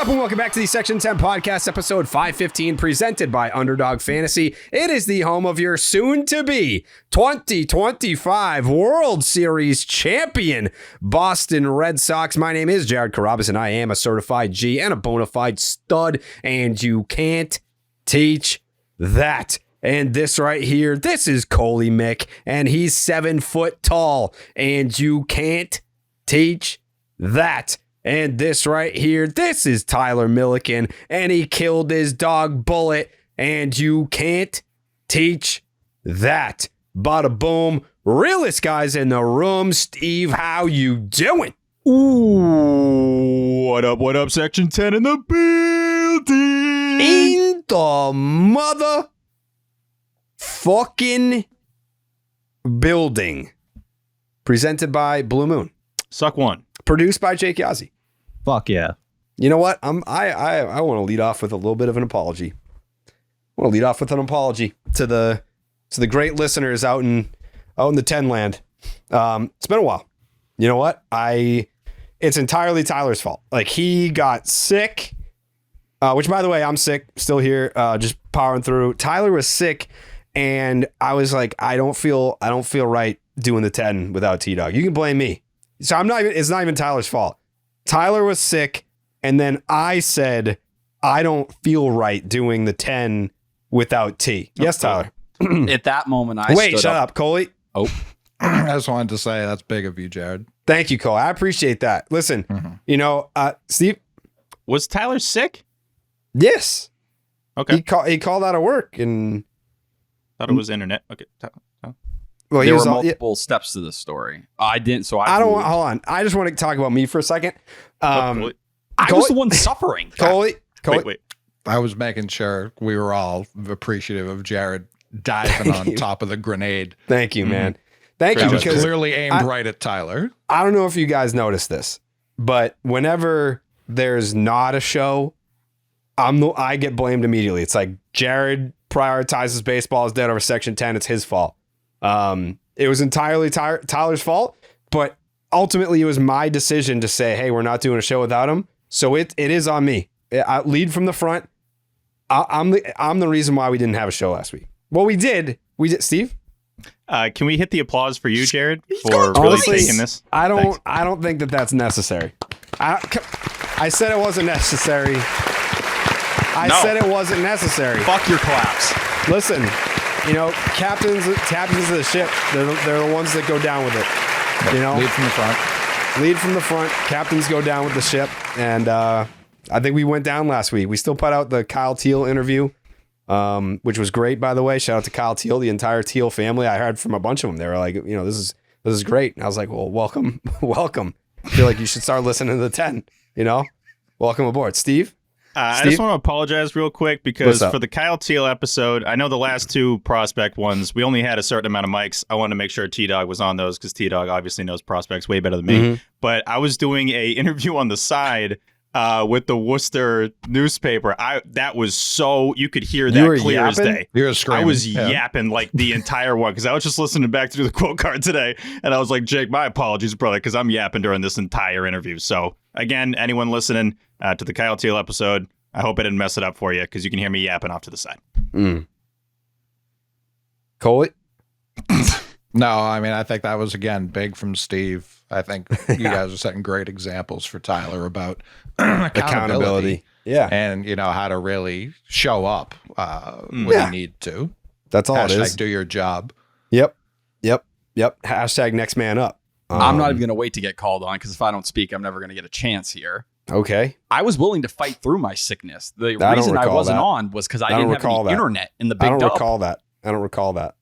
up, and welcome back to the Section 10 Podcast, episode 515, presented by Underdog Fantasy. It is the home of your soon-to-be 2025 World Series champion, Boston Red Sox. My name is Jared Carrabis, and I am a certified G and a bona fide stud, and you can't teach that. And this right here, this is Coley Mick, and he's 7 foot tall, and you can't teach that. And this right here, this is Tyler Milliken, and he killed his dog Bullet, and you can't teach that. Bada boom. Realest guys in the room. Steve, how you doing? Ooh, what up, Section 10 in the building? In the mother fucking building. Presented by Blue Moon. Suck one. Produced by Jake Yazzie. Fuck yeah. You know what? I want to lead off with a little bit of an apology. I want to lead off with an apology to the great listeners out in the 10 land. It's been a while. You know what? It's entirely Tyler's fault. Like, he got sick, which, by the way, I'm sick, still here, just powering through. Tyler was sick, and I was like, I don't feel right doing the 10 without T-Dog. You can blame me. So it's not even Tyler's fault. Tyler was sick, and then I said, I don't feel right doing the 10 without T. Yes, Tyler. At that moment, I Wait, shut up, Coley. Oh, I just wanted to say that's big of you, Jared. Thank you, Cole. I appreciate that. Listen, Steve. Was Tyler sick? Yes. Okay. He called out of work, and Thought it was internet. Okay. well, he there was were multiple steps to this story. I didn't, so I don't want. Hold on. I just want to talk about me for a second. I was the one suffering. Coley. Wait. I was making sure we were all appreciative of Jared diving on top of the grenade. Thank you, man. Thank That you, was because clearly aimed right at Tyler. I don't know if you guys noticed this, but whenever there's not a show, I get blamed immediately. It's like Jared prioritizes baseball is dead over Section 10. It's his fault. It was entirely Tyler's fault, but ultimately it was my decision to say, hey, we're not doing a show without him. So it is on me. I lead from the front. I'm the reason why we didn't have a show last week. Well, we did. Steve? Can we hit the applause for you, Jared, for really taking this? I don't think that that's necessary. I said it wasn't necessary. I said it wasn't necessary. Fuck your claps. Listen, captains of the ship, they're the ones that go down with it. Lead from the front. Lead from the front. Captains go down with the ship. And I think we went down last week. We still put out the Kyle Teal interview, which was great, by the way. Shout out to Kyle Teal, the entire Teal family. I heard from a bunch of them. They were like, this is great. And I was like, well, welcome. I feel like you should start listening to the 10, Welcome aboard. Steve? I just want to apologize real quick because for the Kyle Teal episode, I know the last two prospect ones, we only had a certain amount of mics. I wanted to make sure T-Dog was on those because T-Dog obviously knows prospects way better than me. Mm-hmm. But I was doing a interview on the side with the Worcester newspaper. That was so, you could hear that clear yapping? As day. You were screaming. I was yapping like the entire one because I was just listening back through the quote card today. And I was like, Jake, my apologies, brother, because I'm yapping during this entire interview. So again, anyone listening to the Kyle Teal episode, I hope I didn't mess it up for you because you can hear me yapping off to the side. Coley? No, I mean, I think that was, again, big from Steve. I think you guys are setting great examples for Tyler about accountability. Yeah. And, how to really show up when you need to. That's all it is. Do your job. Yep. Hashtag next man up. I'm not even going to wait to get called on because if I don't speak, I'm never going to get a chance here. Okay. I was willing to fight through my sickness. The reason I wasn't on was because I didn't have any internet in the big dub. I don't recall that.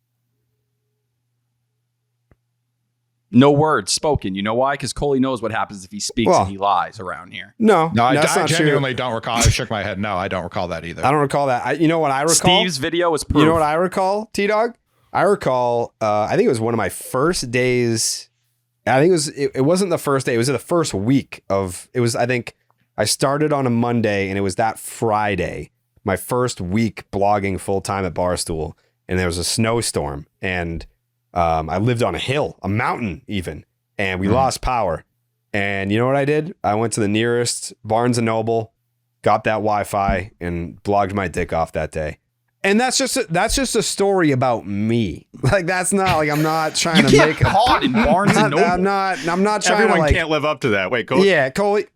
No words spoken. You know why? Because Coley knows what happens if he speaks and he lies around here. No, I genuinely don't recall. I shook my head. No, I don't recall that either. I don't recall that. You know what I recall? Steve's video is proof. You know what I recall, T-Dog? I recall, I think it was one of my first days. I think it wasn't the first day. It was the first week I think I started on a Monday and it was that Friday, my first week blogging full time at Barstool. And there was a snowstorm and I lived on a mountain even, and we lost power. And you know what I did? I went to the nearest Barnes & Noble got that Wi-Fi, and blogged my dick off that day. And that's just a story about me. Like that's not like I'm not trying to make caught in Barnes and Noble. I'm not trying Everyone to like can't live up to that. Wait, Coley. Yeah, Coley.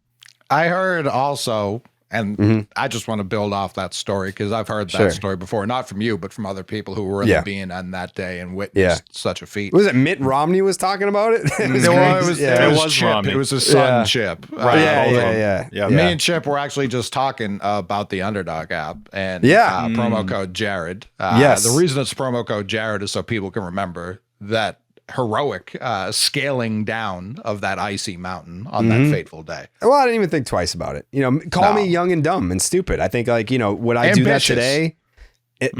I heard also, and I just want to build off that story because I've heard that story before, not from you, but from other people who were in the BNN that day and witnessed such a feat. Was it Mitt Romney was talking about it? It was Chip. Romney. It was his son, Chip. Right. Yeah. Me and Chip were actually just talking about the Underdog app and promo code Jared. The reason it's promo code Jared is so people can remember that heroic scaling down of that icy mountain on that fateful day. Well, I didn't even think twice about it. Call me young and dumb and stupid. I think would I do that today?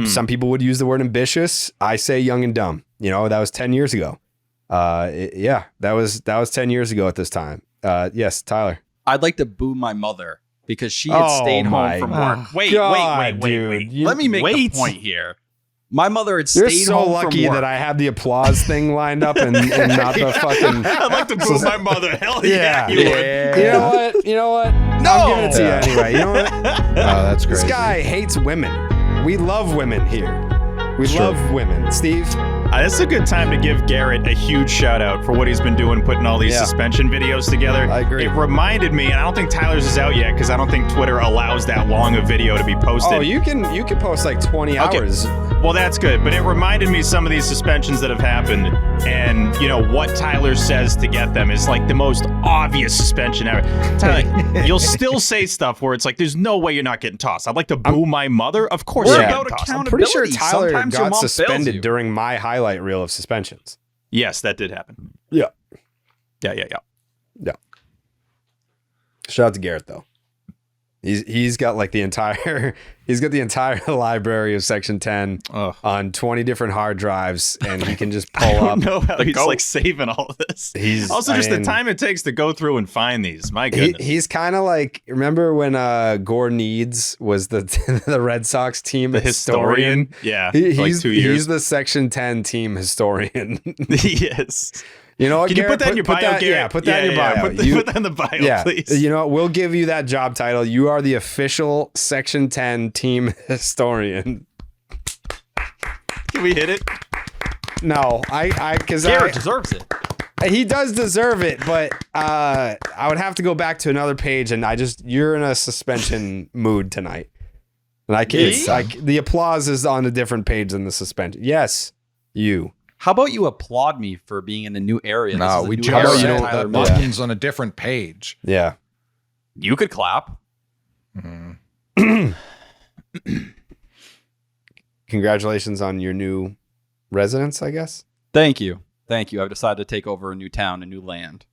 Some people would use the word ambitious. I say young and dumb. That was 10 years ago. That was 10 years ago at this time. Yes, Tyler. I'd like to boo my mother because she had stayed home from work. Wait. Let me make the point here. My mother had stayed home from work. You're so lucky that I have the applause thing lined up and not the fucking... I'd like to boo my mother. Hell yeah, you would. You know what? No! I'm giving it to you anyway. You know what? Oh, that's great. This guy hates women. We love women here. We love women. Steve? This is a good time to give Garrett a huge shout out for what he's been doing, putting all these suspension videos together. I agree. It reminded me, and I don't think Tyler's is out yet because I don't think Twitter allows that long a video to be posted. Oh, you can post like 20 hours. Well, that's good, but it reminded me some of these suspensions that have happened, and what Tyler says to get them is like the most obvious suspension ever. Tyler, you'll still say stuff where it's like, "There's no way you're not getting tossed." I'd like to boo my mother. Of course, we're you're about tossed. accountability. I'm pretty sure Tyler Sometimes your got mom suspended during my highlight reel of suspensions. Yes, that did happen. Yeah. Shout out to Garrett though. He's got like the entire library of Section 10 on 20 different hard drives, and he can just pull up. I don't know how he's like saving all of this. The time it takes to go through and find these. My goodness. He's kind of like, remember when Gore Needs was the Red Sox team historian? Yeah, he's 2 years. He's the Section 10 team historian. Yes. You know what, Can Garrett, you put that in your bio, Garrett? Yeah, put that in your bio. Put that in the bio, please. You know what? We'll give you that job title. You are the official Section 10 team historian. Can we hit it? No, because Garrett deserves it. He does deserve it, but I would have to go back to another page, and you're in a suspension mood tonight. And the applause is on a different page than the suspension. Yes, you. How about you applaud me for being in a new area? No, we just said the buttons on a different page. Yeah. You could clap. Mm-hmm. Congratulations on your new residence, I guess. Thank you. I've decided to take over a new town, a new land.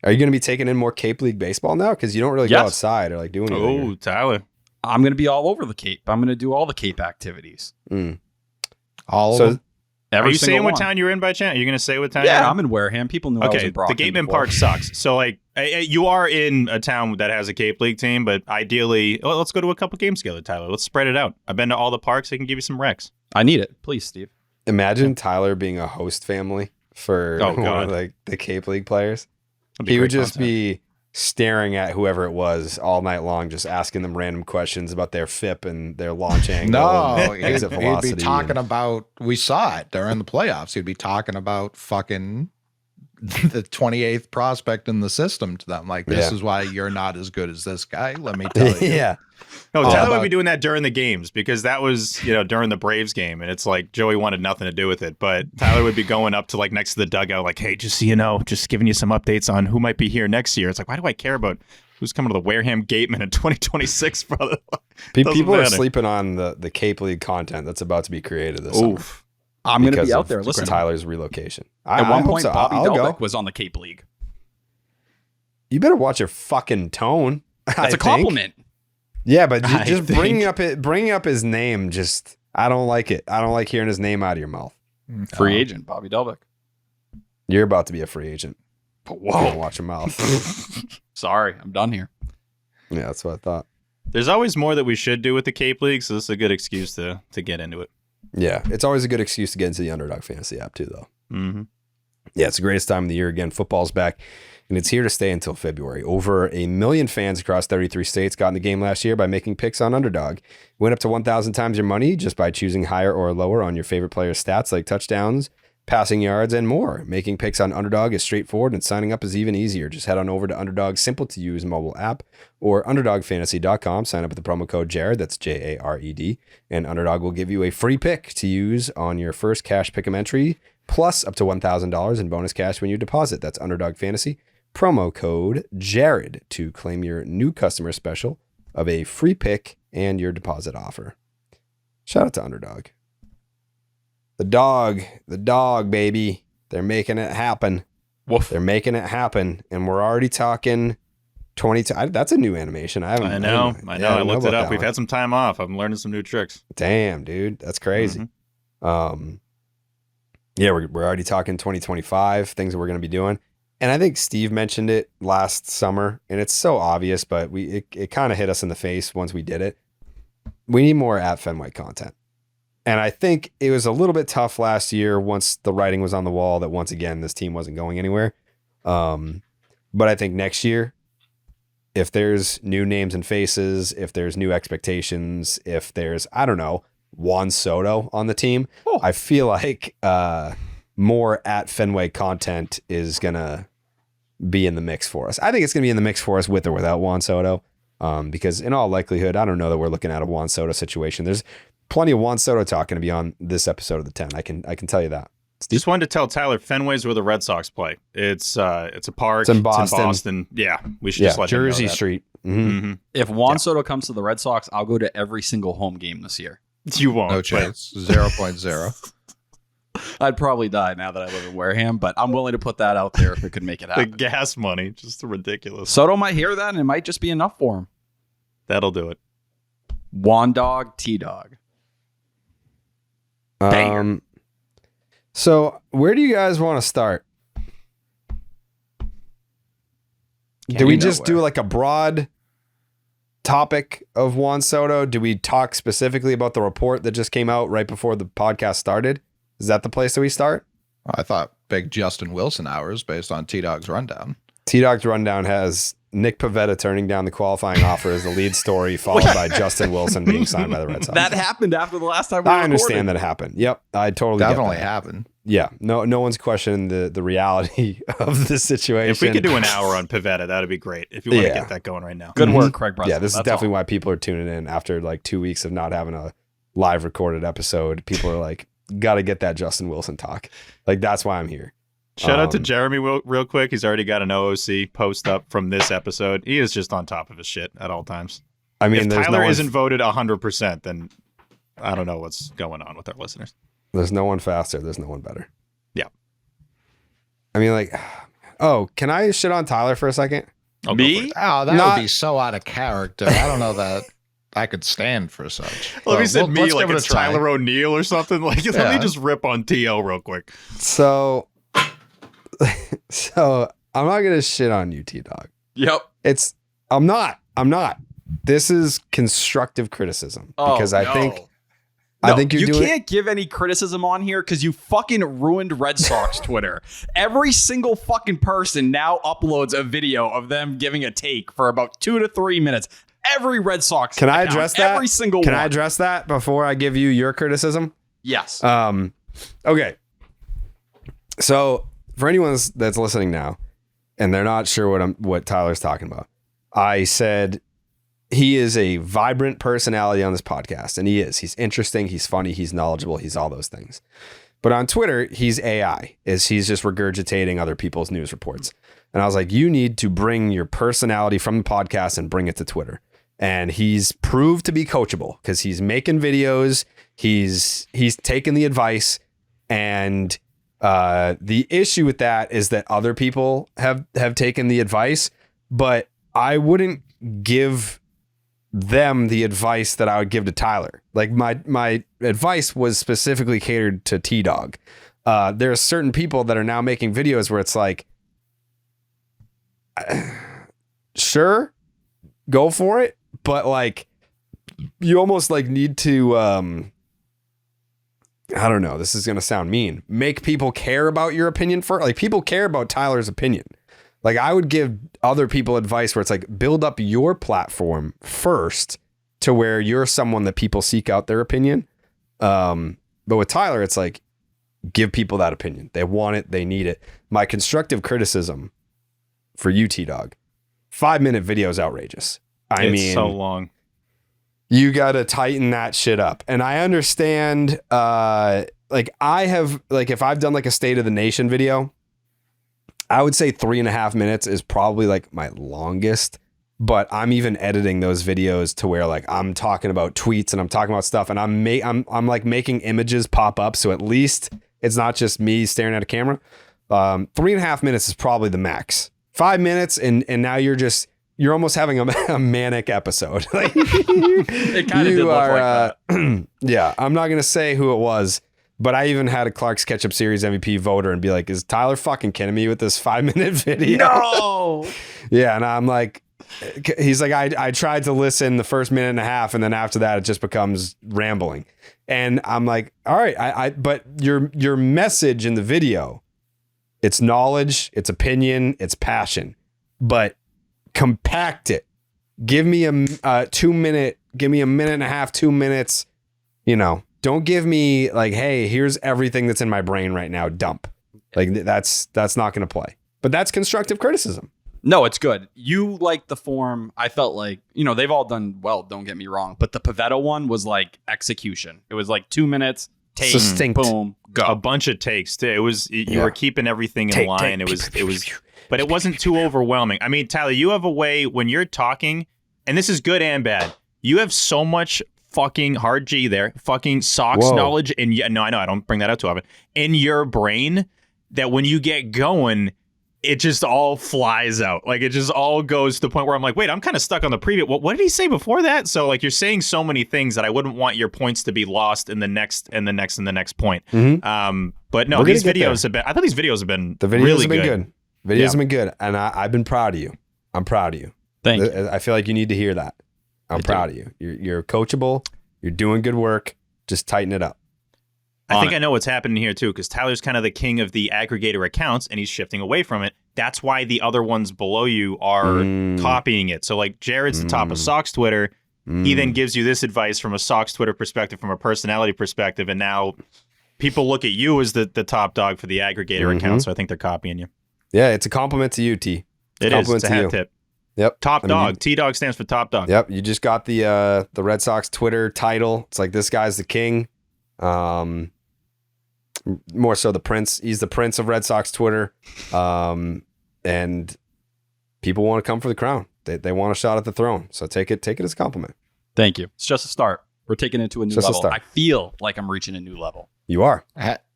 Are you going to be taking in more Cape League baseball now? Because you don't really go outside or like do anything. Oh, Tyler. I'm going to be all over the Cape. I'm going to do all the Cape activities. All of them? Are you saying what town you're in by chance? Are you going to say what town you're in? Yeah, I'm in Wareham. People know I was in Brockton. The Gateman Park sucks. So, like, you are in a town that has a Cape League team, but ideally, let's go to a couple games together, Tyler. Let's spread it out. I've been to all the parks. I can give you some recs. I need it. Please, Steve. Imagine Tyler being a host family for one of the Cape League players. He would just be staring at whoever it was all night long, just asking them random questions about their FIP and their launch angle. No, he'd be talking about, we saw it during the playoffs. He'd be talking about fucking the 28th prospect in the system to them. Like, this is why you're not as good as this guy. Let me tell you. Yeah. No, Tyler would be doing that during the games because that was, during the Braves game. And it's like Joey wanted nothing to do with it. But Tyler would be going up to like next to the dugout, like, hey, just so you know, just giving you some updates on who might be here next year. It's like, why do I care about who's coming to the Wareham Gateman in 2026, brother? People are sleeping on the Cape League content that's about to be created this summer. I'm going to be out there listening. Tyler's relocation. At one point, Bobby Delbeck was on the Cape League. You better watch your fucking tone. That's a compliment. Yeah, but just bringing up his name, just I don't like it. I don't like hearing his name out of your mouth. Free agent, Bobby Delbeck. You're about to be a free agent. Whoa! Watch your mouth. Sorry, I'm done here. Yeah, that's what I thought. There's always more that we should do with the Cape League, so this is a good excuse to get into it. Yeah, it's always a good excuse to get into the Underdog Fantasy app too, though. Mm-hmm. Yeah, it's the greatest time of the year. Again, football's back. and it's here to stay until February. Over 1 million fans across 33 states got in the game last year by making picks on Underdog. Went up to 1,000 times your money just by choosing higher or lower on your favorite player's stats like touchdowns, passing yards, and more. Making picks on Underdog is straightforward, and signing up is even easier. Just head on over to Underdog's simple-to-use mobile app or UnderdogFantasy.com. Sign up with the promo code Jared, that's Jared, and Underdog will give you a free pick to use on your first cash pick'em entry, plus up to $1,000 in bonus cash when you deposit. That's Underdog Fantasy, promo code Jared to claim your new customer special of a free pick and your deposit offer. Shout out to Underdog. The dog, baby. They're making it happen. Woof. They're making it happen. And we're already talking 22. That's a new animation. I know. I looked it up. We've had some time off. I'm learning some new tricks. Damn, dude. That's crazy. Mm-hmm. Yeah, we're already talking 2025, things that we're going to be doing. And I think Steve mentioned it last summer, and it's so obvious, but it kind of hit us in the face once we did it. We need more at Fenway content. And I think it was a little bit tough last year once the writing was on the wall that once again, this team wasn't going anywhere. But I think next year, if there's new names and faces, if there's new expectations, if there's, I don't know, Juan Soto on the team, I feel like more at Fenway content is going to be in the mix for us. I think it's going to be in the mix for us with or without Juan Soto. Because in all likelihood, I don't know that we're looking at a Juan Soto situation. There's plenty of Juan Soto talk going to be on this episode of the 10. I can tell you that. Steve? Just wanted to tell Tyler, Fenway's where the Red Sox play. It's a park. It's in Boston. Yeah, we should just let Jersey him know that. Street. Mm-hmm. Mm-hmm. If Juan Soto comes to the Red Sox, I'll go to every single home game this year. You won't. No chance. 0.0. I'd probably die now that I live in Wareham, but I'm willing to put that out there if it could make it happen. The gas money, just ridiculous. Soto might hear that, and it might just be enough for him. That'll do it. Juan Dog, T-Dog. So where do you guys want to start? Do we just do like a broad topic of Juan Soto? Do we talk specifically about the report that just came out right before the podcast started? Is that the place that we start? I thought big Justin Wilson hours based on T-Dog's rundown. T-Dog's rundown has Nick Pivetta turning down the qualifying offer as the lead story, followed by Justin Wilson being signed by the Red Sox. That happened after the last time we recorded. I understand that it happened. Yep, I totally definitely get that. happened. Yeah, no one's questioning the reality of the situation. If we could do an hour on Pivetta, that'd be great. If you want to get that going right now. Good work, Craig Brunson. Yeah, this is definitely why people are tuning in after like 2 weeks of not having a live recorded episode. People are like, got to get that Justin Wilson talk. Like, that's why I'm here. Shout out to Jeremy real quick. He's already got an OOC post up from this episode. He is just on top of his shit at all times. I mean, if Tyler isn't voted 100%, then I don't know what's going on with our listeners. There's no one faster. There's no one better. Yeah. I mean, like, can I shit on Tyler for a second? Me? Oh, that would be so out of character. I don't know that I could stand for such. Well, if he said me, like it's Tyler O'Neill or something, like let me just rip on T.O. real quick. So I'm not gonna shit on you, T-Dog. Yep. I'm not. This is constructive criticism because I think you can't give any criticism on here because you fucking ruined Red Sox Twitter. Every single fucking person now uploads a video of them giving a take for about 2 to 3 minutes. Every Red Sox. Can I address that? Every single one. Can I address that before I give you your criticism? Yes. Okay. So for anyone that's listening now, and they're not sure what Tyler's talking about, I said he is a vibrant personality on this podcast, and he is. He's interesting. He's funny. He's knowledgeable. He's all those things. But on Twitter, he's AI. He's just regurgitating other people's news reports. And I was like, you need to bring your personality from the podcast and bring it to Twitter. And he's proved to be coachable because he's making videos. He's taken the advice. And the issue with that is that other people have taken the advice, but I wouldn't give them the advice that I would give to Tyler. Like my advice was specifically catered to T-Dog. There are certain people that are now making videos where it's like, sure, go for it, but like you almost like need to I don't know, this is gonna sound mean, make people care about your opinion first. Like people care about Tyler's opinion. Like I would give other people advice where it's like build up your platform first to where you're someone that people seek out their opinion. But with Tyler, it's like give people that opinion. They want it. They need it. My constructive criticism for you, T-Dog, 5-minute video is outrageous. I mean, so long. You got to tighten that shit up. And I understand, like I have, like if I've done like a State of the Nation video, I would say 3.5 minutes is probably like my longest, but I'm even editing those videos to where like I'm talking about tweets and I'm talking about stuff and I'm like making images pop up. So at least it's not just me staring at a camera. 3.5 minutes is probably the max. 5 minutes. And now you're almost having a manic episode. Like, it kind of did look like that. Yeah. I'm not going to say who it was, but I even had a Clark's Ketchup Series MVP voter and be like, is Tyler fucking kidding me with this 5-minute video? No. Yeah. And I'm like, he's like, I tried to listen the first minute and a half. And then after that, it just becomes rambling. And I'm like, all right, but your message in the video, it's knowledge, it's opinion, it's passion, but compact it. Give me a 2 minute, give me a minute and a half, 2 minutes, you know, don't give me like, hey, here's everything that's in my brain right now. Dump. Like that's not going to play, but that's constructive criticism. No, it's good. You like the form. I felt like, you know, they've all done well, don't get me wrong, but the Pavetta one was like execution. It was like 2 minutes, take, succinct, boom, go. A bunch of takes too. It was, you were keeping everything in line. It was, but it wasn't too overwhelming. I mean, Tyler, you have a way when you're talking, and this is good and bad. You have so much fucking hard G there, fucking Sox knowledge, and no, I know I don't bring that up too often, in your brain that when you get going, it just all flies out. Like it just all goes to the point where I'm like, wait, I'm kind of stuck on the preview. What did he say before that? So like you're saying so many things that I wouldn't want your points to be lost in the next and the next and the next point. Mm-hmm. But no, these videos have been. I thought these videos have been. The videos really have been good. Videos have been good, and I've been proud of you. I'm proud of you. Thank you. I feel like you need to hear that. I'm proud of you. You're coachable. You're doing good work. Just tighten it up. I think I know what's happening here too, because Tyler's kind of the king of the aggregator accounts, and he's shifting away from it. That's why the other ones below you are copying it. So like Jared's the top of Sox Twitter. He then gives you this advice from a Sox Twitter perspective, from a personality perspective, and now people look at you as the top dog for the aggregator account. So I think they're copying you. Yeah, it's a compliment to you, T. It's a hat tip. Yep. Top dog. T-Dog stands for top dog. Yep. You just got the Red Sox Twitter title. It's like this guy's the king. More so the prince. He's the prince of Red Sox Twitter. And people want to come for the crown. They want a shot at the throne. So take it as a compliment. Thank you. It's just a start. We're taking it to a new level. I feel like I'm reaching a new level. You are.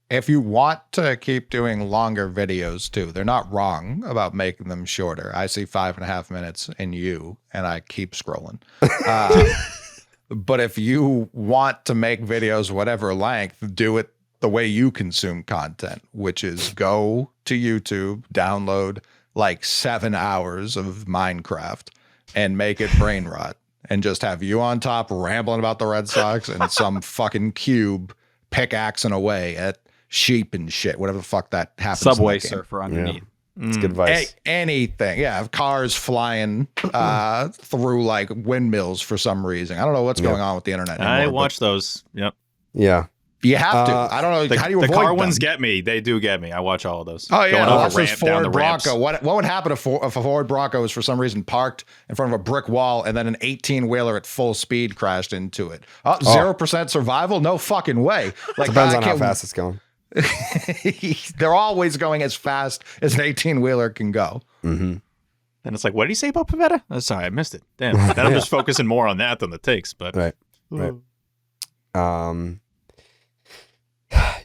If you want to keep doing longer videos too, they're not wrong about making them shorter. I see 5.5 minutes in you, and I keep scrolling. But if you want to make videos whatever length, do it the way you consume content, which is go to YouTube, download like 7 hours of Minecraft, and make it brain rot, and just have you on top rambling about the Red Sox and some fucking cube pickaxing away at sheep and shit, whatever the fuck that happens. Subway Surfer underneath. It's good advice. Anything. Yeah. Cars flying through like windmills for some reason. I don't know what's going on with the internet anymore. I watch those. Yep. Yeah. You have to. I don't know. How do you avoid the car them? ones get me. They do get me. I watch all of those. Oh, yeah. Going This Ford Bronco. What would happen if a Ford Bronco was for some reason parked in front of a brick wall and then an 18-wheeler at full speed crashed into it? 0% survival? No fucking way. Like, depends on how fast it's going. They're always going as fast as an 18-wheeler can go. Mm-hmm. And it's like, what did he say about Pavetta? Oh, sorry, I missed it. Damn. Then I'm just focusing more on that than the takes. But right.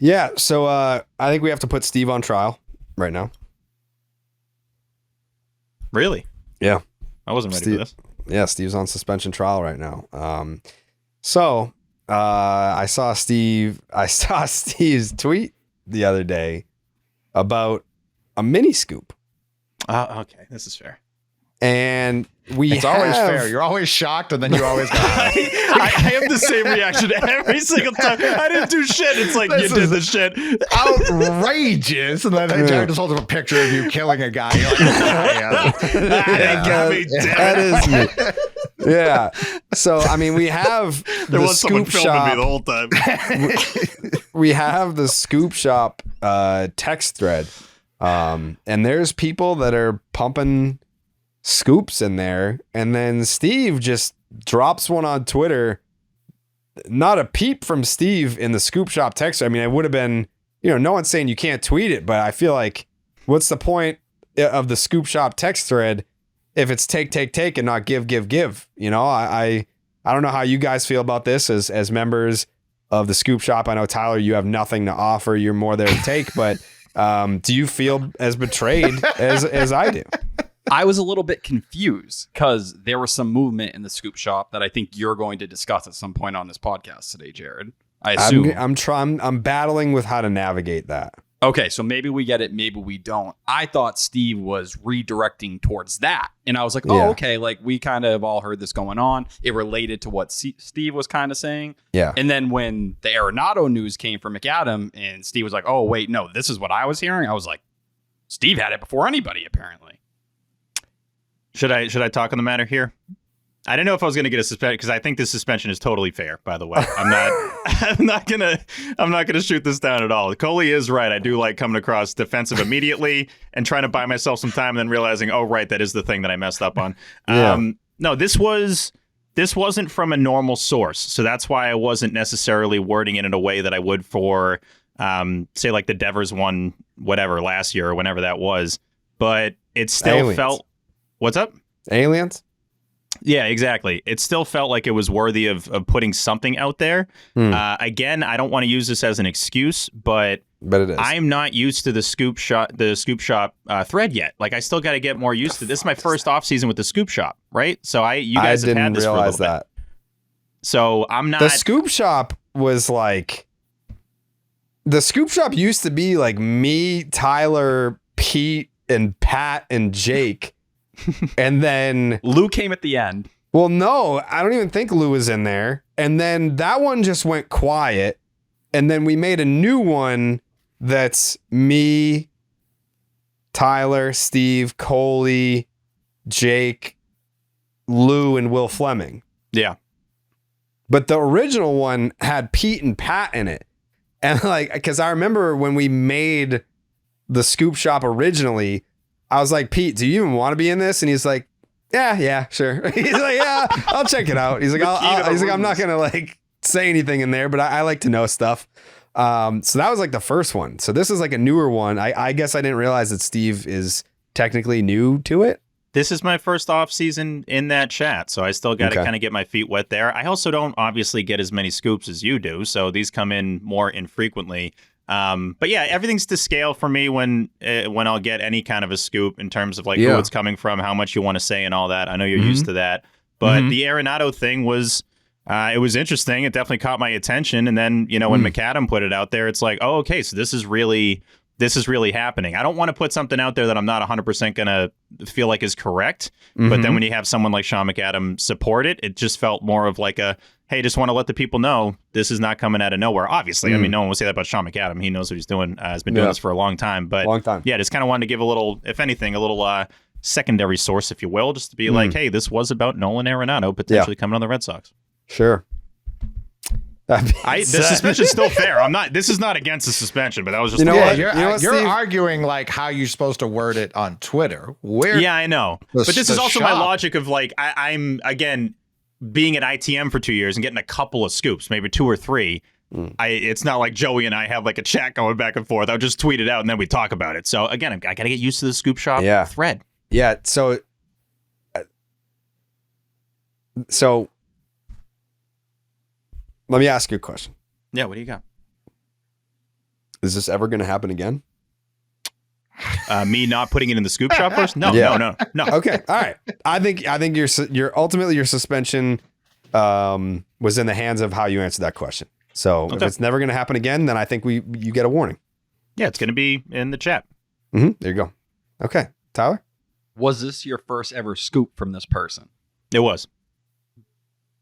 Yeah. So I think we have to put Steve on trial right now. Really? Yeah. I wasn't ready for this. Yeah, Steve's on suspension trial right now. I saw Steve's tweet the other day about a mini scoop. Okay, this is fair. And it's always fair. You're always shocked, and then you always go. I have the same reaction every single time. I didn't do shit. It's like, you did the shit. Outrageous. And then Jared just holds up a picture of you killing a guy. You're like, that is me. Yeah. So, I mean, we have there the was someone Scoop filming Shop. me the whole time. We have the Scoop Shop text thread. And there's people that are pumping scoops in there, and then Steve just drops one on Twitter. Not a peep from Steve in the Scoop Shop text. I mean, it would have been, no one's saying you can't tweet it, but I feel like what's the point of the Scoop Shop text thread if it's take and not give? I don't know how you guys feel about this as members of the Scoop Shop. I know, Tyler, you have nothing to offer. You're more there to take, but do you feel as betrayed as I do? I was a little bit confused because there was some movement in the Scoop Shop that I think you're going to discuss at some point on this podcast today, Jared. I assume. I'm battling with how to navigate that. Okay, so maybe we get it, maybe we don't. I thought Steve was redirecting towards that. And I was like, okay, like we kind of all heard this going on. It related to what Steve was kind of saying. Yeah. And then when the Arenado news came from McAdam and Steve was like, oh, wait, no, this is what I was hearing. I was like, Steve had it before anybody, apparently. Should I talk on the matter here? I didn't know if I was going to get a suspension because I think this suspension is totally fair. By the way, I'm not gonna shoot this down at all. Coley is right. I do like coming across defensive immediately and trying to buy myself some time and then realizing, oh right, that is the thing that I messed up on. Yeah. No, this wasn't from a normal source, so that's why I wasn't necessarily wording it in a way that I would for say like the Devers one, whatever last year or whenever that was. But it still felt. What's up? Aliens? Yeah, exactly. It still felt like it was worthy of putting something out there. Again, I don't want to use this as an excuse, but it is. I'm not used to the Scoop Shop thread yet. Like I still got to get more used to this. Is my first off season with the Scoop Shop, right? So you guys have had this for a little bit. So I'm not. The Scoop Shop was like. The Scoop Shop used to be like me, Tyler, Pete, and Pat, and Jake. And then Lou came at the end. Well, no, I don't even think Lou was in there. And then that one just went quiet. And then we made a new one that's me, Tyler, Steve, Coley, Jake, Lou, and Will Fleming. Yeah. But the original one had Pete and Pat in it. And because I remember when we made the Scoop Shop originally, I was like, Pete, do you even want to be in this? And he's like, yeah, sure. He's like, yeah, I'll check it out. He's like, I'm not going to say anything in there, but I like to know stuff. So that was the first one. So this is a newer one. I guess I didn't realize that Steve is technically new to it. This is my first off season in that chat, so I still got to kind of get my feet wet there. I also don't obviously get as many scoops as you do, so these come in more infrequently. But yeah, everything's to scale for me when I'll get any kind of a scoop in terms of who it's coming from, how much you want to say and all that. I know you're used to that, but the Arenado thing was, it was interesting. It definitely caught my attention. And then, when McAdam put it out there, it's like, oh, okay, so this is really happening. I don't want to put something out there that I'm not 100% going to feel like is correct. But then when you have someone like Sean McAdam support it, it just felt more of hey, just want to let the people know this is not coming out of nowhere. Obviously, I mean, no one will say that about Sean McAdam. He knows what he's doing. Has been doing this for a long time. But yeah, just kind of wanted to give a little, if anything, a little secondary source, if you will, just to be hey, this was about Nolan Arenado potentially coming on the Red Sox. Sure. The suspension's still fair. This is not against the suspension, but that was just you're arguing how you're supposed to word it on Twitter. Yeah, I know. But this is also my logic of I'm again being at ITM for 2 years and getting a couple of scoops, maybe 2 or 3. It's not like Joey and I have a chat going back and forth. I'll just tweet it out and then we talk about it. So again, I got to get used to the Scoop Shop thread. Yeah. So let me ask you a question. Yeah. What do you got? Is this ever going to happen again? Me not putting it in the Scoop Shop first? No. Okay. All right. I think your ultimately your suspension was in the hands of how you answered that question. So if it's never going to happen again, then I think you get a warning. Yeah, it's going to be in the chat. There you go. Okay. Tyler? Was this your first ever scoop from this person? It was.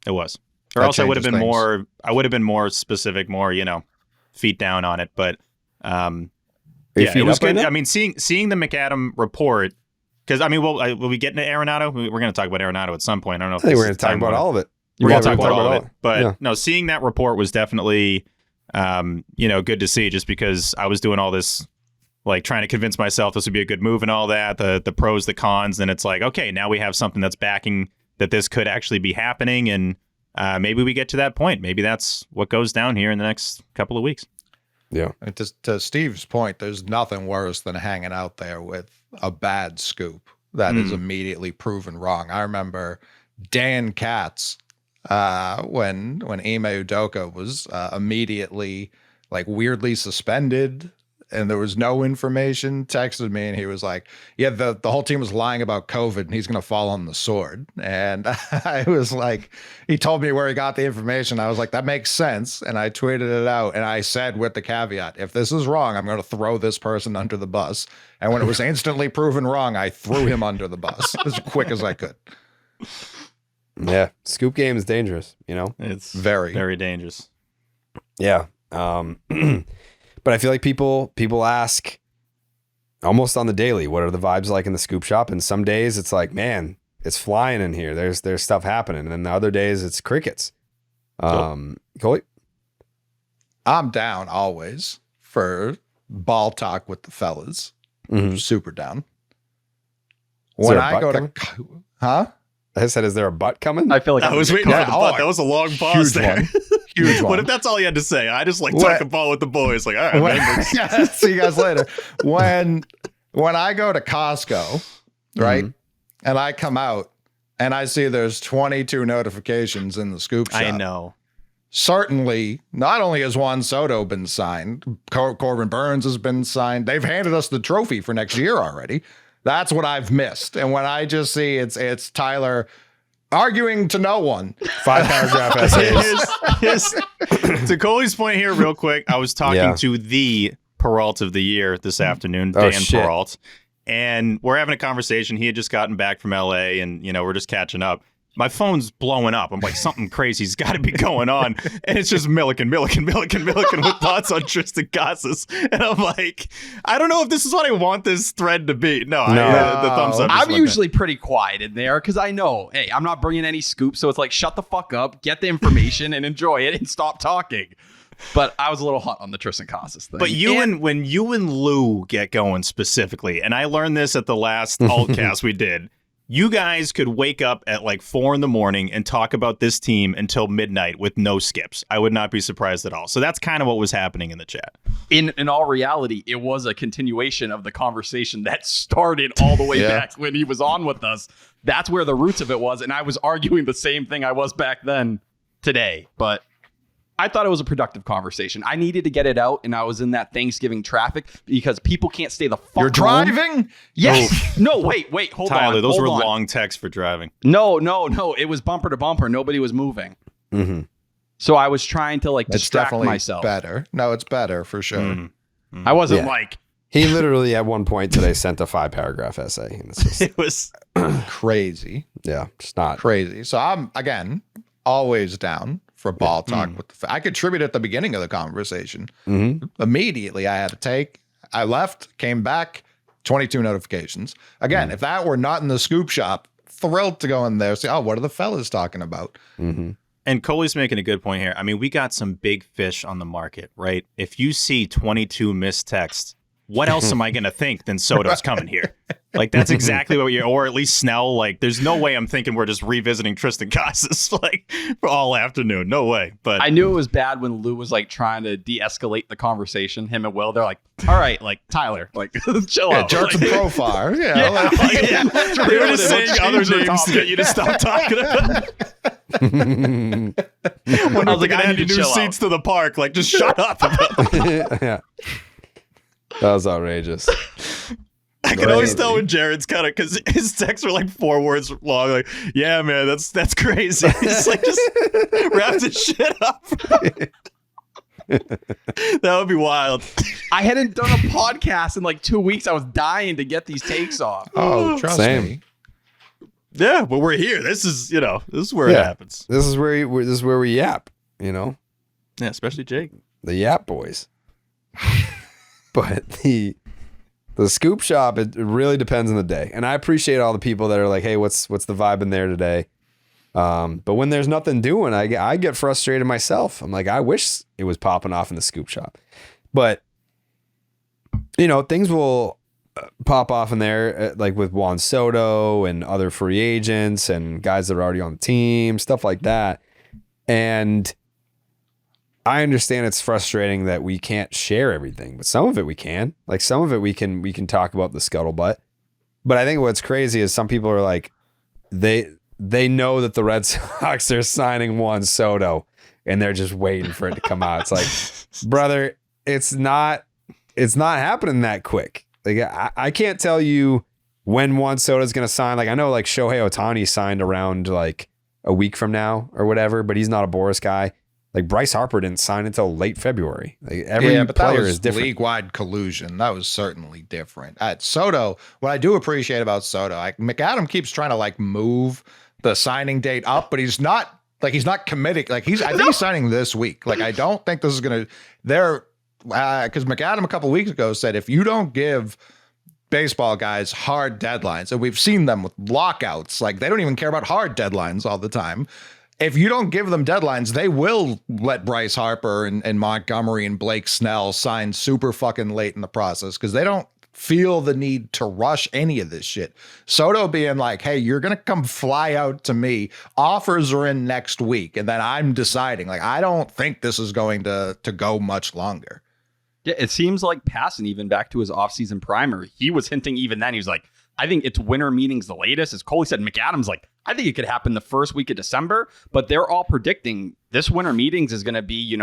Or That else I would have been changes more specific, more, feet down on it. But it was good. I mean, seeing the McAdam report, because will we get into Arenado? We're going to talk about Arenado at some point. I don't know. I think we're going to talk about all of it. We're going to talk about all of it. But no, seeing that report was definitely, good to see, just because I was doing all this, like trying to convince myself this would be a good move and all that, the pros, the cons. And it's like, okay, now we have something that's backing that this could actually be happening. And maybe we get to that point. Maybe that's what goes down here in the next couple of weeks. Yeah. And to Steve's point, there's nothing worse than hanging out there with a bad scoop that is immediately proven wrong. I remember Dan Katz, when Ime Udoka was immediately like weirdly suspended and there was no information, texted me and he was like, yeah, the whole team was lying about COVID and he's going to fall on the sword. And I was like, he told me where he got the information. I was like, that makes sense. And I tweeted it out and I said with the caveat, if this is wrong, I'm going to throw this person under the bus. And when it was instantly proven wrong, I threw him under the bus as quick as I could. Yeah. Scoop game is dangerous, It's very, very dangerous. Yeah. But I feel like people ask almost on the daily, what are the vibes like in the scoop shop? And some days it's like, man, it's flying in here. There's stuff happening. And then the other days it's crickets. Coley? I'm down always for ball talk with the fellas. Super down. When I go to, I said, is there a butt coming? I feel like I was waiting for the butt. That was a long pause there. Huge one. What if that's all you had to say? I just like talking ball with the boys. Like, all right, see you guys later. When I go to Costco, right, and I come out and I see there's 22 notifications in the scoop shop. I know. Certainly, not only has Juan Soto been signed, Corbin Burns has been signed. They've handed us the trophy for next year already. That's what I've missed. And when I just see it's Tyler arguing to no one. 5-paragraph essays. To Coley's point here, real quick, I was talking to the Peralt of the year this afternoon, Dan Peralt, and we're having a conversation. He had just gotten back from LA, and we're just catching up. My phone's blowing up. I'm like, something crazy's got to be going on. And it's just Milliken with thoughts on Tristan Casas. And I'm like, I don't know if this is what I want this thread to be. No. The thumbs up. I'm usually pretty quiet in there because I know, hey, I'm not bringing any scoops. So it's like, shut the fuck up, get the information and enjoy it and stop talking. But I was a little hot on the Tristan Casas thing. But when you and Lou get going specifically, and I learned this at the last Altcast we did, you guys could wake up at like 4 a.m. and talk about this team until midnight with no skips. I would not be surprised at all. So that's kind of what was happening in the chat. In all reality, it was a continuation of the conversation that started all the way back when he was on with us. That's where the roots of it was. And I was arguing the same thing I was back then today. But I thought it was a productive conversation. I needed to get it out, and I was in that Thanksgiving traffic because people can't stay the fuck home. You're driving? Yes. Oh. No, wait, hold Tyler, on. Tyler, those were long texts for driving. No. It was bumper to bumper. Nobody was moving. Mm-hmm. So I was trying to distract myself. Better. No, it's better for sure. Mm-hmm. I wasn't like... He literally at one point today sent a 5-paragraph essay. And it's just, it was crazy. Yeah, just not crazy. So I'm, again, always down for ball talk with I contributed at the beginning of the conversation. Immediately I had to take. I left, came back, 22 notifications. Again, if that were not in the scoop shop, thrilled to go in there, see, what are the fellas talking about? And Coley's making a good point here. I mean, we got some big fish on the market, right? If you see 22 missed texts, what else am I going to think than Soto's coming here? Like, that's exactly what or at least Snell. Like, there's no way I'm thinking we're just revisiting Tristan Casas for all afternoon. No way. But I knew it was bad when Lou was trying to de-escalate the conversation. Him and Will, they're like, all right, Tyler, chill out. Jerk some profile. They were just saying other names to get you to stop talking about it. When I was like, I need new seats to the park. Like, just shut up. Yeah. That was outrageous. I can always tell when Jared's kind of, because his texts were 4 words long. Like, yeah, man, that's crazy. It's just wrap this shit up. That would be wild. I hadn't done a podcast in like 2 weeks. I was dying to get these takes off. Oh, trust me. Yeah, but we're here. This is where it happens. This is where we yap, Yeah, especially Jake. The Yap Boys. But the scoop shop, it really depends on the day. And I appreciate all the people that are like, hey, what's the vibe in there today? But when there's nothing doing, I get frustrated myself. I'm like, I wish it was popping off in the scoop shop. But, things will pop off in there, like with Juan Soto and other free agents and guys that are already on the team, stuff like that. And I understand it's frustrating that we can't share everything, but some of it we can. Like some of it we can talk about the scuttlebutt. But I think what's crazy is some people are like, they know that the Red Sox are signing Juan Soto and they're just waiting for it to come out. It's like, brother, it's not happening that quick. Like I can't tell you when Juan Soto is going to sign. Like I know like Shohei Ohtani signed around like a week from now or whatever, but he's not a Boris guy. Like Bryce Harper didn't sign until late February. Like every player is different. League-wide collusion. That was certainly different. At Soto, what I do appreciate about Soto, McAdam keeps trying to like move the signing date up, but he's not committing. Like I think he's signing this week. Like I don't think this is gonna. Because McAdam a couple weeks ago said if you don't give baseball guys hard deadlines, and we've seen them with lockouts, like they don't even care about hard deadlines all the time. If you don't give them deadlines, they will let Bryce Harper and Montgomery and Blake Snell sign super fucking late in the process because they don't feel the need to rush any of this shit. Soto being like, hey, you're going to come fly out to me. Offers are in next week. And then I'm deciding. Like, I don't think this is going to go much longer. Yeah, it seems like passing even back to his offseason primer. He was hinting even then. He was like, I think it's winter meetings the latest. As Coley said, McAdams like, I think it could happen the first week of December, but they're all predicting this winter meetings is going to be,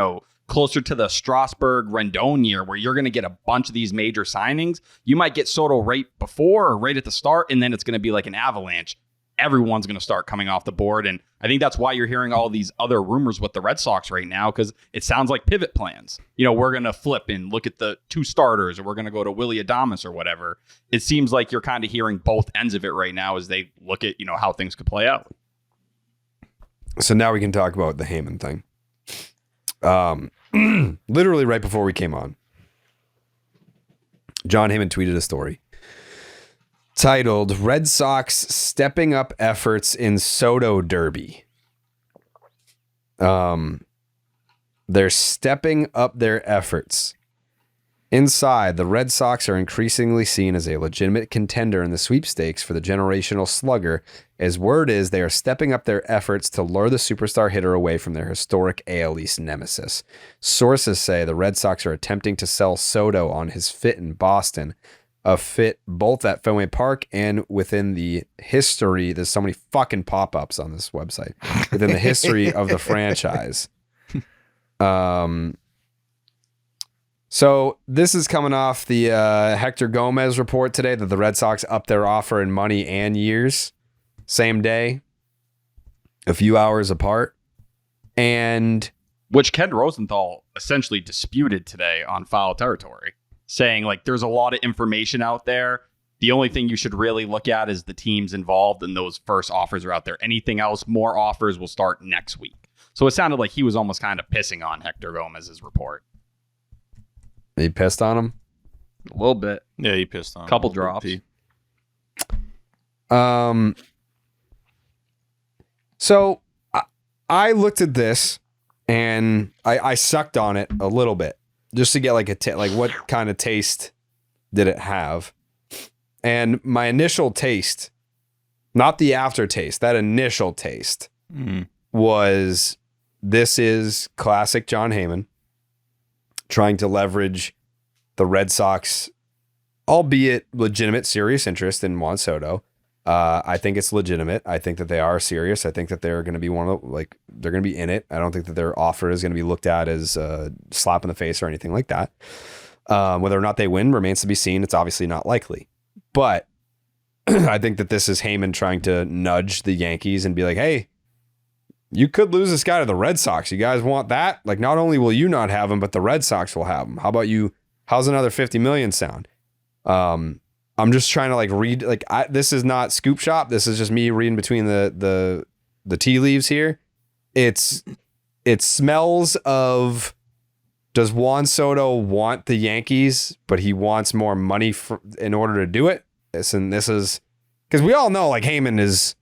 closer to the Strasburg Rendon year where you're going to get a bunch of these major signings. You might get Soto right before or right at the start, and then it's going to be like an avalanche. Everyone's going to start coming off the board. And I think that's why you're hearing all these other rumors with the Red Sox right now, because it sounds like pivot plans. We're going to flip and look at the two starters, or we're going to go to Willy Adames or whatever. It seems like you're kind of hearing both ends of it right now as they look at, how things could play out. So now we can talk about the Heyman thing. Literally right before we came on, John Heyman tweeted a story titled Red Sox Stepping Up Efforts in Soto Derby. They're stepping up their efforts. Inside, the Red Sox are increasingly seen as a legitimate contender in the sweepstakes for the generational slugger, as word is they are stepping up their efforts to lure the superstar hitter away from their historic AL East nemesis. Sources say the Red Sox are attempting to sell Soto on his fit in Boston, a fit both at Fenway Park and within the history. There's so many fucking pop-ups on this website. Within the history of the franchise. So this is coming off the Hector Gomez report today that the Red Sox upped their offer in money and years. Same day, a few hours apart. And which Ken Rosenthal essentially disputed today on Foul Territory, saying like there's a lot of information out there. The only thing you should really look at is the teams involved and those first offers are out there. Anything else, more offers will start next week. So it sounded like he was almost kind of pissing on Hector Gomez's report. He pissed on him? A little bit. Yeah, he pissed on him. Couple drops. So I looked at this and I sucked on it a little bit just to get like like what kind of taste did it have? And my initial taste, not the aftertaste, that initial taste was, this is classic John Heyman trying to leverage the Red Sox, albeit legitimate, serious interest in Juan Soto. I think it's legitimate. I think that they are serious. I think that they're going to be they're going to be in it. I don't think that their offer is going to be looked at as a slap in the face or anything like that. Whether or not they win remains to be seen. It's obviously not likely. But I think that this is Heyman trying to nudge the Yankees and be like, hey, you could lose this guy to the Red Sox. You guys want that? Like, not only will you not have him, but the Red Sox will have him. How about you? How's another 50 million sound? I'm just trying to like read, like, this is not Scoop Shop. This is just me reading between the tea leaves here. It smells of, does Juan Soto want the Yankees, but he wants more money in order to do it? This is because we all know, like, Heyman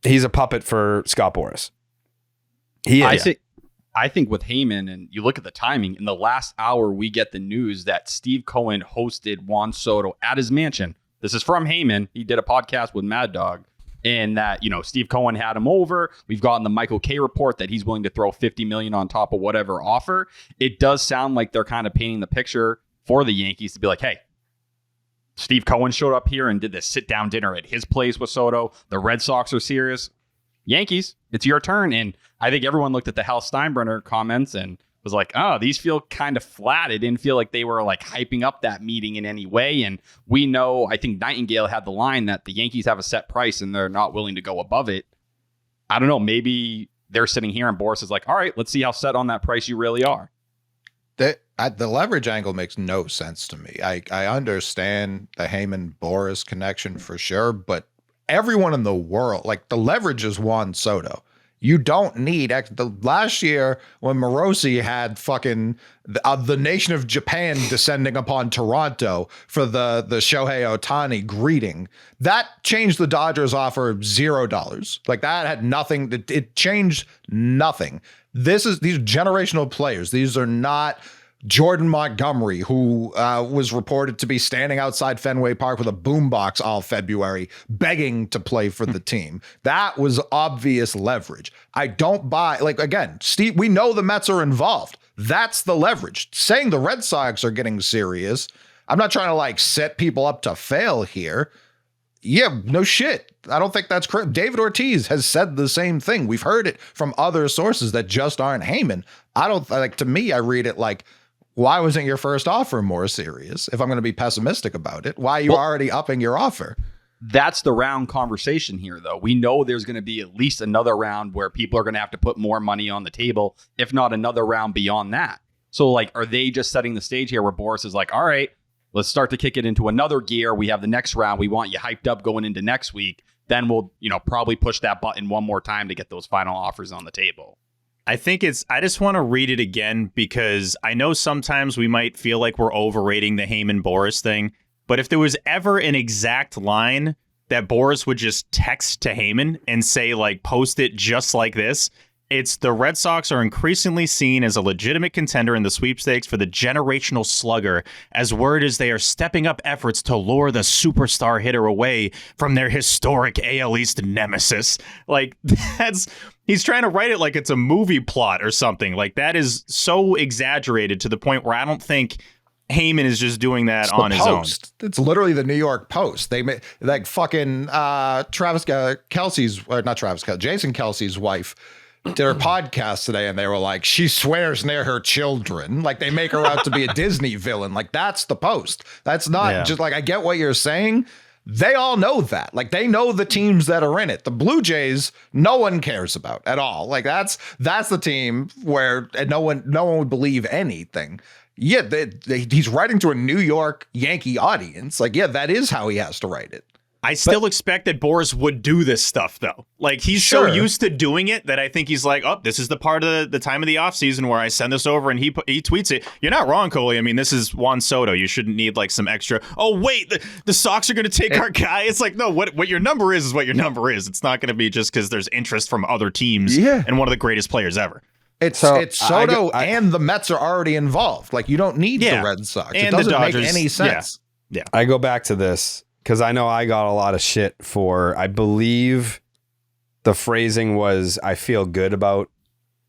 he's a puppet for Scott Boras. I think with Heyman, and you look at the timing, in the last hour, we get the news that Steve Cohen hosted Juan Soto at his mansion. This is from Heyman. He did a podcast with Mad Dog, and that, Steve Cohen had him over. We've gotten the Michael K report that he's willing to throw $50 million on top of whatever offer. It does sound like they're kind of painting the picture for the Yankees to be like, hey, Steve Cohen showed up here and did this sit-down dinner at his place with Soto. The Red Sox are serious. Yankees, it's your turn. And I think everyone looked at the Hal Steinbrenner comments and was like, oh, these feel kind of flat. It didn't feel like they were like hyping up that meeting in any way. And we know, I think Nightingale had the line that the Yankees have a set price and they're not willing to go above it. I don't know. Maybe they're sitting here and Boras is like, all right, let's see how set on that price you really are. The leverage angle makes no sense to me. I understand the Heyman-Boras connection for sure, but everyone in the world, like, the leverage is Juan Soto. You don't need the last year when Morosi had fucking the nation of Japan descending upon Toronto for the Shohei Ohtani greeting. That changed the Dodgers offer $0. Like, that had nothing. It changed nothing. These are generational players. These are not Jordan Montgomery, who was reported to be standing outside Fenway Park with a boombox all February, begging to play for the team. That was obvious leverage. I don't buy, like, again, Steve, we know the Mets are involved. That's the leverage. Saying the Red Sox are getting serious, I'm not trying to, like, set people up to fail here. Yeah, no shit. I don't think that's correct. David Ortiz has said the same thing. We've heard it from other sources that just aren't Heyman. To me, I read it like, why wasn't your first offer more serious? If I'm going to be pessimistic about it, why are you already upping your offer? That's the round conversation here, though. We know there's going to be at least another round where people are going to have to put more money on the table, if not another round beyond that. So, like, are they just setting the stage here where Boras is like, all right, let's start to kick it into another gear. We have the next round. We want you hyped up going into next week. Then we'll, probably push that button one more time to get those final offers on the table. I just want to read it again because I know sometimes we might feel like we're overrating the Heyman-Boras thing, but if there was ever an exact line that Boras would just text to Heyman and say, like, post it just like this, it's the Red Sox are increasingly seen as a legitimate contender in the sweepstakes for the generational slugger, as word is they are stepping up efforts to lure the superstar hitter away from their historic AL East nemesis. Like, he's trying to write it like it's a movie plot or something. Like, that is so exaggerated to the point where I don't think Heyman is just doing that on his own. It's literally the New York Post. They made, like, fucking Jason Kelce's wife did her podcast today, and they were like, she swears near her children. Like, they make her out to be a Disney villain. Like, that's the Post. That's not just like, I get what you're saying. They all know that. Like, they know the teams that are in it. The Blue Jays, no one cares about at all. Like, that's the team where no one would believe anything. Yeah, he's writing to a New York Yankee audience. Like, yeah, that is how he has to write it. I still expect that Boras would do this stuff, though. Like, he's so used to doing it that I think he's like, oh, this is the part of the time of the offseason where I send this over and he tweets it. You're not wrong, Coley. I mean, this is Juan Soto. You shouldn't need, like, some extra, oh, wait, the Sox are going to take our guy. It's like, no, what your number is what your number is. It's not going to be just because there's interest from other teams and one of the greatest players ever. It's Soto and the Mets are already involved. Like, you don't need the Red Sox. It doesn't make any sense. Yeah. I go back to this because I know I got a lot of shit for, I believe the phrasing was, I feel good about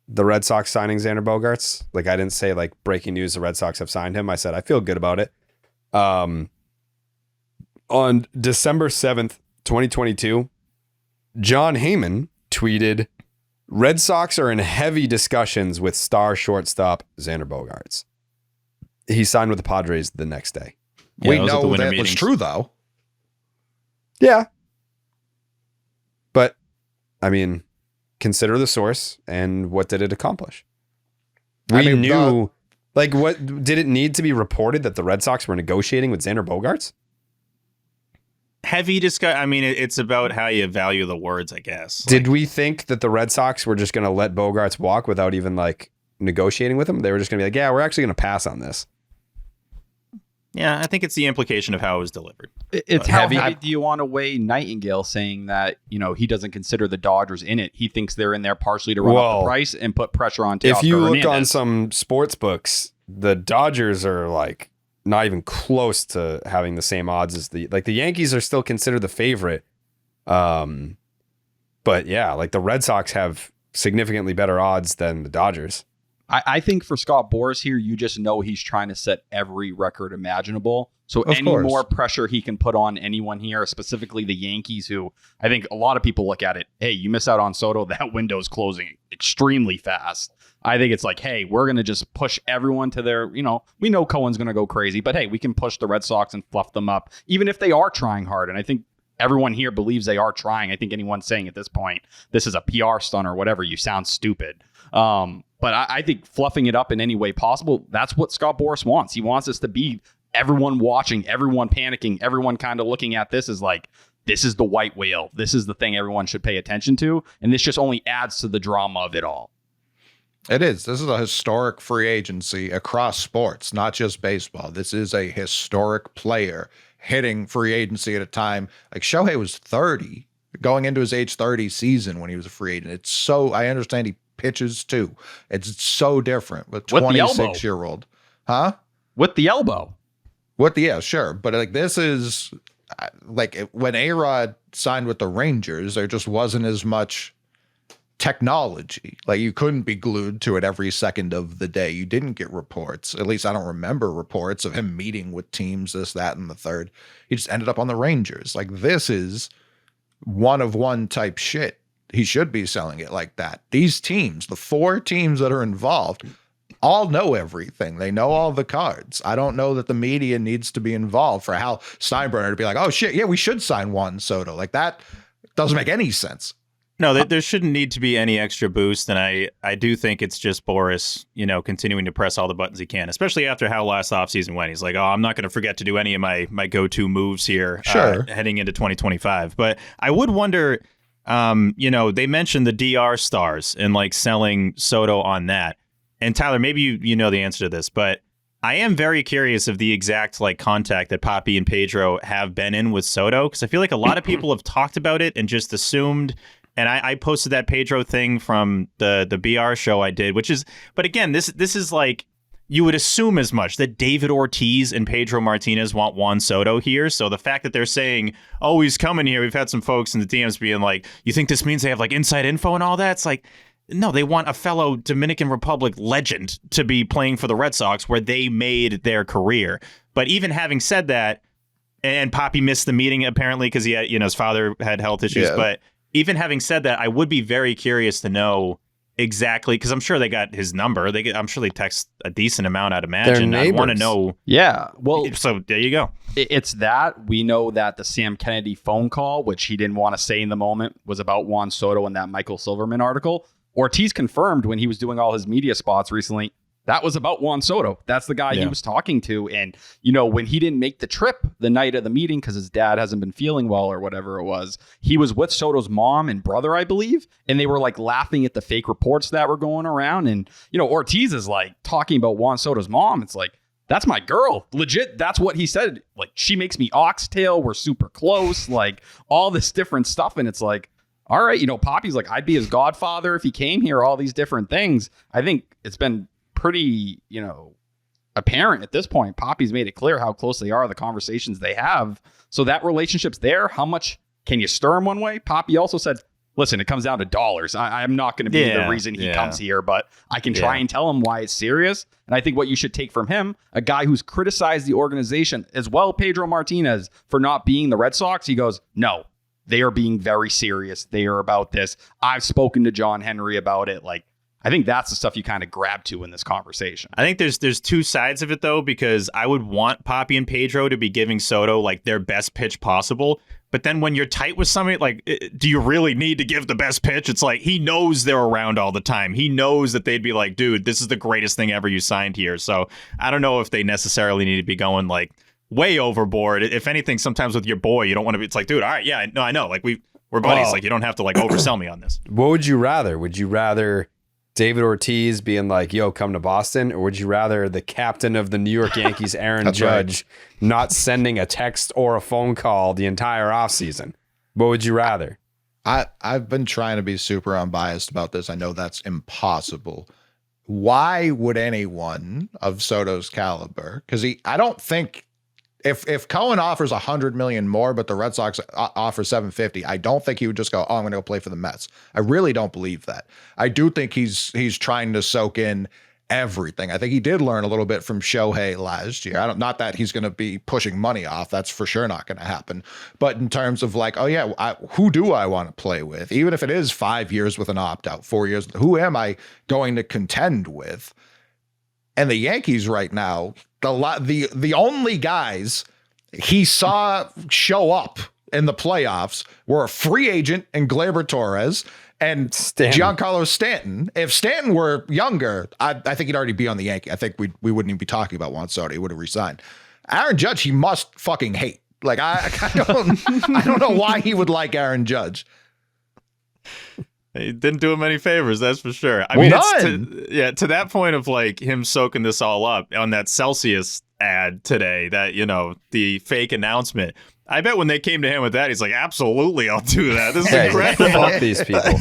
the Red Sox signing Xander Bogaerts. Like, I didn't say, like, breaking news, the Red Sox have signed him. I said, I feel good about it. On December 7th, 2022, John Heyman tweeted, Red Sox are in heavy discussions with star shortstop Xander Bogaerts. He signed with the Padres the next day. Yeah, we know that was true, though. Yeah. But, I mean, consider the source and what did it accomplish? We knew, what did it need to be reported that the Red Sox were negotiating with Xander Bogaerts? Heavy discussion. I mean, it's about how you value the words, I guess. Did we think that the Red Sox were just going to let Bogaerts walk without even negotiating with him? They were just going to be like, yeah, we're actually going to pass on this. Yeah, I think it's the implication of how it was delivered. It's how heavy do you want to weigh Nightingale saying that, he doesn't consider the Dodgers in it. He thinks they're in there partially to run up the price and put pressure on Teoscar If you look Hernandez. on some sports books, the Dodgers are not even close to having the same odds as the Yankees are still considered the favorite. But yeah, the Red Sox have significantly better odds than the Dodgers. I think for Scott Boras here, you just know he's trying to set every record imaginable. So more pressure he can put on anyone here, specifically the Yankees, who I think a lot of people look at it. Hey, you miss out on Soto. That window's closing extremely fast. I think it's hey, we're going to just push everyone to their, we know Cohen's going to go crazy, but hey, we can push the Red Sox and fluff them up, even if they are trying hard. And I think everyone here believes they are trying. I think anyone saying at this point, this is a PR stunt or whatever, you sound stupid. But I think fluffing it up in any way possible, that's what Scott Boras wants. He wants us to be everyone watching, everyone panicking, everyone kind of looking at this as this is the white whale. This is the thing everyone should pay attention to. And this just only adds to the drama of it all. It is. This is a historic free agency across sports, not just baseball. This is a historic player hitting free agency at a time. Shohei was 30, going into his age 30 season when he was a free agent. It's so, I understand he pitches too. It's so different with 26-year-old. Huh? With the elbow. Yeah, sure. But this is when A-Rod signed with the Rangers, there just wasn't as much technology. You couldn't be glued to it every second of the day. You didn't get reports. At least I don't remember reports of him meeting with teams, this, that, and the third. He just ended up on the Rangers. This is one-of-one type shit. He should be selling it like that. These teams, the 4 teams that are involved, all know everything. They know all the cards. I don't know that the media needs to be involved for Hal Steinbrenner to be oh shit, yeah, we should sign Juan Soto. That doesn't make any sense. No, there shouldn't need to be any extra boost, and I do think it's just Boras, continuing to press all the buttons he can, especially after how last offseason went. He's I'm not going to forget to do any of my go-to moves here heading into 2025. But I would wonder, they mentioned the DR stars and selling Soto on that. And Tyler, maybe you know the answer to this, but I am very curious of the exact contact that Papi and Pedro have been in with Soto, because I feel like a lot of people have talked about it and just assumed. And I posted that Pedro thing from the BR show I did, but again, this is you would assume as much that David Ortiz and Pedro Martinez want Juan Soto here. So the fact that they're saying, oh, he's coming here, we've had some folks in the DMs being you think this means they have inside info and all that? It's no, they want a fellow Dominican Republic legend to be playing for the Red Sox where they made their career. But even having said that, and Papi missed the meeting apparently because he had, his father had health issues. Yeah. But even having said that, I would be very curious to know exactly, because I'm sure they got his number. I'm sure they text a decent amount, I'd imagine. I want to know. Yeah. Well, so there you go. It's that. We know that the Sam Kennedy phone call, which he didn't want to say in the moment, was about Juan Soto in that Michael Silverman article. Ortiz confirmed when he was doing all his media spots recently, that was about Juan Soto. That's the guy he was talking to. And, when he didn't make the trip the night of the meeting because his dad hasn't been feeling well or whatever it was, he was with Soto's mom and brother, I believe. And they were laughing at the fake reports that were going around. And, Ortiz is talking about Juan Soto's mom. It's that's my girl. Legit. That's what he said. She makes me oxtail. We're super close. All this different stuff. And it's all right, Papi's I'd be his godfather if he came here, all these different things. I think it's been pretty, apparent at this point. Papi's made it clear how close they are, the conversations they have. So that relationship's there. How much can you stir him one way? Papi also said, listen, it comes down to dollars. I'm not going to be the reason he comes here, but I can try and tell him why it's serious. And I think what you should take from him, a guy who's criticized the organization as well, Pedro Martinez, for not being the Red Sox, he goes, no, they are being very serious. They are about this. I've spoken to John Henry about it. I think that's the stuff you kind of grab to in this conversation. I think there's two sides of it, though, because I would want Papi and Pedro to be giving Soto their best pitch possible. But then when you're tight with somebody, like, do you really need to give the best pitch? It's like he knows they're around all the time. He knows that they'd be like, dude, this is the greatest thing ever you signed here. So I don't know if they necessarily need to be going like way overboard. If anything, sometimes with your boy, you don't want to be. It's like, dude, all right, yeah, no, I know. Like we're buddies. Like you don't have to like oversell me on this. What would you rather? Would you rather David Ortiz being like, yo, come to Boston? Or would you rather the captain of the New York Yankees, Aaron Judge, not sending a text or a phone call the entire offseason? What would you rather? I've been trying to be super unbiased about this. I know that's impossible. Why would anyone of Soto's caliber? Because I don't think if Cohen offers $100 million more, but the Red Sox offer $750, I don't think he would just go, oh, I'm going to go play for the Mets. I really don't believe that. I do think he's trying to soak in everything. I think he did learn a little bit from Shohei last year. Not that he's going to be pushing money off. That's for sure not going to happen. But in terms of like, oh yeah, who do I want to play with? Even if it is 5 years with an opt-out, 4 years, who am I going to contend with? And the Yankees right now, the only guys he saw show up in the playoffs were a free agent in Gleyber Torres and Giancarlo Stanton. If Stanton were younger, I think he'd already be on the Yankee. I think we wouldn't even be talking about Juan Soto. He would have resigned. Aaron Judge, he must fucking hate. Like I don't know why he would like Aaron Judge. He didn't do him any favors, that's for sure. I mean, to that point of like him soaking this all up on that Celsius ad today, that, you know, the fake announcement. I bet when they came to him with that, he's like, absolutely, I'll do that. This is incredible. Fuck these people.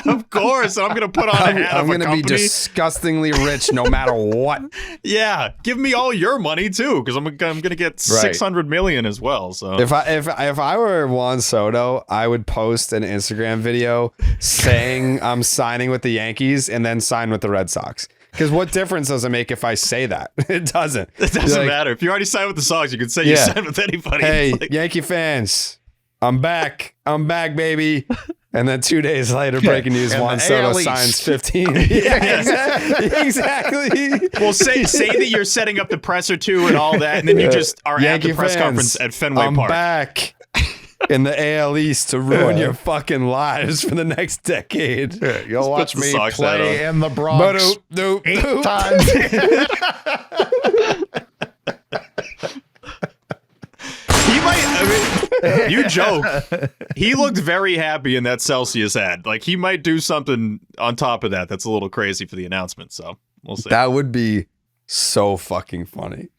Of course. I'm going to put on a hat I'm going to be disgustingly rich no matter what. Yeah. Give me all your money, too, because I'm going to get $600 million as well. So if I were Juan Soto, I would post an Instagram video saying I'm signing with the Yankees and then sign with the Red Sox. Because what difference does it make if I say that? It doesn't. It doesn't matter. If you already signed with the Sox, you can say you signed with anybody. Hey, Yankee fans, I'm back. I'm back, baby. And then 2 days later, breaking news, Juan Soto signs 15. Yeah, exactly. Well, say that you're setting up the presser too and all that, and then you just are Yankee at the press conference at Fenway Park. I'm back in the AL East to ruin your fucking lives for the next decade. You'll watch me play in the Bronx 8 times. He might, I mean, you joke. He looked very happy in that Celsius ad. Like, he might do something on top of that that's a little crazy for the announcement, so we'll see. That would be so fucking funny.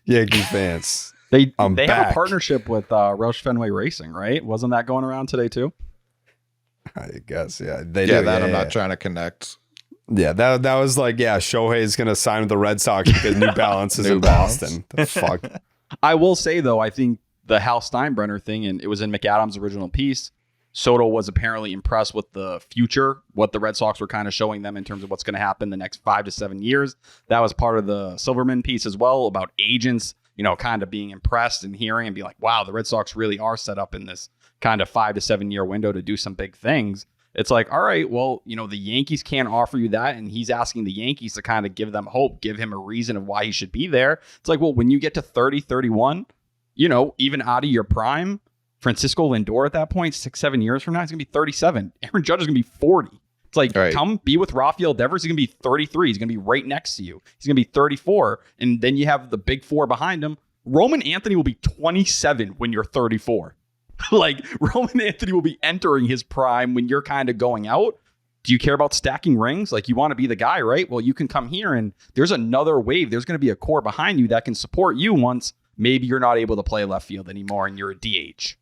Yankee fans. They have a partnership with Roush Fenway Racing, right? Wasn't that going around today too? I guess, yeah. I'm not trying to connect. Yeah, that was like, Shohei's going to sign with the Red Sox because New Balance is in Boston. The fuck? I will say, though, I think the Hal Steinbrenner thing, and it was in McAdams' original piece, Soto was apparently impressed with the future, what the Red Sox were kind of showing them in terms of what's going to happen the next 5 to 7 years. That was part of the Silverman piece as well, about agents, you know, kind of being impressed and hearing and be like, wow, the Red Sox really are set up in this kind of 5 to 7 year window to do some big things. It's like, all right, well, you know, the Yankees can't offer you that. And he's asking the Yankees to kind of give them hope, give him a reason of why he should be there. It's like, well, when you get to 30, 31, you know, even out of your prime, Francisco Lindor at that point, 6-7 years from now, he's going to be 37. Aaron Judge is going to be 40. It's like, come be with Rafael Devers. He's going to be 33. He's going to be right next to you. He's going to be 34. And then you have the big four behind him. Roman Anthony will be 27 when you're 34. Like, Roman Anthony will be entering his prime when you're kind of going out. Do you care about stacking rings? Like, you want to be the guy, right? Well, you can come here and there's another wave. There's going to be a core behind you that can support you once maybe you're not able to play left field anymore and you're a DH.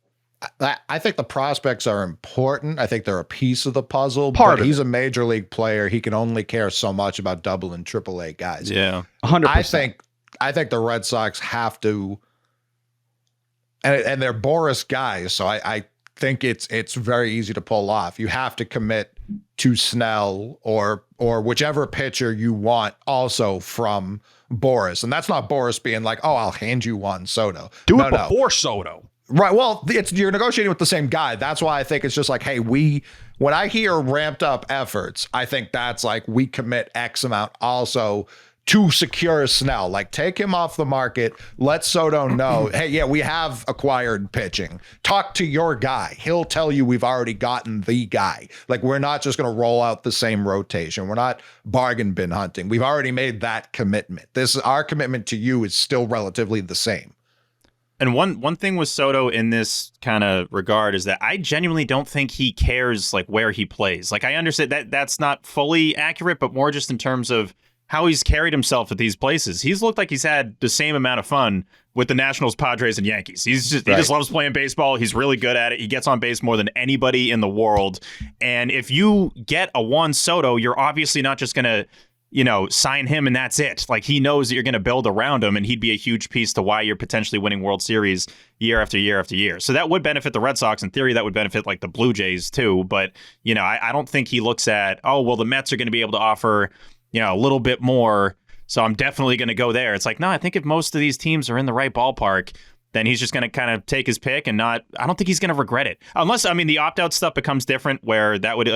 I think the prospects are important. I think they're a piece of the puzzle. But he's a major league player. He can only care so much about double and triple A guys. Yeah, 100%. I think the Red Sox have to, and they're Boris guys, so I think it's very easy to pull off. You have to commit to Snell or whichever pitcher you want also from Boris. And that's not Boris being like, oh, I'll hand you Juan Soto. Do it before Soto. Right. Well, you're negotiating with the same guy. That's why I think it's just like, hey, when I hear ramped up efforts, I think that's like we commit X amount also to secure Snell. Like, take him off the market. Let Soto know, hey, yeah, we have acquired pitching. Talk to your guy. He'll tell you we've already gotten the guy. Like, we're not just going to roll out the same rotation. We're not bargain bin hunting. We've already made that commitment. Our commitment to you is still relatively the same. And one thing with Soto in this kind of regard is that I genuinely don't think he cares like where he plays. Like, I understand that that's not fully accurate, but more just in terms of how he's carried himself at these places. He's looked like he's had the same amount of fun with the Nationals, Padres, and Yankees. He just loves playing baseball. He's really good at it. He gets on base more than anybody in the world. And if you get a Juan Soto, you're obviously not just going to, sign him and that's it. Like, he knows that you're going to build around him, and he'd be a huge piece to why you're potentially winning World Series year after year after year. So that would benefit the Red Sox. In theory, that would benefit like the Blue Jays too. But, I don't think he looks at, oh, well, the Mets are going to be able to offer, a little bit more, so I'm definitely going to go there. It's like, no, I think if most of these teams are in the right ballpark, then he's just going to kind of take his pick and I don't think he's going to regret it. Unless, the opt-out stuff becomes different where that would,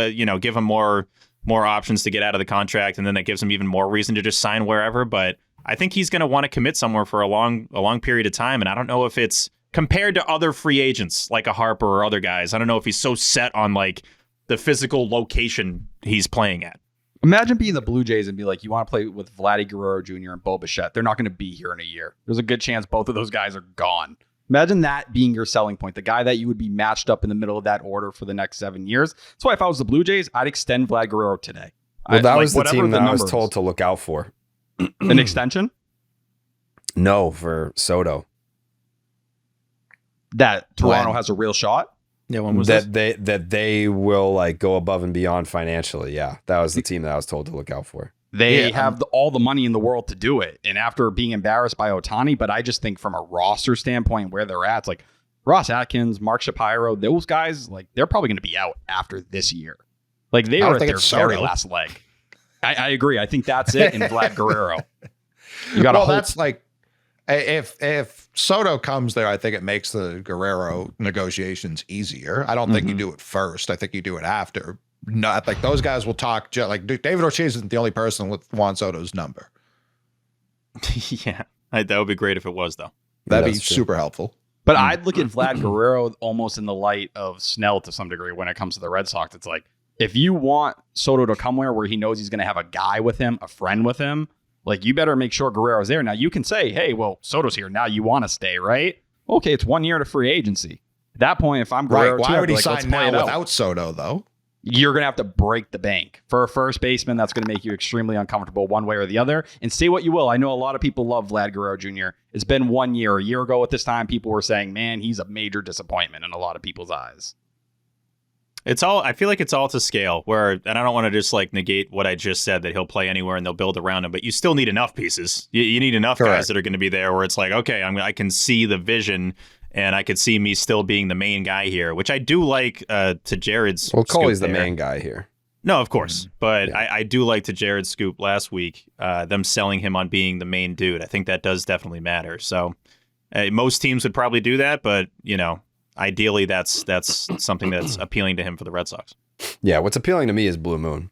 give him more options to get out of the contract, and then that gives him even more reason to just sign wherever. But I think he's going to want to commit somewhere for a long period of time, and I don't know if it's compared to other free agents like a Harper or other guys. I don't know if he's so set on like the physical location he's playing at. Imagine being the Blue Jays and be like, you want to play with Vladdy Guerrero Jr. and Bo Bichette. They're not going to be here in a year. There's a good chance both of those guys are gone. Imagine that being your selling point, the guy that you would be matched up in the middle of that order for the next 7 years. That's why if I was the Blue Jays, I'd extend Vlad Guerrero today. Well, that was the team that I was told to look out for. An extension? No, for Soto. That Toronto has a real shot? Yeah, when was that they will like go above and beyond financially. Yeah, that was the team that I was told to look out for. They have all the money in the world to do it. And after being embarrassed by Ohtani, but I just think from a roster standpoint where they're at, it's like Ross Atkins, Mark Shapiro, those guys, like they're probably going to be out after this year. Like they are at their very last leg. I agree. I think that's it. And Vlad Guerrero. You got that's like if Soto comes there, I think it makes the Guerrero negotiations easier. I don't think you do it first. I think you do it after. Not like those guys will talk. Like David Ortiz isn't the only person with Juan Soto's number. Yeah, that would be great if it was, though. That'd be super helpful. But I'd look at Vlad Guerrero almost in the light of Snell to some degree when it comes to the Red Sox. It's like, if you want Soto to come where he knows he's going to have a guy with him, a friend with him, like you better make sure Guerrero's there. Now you can say, hey, well, Soto's here. Now you want to stay, right? Okay, it's 1 year to free agency. At that point, if I'm Guerrero, why would he sign now without Soto, though? You're going to have to break the bank. For a first baseman, that's going to make you extremely uncomfortable one way or the other. And say what you will. I know a lot of people love Vlad Guerrero Jr. It's been 1 year. A year ago at this time, people were saying, man, he's a major disappointment in a lot of people's eyes. I feel like it's all to scale and I don't want to just like negate what I just said, that he'll play anywhere and they'll build around him, but you still need enough pieces. You need enough guys that are going to be there where it's like, okay, I can see the vision and I could see me still being the main guy here, which I do like to Jared's. Well, Coley's the main guy here. No, of course. But yeah. I do like to Jared's scoop last week, them selling him on being the main dude. I think that does definitely matter. So most teams would probably do that, but, ideally that's something that's appealing to him for the Red Sox. Yeah, what's appealing to me is Blue Moon.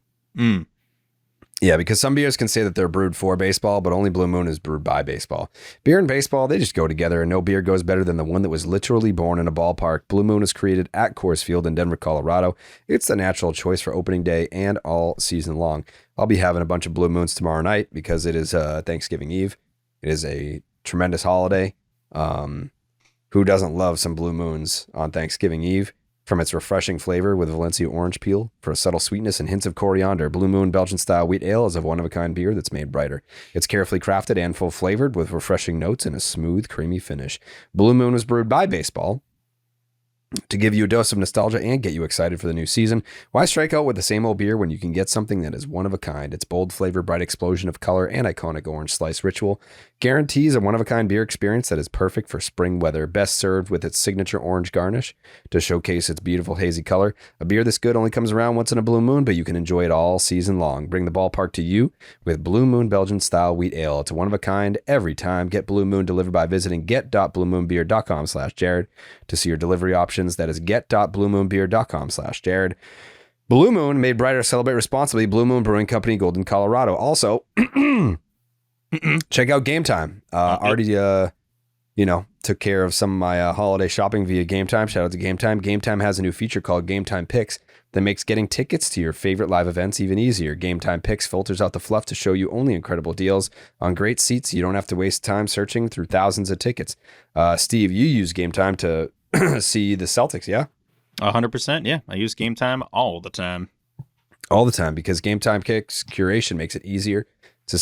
Yeah, because some beers can say that they're brewed for baseball, but only Blue Moon is brewed by baseball. Beer and baseball, they just go together, and no beer goes better than the one that was literally born in a ballpark. Blue Moon is created at Coors Field in Denver, Colorado. It's the natural choice for opening day and all season long. I'll be having a bunch of Blue Moons tomorrow night because it is Thanksgiving Eve. It is a tremendous holiday. Who doesn't love some Blue Moons on Thanksgiving Eve? From its refreshing flavor with Valencia orange peel for a subtle sweetness and hints of coriander, Blue Moon Belgian-style wheat ale is a one-of-a-kind beer that's made brighter. It's carefully crafted and full-flavored with refreshing notes and a smooth, creamy finish. Blue Moon was brewed by baseball to give you a dose of nostalgia and get you excited for the new season. Why strike out with the same old beer when you can get something that is one of a kind? Its bold flavor, bright explosion of color, and iconic orange slice ritual guarantees a one-of-a-kind beer experience that is perfect for spring weather, best served with its signature orange garnish to showcase its beautiful hazy color. A beer this good only comes around once in a blue moon, but you can enjoy it all season long. Bring the ballpark to you with Blue Moon Belgian-style wheat ale. It's a one-of-a-kind every time. Get Blue Moon delivered by visiting get.bluemoonbeer.com/Jared to see your delivery options. That is get.bluemoonbeer.com/Jared. Blue Moon, made brighter, celebrate responsibly. Blue Moon Brewing Company, Golden, Colorado. Also, check out Game Time. Already, took care of some of my holiday shopping via Game Time. Shout out to Game Time. Game Time has a new feature called Game Time Picks that makes getting tickets to your favorite live events even easier. Game Time Picks filters out the fluff to show you only incredible deals on great seats. You don't have to waste time searching through thousands of tickets. Steve, you use Game Time to see the Celtics, yeah? 100%, yeah. I use Game Time all the time. All the time, because Game Time Picks curation makes it easier to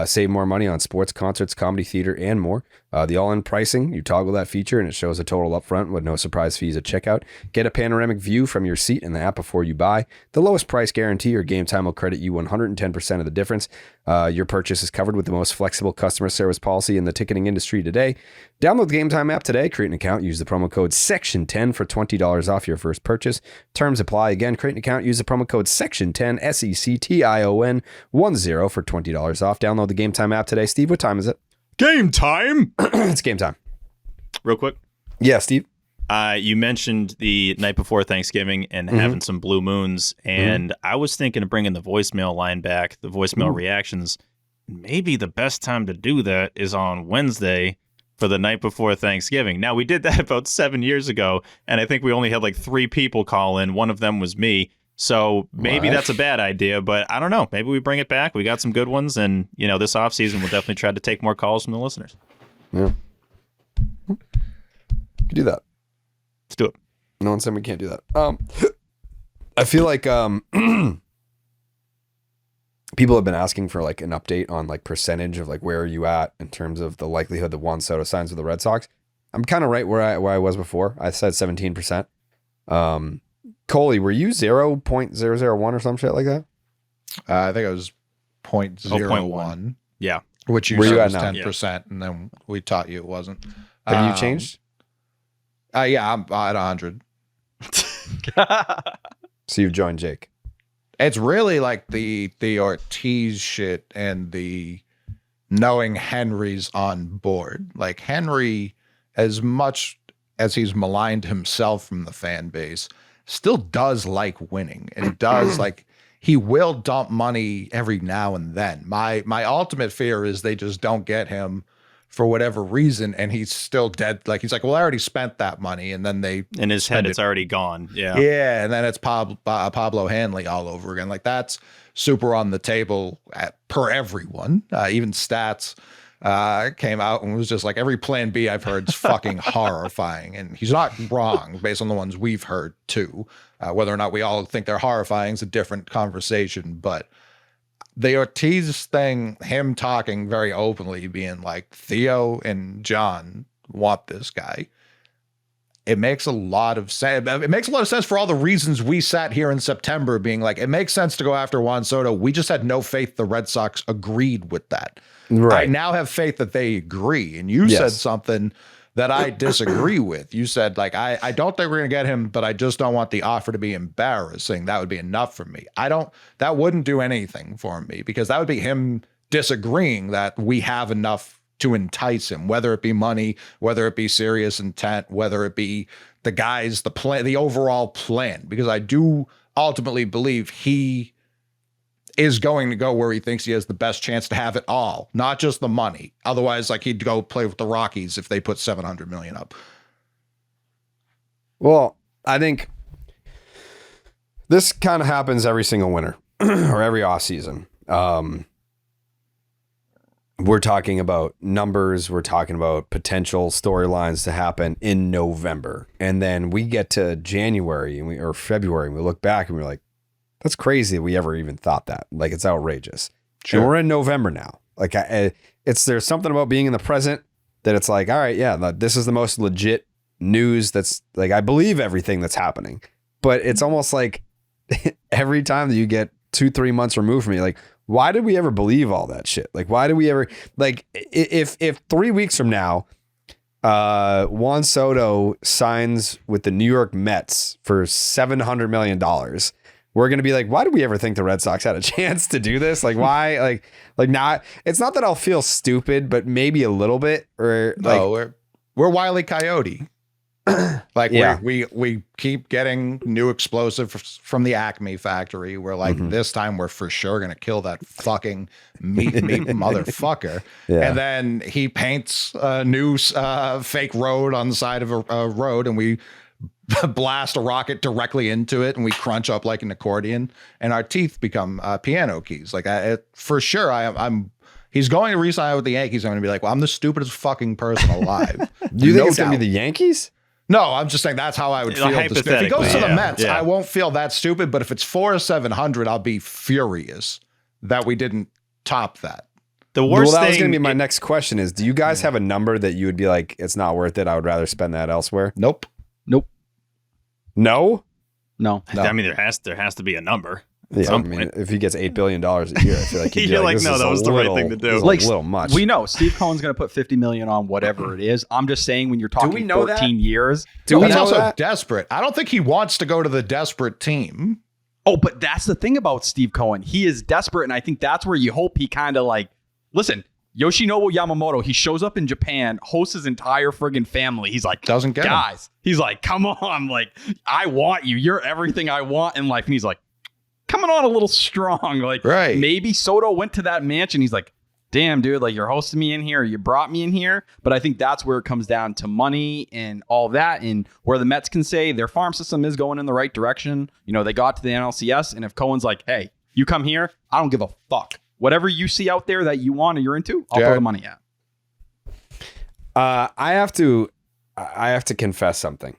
save more money on sports, concerts, comedy, theater, and more. The all-in pricing, you toggle that feature and it shows a total upfront with no surprise fees at checkout. Get a panoramic view from your seat in the app before you buy. The lowest price guarantee or Game Time will credit you 110% of the difference. Your purchase is covered with the most flexible customer service policy in the ticketing industry today. Download the Game Time app today, create an account, use the promo code SECTION10 for $20 off your first purchase. Terms apply. Again, create an account, use the promo code SECTION10, SECTION10 for $20 off. Download the Game Time app today. Steve, what time is it? Game time! It's game time. Real quick. Yeah, Steve. You mentioned the night before Thanksgiving and having some blue moons, and I was thinking of bringing the voicemail line back, the voicemail reactions. Maybe the best time to do that is on Wednesday for the night before Thanksgiving. Now, we did that about 7 years ago, and I think we only had like 3 people call in. One of them was me. So maybe that's a bad idea, but I don't know. Maybe we bring it back. We got some good ones, and this offseason we'll definitely try to take more calls from the listeners. Yeah. Could do that. Let's do it. No one said we can't do that. I feel like people have been asking for like an update on like percentage of like where are you at in terms of the likelihood that Juan Soto signs with the Red Sox. I'm kind of right where I was before. I said 17%. Coley, were you 0.001 or some shit like that? I think it was 0.01. Yeah. Which you said was 10%, and then we taught you it wasn't. Have you changed? Yeah, I'm at 100. So you've joined Jake. It's really like the Ortiz shit and the knowing Henry's on board. Like Henry, as much as he's maligned himself from the fan base, still does like winning, and it does like he will dump money every now and then. My ultimate fear is they just don't get him for whatever reason, and he's still dead. Like he's like, well, I already spent that money, and then they in his head it's already gone. Yeah, and then it's Pablo Hanley all over again. Like that's super on the table per everyone. Even Stats came out and was just like, every plan B I've heard is fucking horrifying. And he's not wrong based on the ones we've heard too. Whether or not we all think they're horrifying is a different conversation. But the Ortiz thing, him talking very openly, being like, Theo and John want this guy. It makes a lot of sense. It makes a lot of sense for all the reasons we sat here in September being like, it makes sense to go after Juan Soto. We just had no faith the Red Sox agreed with that. Right. I now have faith that they agree. And you said something that I disagree with. You said, like, I don't think we're going to get him, but I just don't want the offer to be embarrassing. That would be enough for me. That wouldn't do anything for me, because that would be him disagreeing that we have enough to entice him, whether it be money, whether it be serious intent, whether it be the guys, the plan, the overall plan, because I do ultimately believe he is going to go where he thinks he has the best chance to have it all, not just the money. Otherwise, like, he'd go play with the Rockies if they put $700 million up. Well, I think this kind of happens every single winter or every off season. We're talking about numbers. We're talking about potential storylines to happen in November. And then we get to January or February and we look back and we're like, that's crazy that we ever even thought that. Like, it's outrageous. Sure. And we're in November now. Like, there's something about being in the present that it's like, all right, yeah, this is the most legit news. That's like, I believe everything that's happening, but it's almost like every time that you get 2-3 months removed from me, like, why did we ever believe all that shit? Like, why did we ever, like, if 3 weeks from now, Juan Soto signs with the New York Mets for $700 million, we're going to be like, why did we ever think the Red Sox had a chance to do this? Like, why? Like not, it's not that I'll feel stupid, but maybe a little bit, or like, no, we're Wile E. Coyote. Like we keep getting new explosives from the Acme factory. We're like, this time we're for sure gonna kill that fucking meat motherfucker. Yeah. And then he paints a new fake road on the side of a road, and we blast a rocket directly into it, and we crunch up like an accordion, and our teeth become piano keys. Like for sure, I'm. He's going to re-sign with the Yankees. I'm going to be like, well, I'm the stupidest fucking person alive. Do you think it's going to be the Yankees? No, I'm just saying that's how I would feel. If he goes to the Mets, I won't feel that stupid. But if it's 4 or 700, I'll be furious that we didn't top that. The worst thing. That was going to be my next question: is do you guys have a number that you would be like, it's not worth it? I would rather spend that elsewhere. Nope. No. I mean, there has to be a number. Yeah, I mean, if he gets $8 billion a year, I feel like he'd be like, no, that was the right thing to do. Like, a little much. We know Steve Cohen's going to put $50 million on whatever it is. I'm just saying, when you're talking 14 years, he's also desperate. I don't think he wants to go to the desperate team. Oh, but that's the thing about Steve Cohen. He is desperate, and I think that's where you hope he kind of like, listen, Yoshinobu Yamamoto, he shows up in Japan, hosts his entire friggin' family. He's like, doesn't get guys. He's like, come on, like, I want you. You're everything I want in life. And he's like, coming on a little strong. Like, maybe Soto went to that mansion. He's like, damn, dude, like, you're hosting me in here. You brought me in here. But I think that's where it comes down to money and all that. And where the Mets can say their farm system is going in the right direction. You know, they got to the NLCS. And if Cohen's like, hey, you come here, I don't give a fuck. Whatever you see out there that you want or you're into, I'll throw the money at. I have to confess something.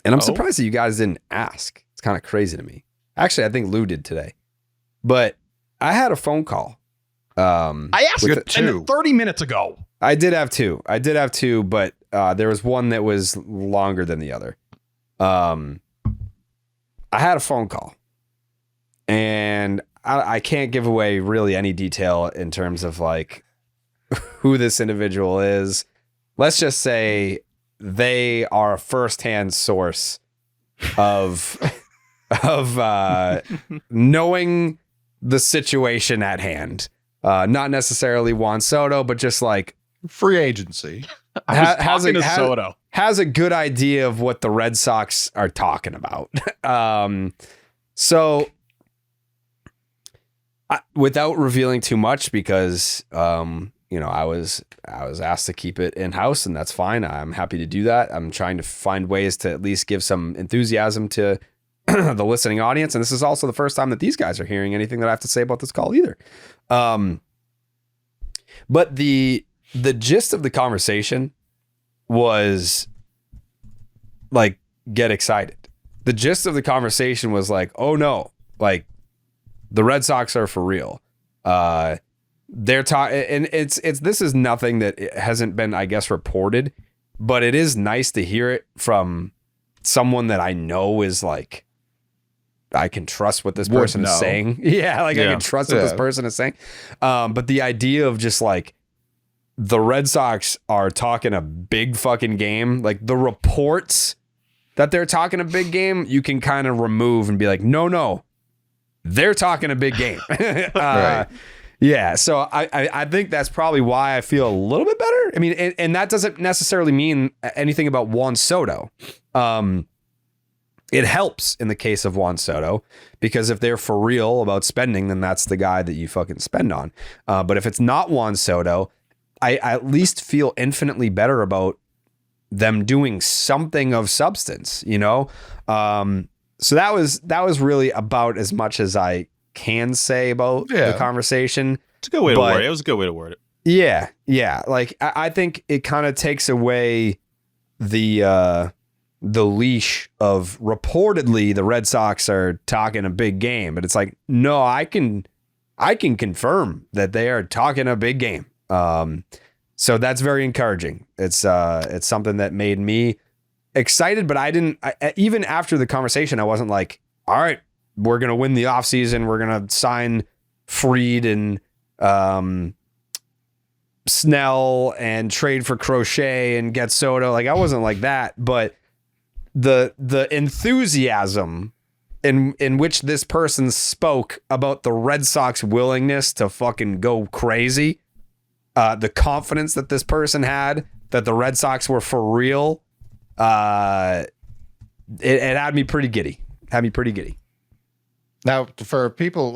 And I'm surprised that you guys didn't ask. It's kind of crazy to me. Actually, I think Lou did today. But I had a phone call. I asked you 30 minutes ago. I did have two, but there was one that was longer than the other. I had a phone call. And I can't give away really any detail in terms of like who this individual is. Let's just say they are a firsthand source of knowing the situation at hand. Not necessarily Juan Soto, but just like free agency. Soto has a good idea of what the Red Sox are talking about. So without revealing too much, because I was asked to keep it in-house, and that's fine. I'm happy to do that. I'm trying to find ways to at least give some enthusiasm to the listening audience. And this is also the first time that these guys are hearing anything that I have to say about this call either. But the gist of the conversation was like, get excited. The gist of the conversation was like, oh no, like the Red Sox are for real. They're talking, and this is nothing that hasn't been, I guess, reported, but it is nice to hear it from someone that I know is like, I can trust what this person is saying. Yeah, I can trust what this person is saying. But the idea of just like the Red Sox are talking a big fucking game, like the reports that they're talking a big game, you can kind of remove and be like, no, they're talking a big game. Right. Yeah, so I think that's probably why I feel a little bit better. I mean, and that doesn't necessarily mean anything about Juan Soto. It helps in the case of Juan Soto, because if they're for real about spending, then that's the guy that you fucking spend on. But if it's not Juan Soto, I at least feel infinitely better about them doing something of substance, you know? So that was really about as much as I can say about the conversation. It's a good way to word it. It was a good way to word it. Yeah. Like I think it kind of takes away the leash of reportedly the Red Sox are talking a big game, but it's like, no, I can confirm that they are talking a big game. So that's very encouraging. It's something that made me excited, but even after the conversation, I wasn't like, all right, we're going to win the offseason. We're going to sign Fried and Snell and trade for Crochet and get Soto. Like, I wasn't like that, but the enthusiasm in which this person spoke about the Red Sox willingness to fucking go crazy, the confidence that this person had that the Red Sox were for real it had me pretty giddy. Now, for people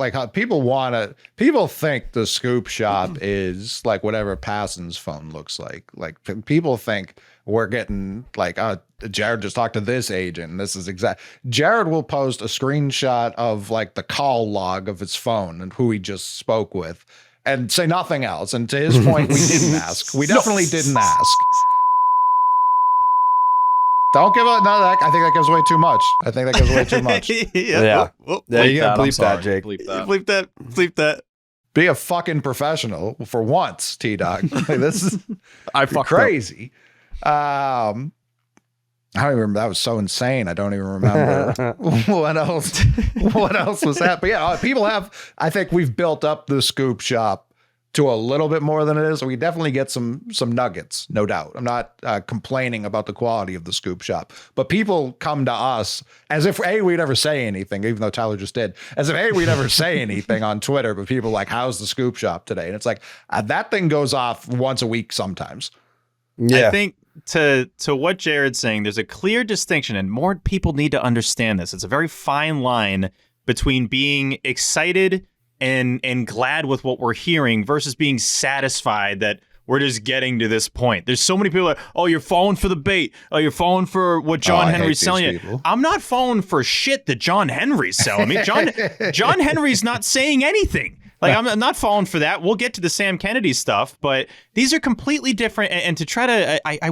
people think the scoop shop is like whatever Passan's phone looks like. Like people think we're getting like, Jared just talked to this agent. And this is Jared will post a screenshot of like the call log of his phone and who he just spoke with and say nothing else. And to his point, we didn't ask. We definitely didn't ask. Don't give it. No, I think that gives away too much. Yeah. You gotta bleep that, Jake. Bleep that. Be a fucking professional for once, T-Dog. This is crazy. I don't even remember. That was so insane. I don't even remember what else was happening. Yeah, I think we've built up the scoop shop to a little bit more than it is. We definitely get some nuggets, no doubt. I'm not complaining about the quality of the scoop shop, but people come to us as if we'd ever say anything, even though Tyler just did, as if we'd ever say anything on Twitter. But people like, how's the scoop shop today? And it's like that thing goes off once a week sometimes. Yeah. I think to what Jared's saying, there's a clear distinction, and more people need to understand this. It's a very fine line between being excited and glad with what we're hearing versus being satisfied that we're just getting to this point. There's so many people that, oh, you're falling for the bait. Oh, you're falling for what John Henry's selling you. I'm not falling for shit that John Henry's selling me. John Henry's not saying anything. Like, I'm not falling for that. We'll get to the Sam Kennedy stuff, but these are completely different. And to try to, I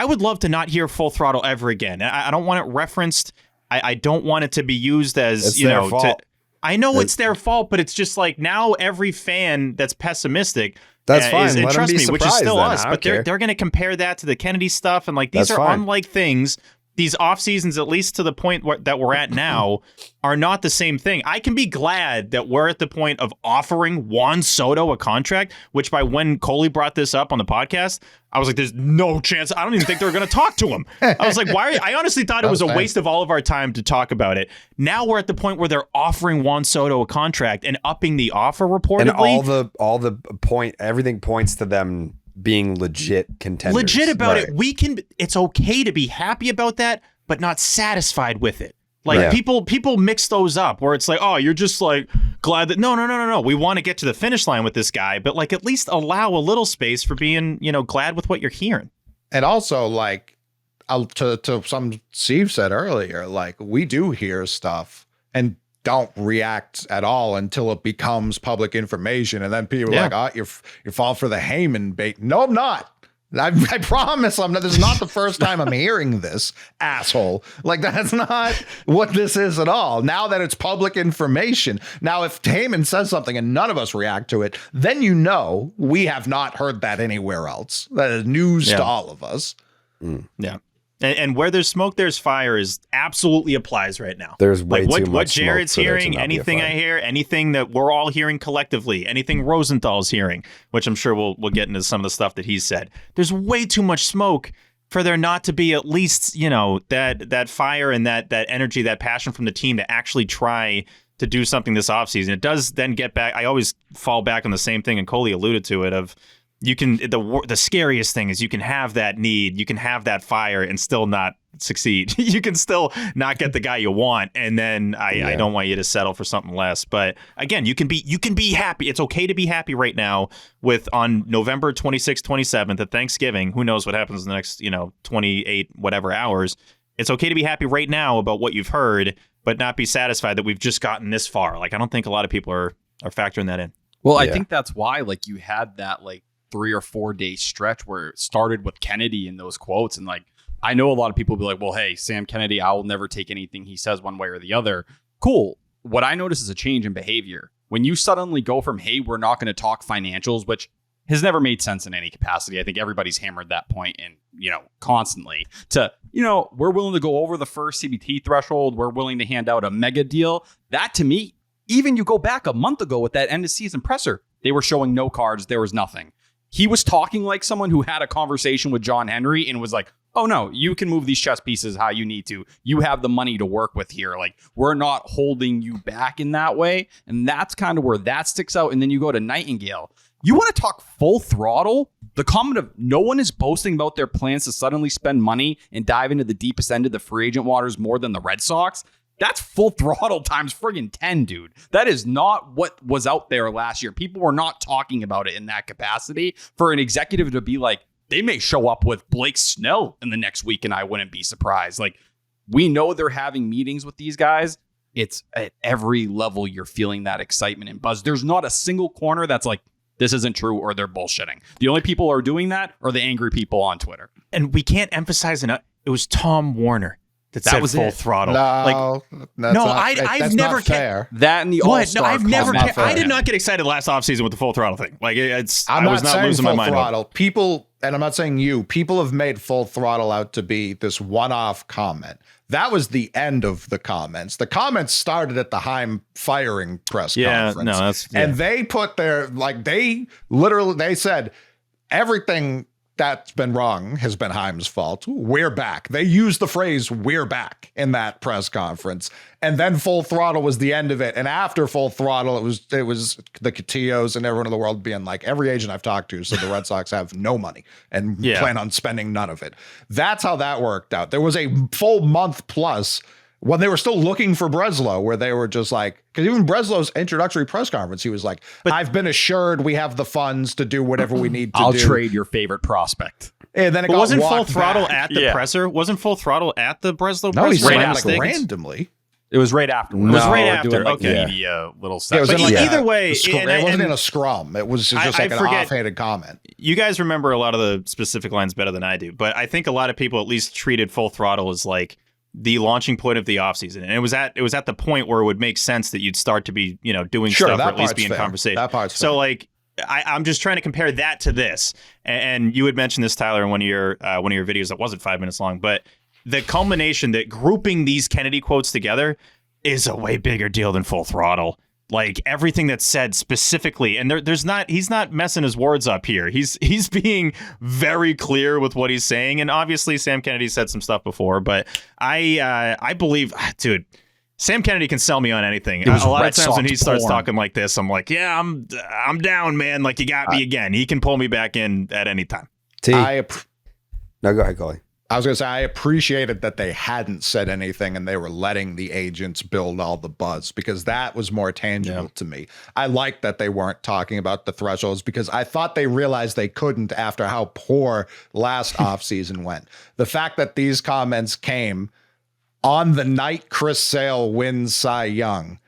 would love to not hear Full Throttle ever again. I don't want it referenced. I don't want it to be used as, I know it's their fault, but it's just like now every fan that's pessimistic. That's fine. And trust me, which is still then. us, but they're going to compare that to the Kennedy stuff. And like, these are unlike things. These off seasons, at least to the point that we're at now, are not the same thing. I can be glad that we're at the point of offering Juan Soto a contract, which by when Coley brought this up on the podcast, I was like, there's no chance. I don't even think they're going to talk to him. I was like, why? I honestly thought it was a waste of all of our time to talk about it. Now we're at the point where they're offering Juan Soto a contract and upping the offer reportedly. And everything points to them being legit contenders. Legit about it. It's okay to be happy about that, but not satisfied with it. Like people mix those up where it's like, oh, you're just like glad that no. We want to get to the finish line with this guy, but like at least allow a little space for being, glad with what you're hearing. And also like to some Steve said earlier, like we do hear stuff and don't react at all until it becomes public information. And then people are like, oh, you're falling for the Heyman bait. No, I'm not. I promise I'm not. This is not the first time I'm hearing this, asshole. Like, that's not what this is at all. Now that it's public information. Now, if Heyman says something and none of us react to it, then we have not heard that anywhere else. That is news to all of us. Yeah. And where there's smoke, there's fire is absolutely applies right now. There's way too much what Jared's hearing, anything I hear, anything that we're all hearing collectively, anything Rosenthal's hearing, which I'm sure we'll get into some of the stuff that he's said. There's way too much smoke for there not to be at least, that fire and that energy, that passion from the team to actually try to do something this offseason. It does then get back. I always fall back on the same thing, and Coley alluded to it, of the scariest thing is you can have that need, you can have that fire and still not succeed. You can still not get the guy you want, and then I don't want you to settle for something less. But again, you can be happy. It's okay to be happy right now on November 26th, 27th at Thanksgiving. Who knows what happens in the next 28 whatever hours. It's okay to be happy right now about what you've heard, but not be satisfied that we've just gotten this far. Like, I don't think a lot of people are factoring that in. Well, I think that's why you had that 3 or 4 day stretch where it started with Kennedy and those quotes. And I know a lot of people will be like, well, hey, Sam Kennedy, I will never take anything he says one way or the other. Cool. What I notice is a change in behavior. When you suddenly go from, hey, we're not going to talk financials, which has never made sense in any capacity. I think everybody's hammered that point and, constantly, to, we're willing to go over the first CBT threshold. We're willing to hand out a mega deal. That to me, even you go back a month ago with that end of season presser, they were showing no cards. There was nothing. He was talking like someone who had a conversation with John Henry and was like, oh, no, you can move these chess pieces how you need to. You have the money to work with here. We're not holding you back in that way. And that's kind of where that sticks out. And then you go to Nightingale. You want to talk full throttle? The comment of no one is boasting about their plans to suddenly spend money and dive into the deepest end of the free agent waters more than the Red Sox. That's full throttle times friggin' 10, dude. That is not what was out there last year. People were not talking about it in that capacity. For an executive to be like, they may show up with Blake Snell in the next week and I wouldn't be surprised. Like, we know they're having meetings with these guys. It's at every level you're feeling that excitement and buzz. There's not a single corner that's like, this isn't true or they're bullshitting. The only people who are doing that are the angry people on Twitter. And we can't emphasize enough. It was Tom Warner that said was full it. throttle. I've never fair. That and the All-Star. I've never. I did not get excited last offseason with the full throttle thing. Like I was not losing my mind. Throttle. People, and I'm not saying you. People have made full throttle out to be this one-off comment. That was the end of the comments. The comments started at the Heim firing press conference. And they put their they said everything that's been wrong has been Heim's fault. We're back. They used the phrase "we're back" in that press conference, and then full throttle was the end of it. And after full throttle, it was the Catillos and everyone in the world being like, every agent I've talked to said the Red Sox have no money and plan on spending none of it. That's how that worked out. There was a full month plus when they were still looking for Breslow, where they were just like, because even Breslow's introductory press conference, he was like, I've been assured we have the funds to do whatever we need to do. I'll trade your favorite prospect. And then wasn't full throttle at the presser? Wasn't full throttle at the Breslow presser? No, he said it randomly. It was right after. It was right after. Okay. Media little section. But either way, it wasn't in a scrum. It was just like an offhanded comment. You guys remember a lot of the specific lines better than I do, but I think a lot of people at least treated full throttle as like the launching point of the offseason. And it was at the point where it would make sense that you'd start to be, doing stuff or at least be in conversation. That part's so fair. I'm just trying to compare that to this. And you had mentioned this, Tyler, in one of your videos that wasn't 5 minutes long, but the culmination that grouping these Kennedy quotes together is a way bigger deal than full throttle. Like everything that's said specifically, and he's not messing his words up here. He's being very clear with what he's saying. And obviously Sam Kennedy said some stuff before, but I believe, dude, Sam Kennedy can sell me on anything. A lot of times when he starts talking like this, I'm like, yeah, I'm down, man. Like you got me again. He can pull me back in at any time. No, go ahead, Coley. I was going to say, I appreciated that they hadn't said anything and they were letting the agents build all the buzz, because that was more tangible to me. I liked that they weren't talking about the thresholds, because I thought they realized they couldn't after how poor last offseason went. The fact that these comments came on the night Chris Sale wins Cy Young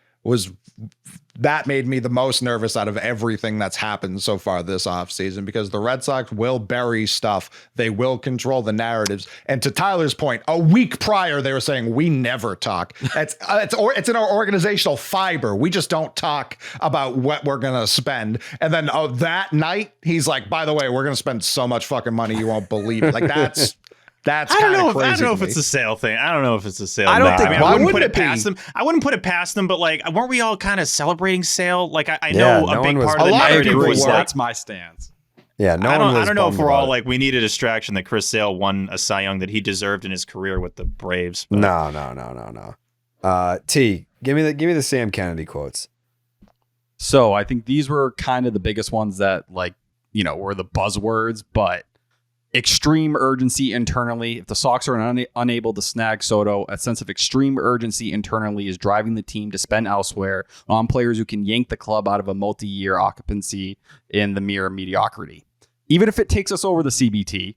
that made me the most nervous out of everything that's happened so far this offseason, because the Red Sox will bury stuff. They will control the narratives. And to Tyler's point, a week prior, they were saying, we never talk. It's in our organizational fiber. We just don't talk about what we're going to spend. And then that night, he's like, by the way, we're going to spend so much fucking money, you won't believe it. Like that's kind of crazy. I don't know if it's a sale thing. I don't know if it's a sale. I don't think. I wouldn't put it past them. I wouldn't put it past them. But like, weren't we all kind of celebrating Sale? Like, I know a big part of the narrative was like, that's my stance. Yeah, I don't know if we're all like, we need a distraction that Chris Sale won a Cy Young that he deserved in his career with the Braves. But. No. T, give me the Sam Kennedy quotes. So I think these were kind of the biggest ones that were the buzzwords, but. Extreme urgency internally. If the Sox are unable to snag Soto, a sense of extreme urgency internally is driving the team to spend elsewhere on players who can yank the club out of a multi-year occupancy in the mere mediocrity. Even if it takes us over the CBT,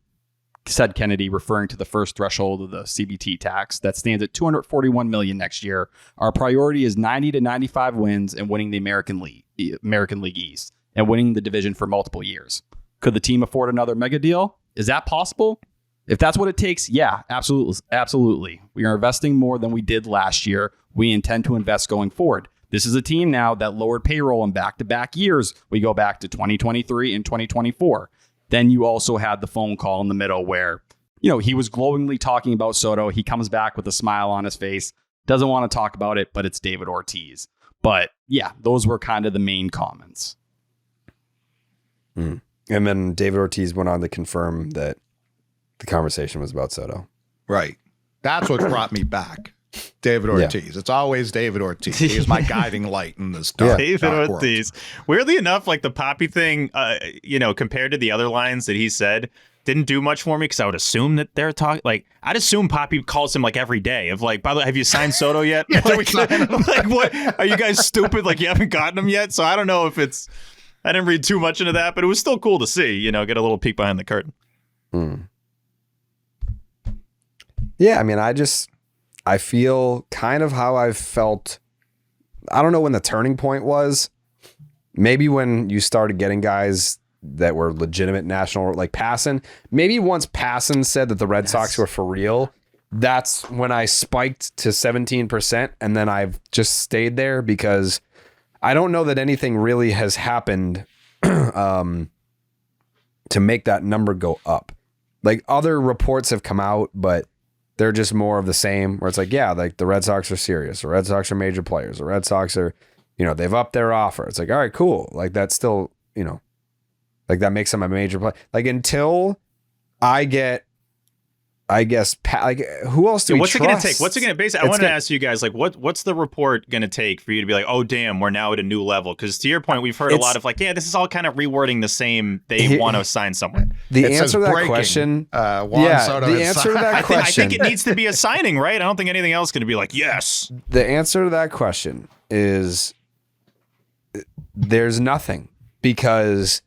said Kennedy, referring to the first threshold of the CBT tax that stands at $241 million next year, our priority is 90 to 95 wins and winning the American League East and winning the division for multiple years. Could the team afford another mega deal? Is that possible? If that's what it takes, yeah, absolutely. We are investing more than we did last year. We intend to invest going forward. This is a team now that lowered payroll in back-to-back years. We go back to 2023 and 2024. Then you also had the phone call in the middle where, he was glowingly talking about Soto. He comes back with a smile on his face, doesn't want to talk about it, but it's David Ortiz. But yeah, those were kind of the main comments. And then David Ortiz went on to confirm that the conversation was about Soto. Right. That's what brought me back David Ortiz. It's always David Ortiz. He's my guiding light in this dark, David dark Ortiz. Weirdly enough, like the Poppy thing, compared to the other lines that he said, didn't do much for me because I would assume that they're talking. Like, I'd assume Poppy calls him like every day. Of like, by the way, have you signed Soto yet? Like, what? Are you guys stupid? Like, you haven't gotten him yet? So I don't know if it's. I didn't read too much into that, but it was still cool to see. Get a little peek behind the curtain. Yeah, I mean, I feel kind of how I've felt. I don't know when the turning point was. Maybe when you started getting guys that were legitimate national, like Passan. Maybe once Passan said that the Red Sox were for real, that's when I spiked to 17%, and then I've just stayed there because I don't know that anything really has happened to make that number go up. Like other reports have come out, but they're just more of the same, where it's like, yeah, like the Red Sox are serious. The Red Sox are major players. The Red Sox are, they've upped their offer. It's like, all right, cool. Like that's still, like that makes them a major play. Like until I get, I guess, like who else do we what's trust? It going to take? What's it going to basically? I want to ask you guys, like, what's the report going to take for you to be like, oh, damn, we're now at a new level? Because to your point, we've heard a lot of like, yeah, this is all kind of rewording the same. They want to sign someone. The answer to that question, Juan Soto the answer to that question, I think it needs to be a signing, right? I don't think anything else is going to be like, yes. The answer to that question is there's nothing, because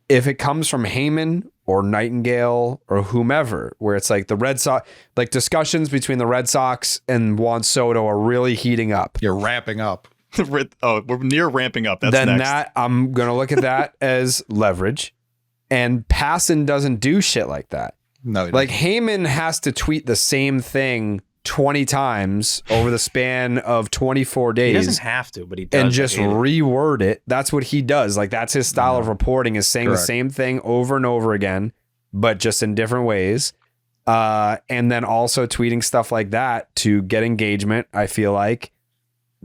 if it comes from Heyman or Nightingale or whomever, where it's like the Red Sox, like discussions between the Red Sox and Juan Soto are really heating up. You're ramping up. We're near ramping up. That's then next. That I'm going to look at that as leverage. And Passan doesn't do shit like that. No, like Heyman has to tweet the same thing 20 times over the span of 24 days. He doesn't have to, but he does. And just reword it. That's what he does. Like that's his style of reporting, is saying the same thing over and over again, but just in different ways. And then also tweeting stuff like that to get engagement. I feel like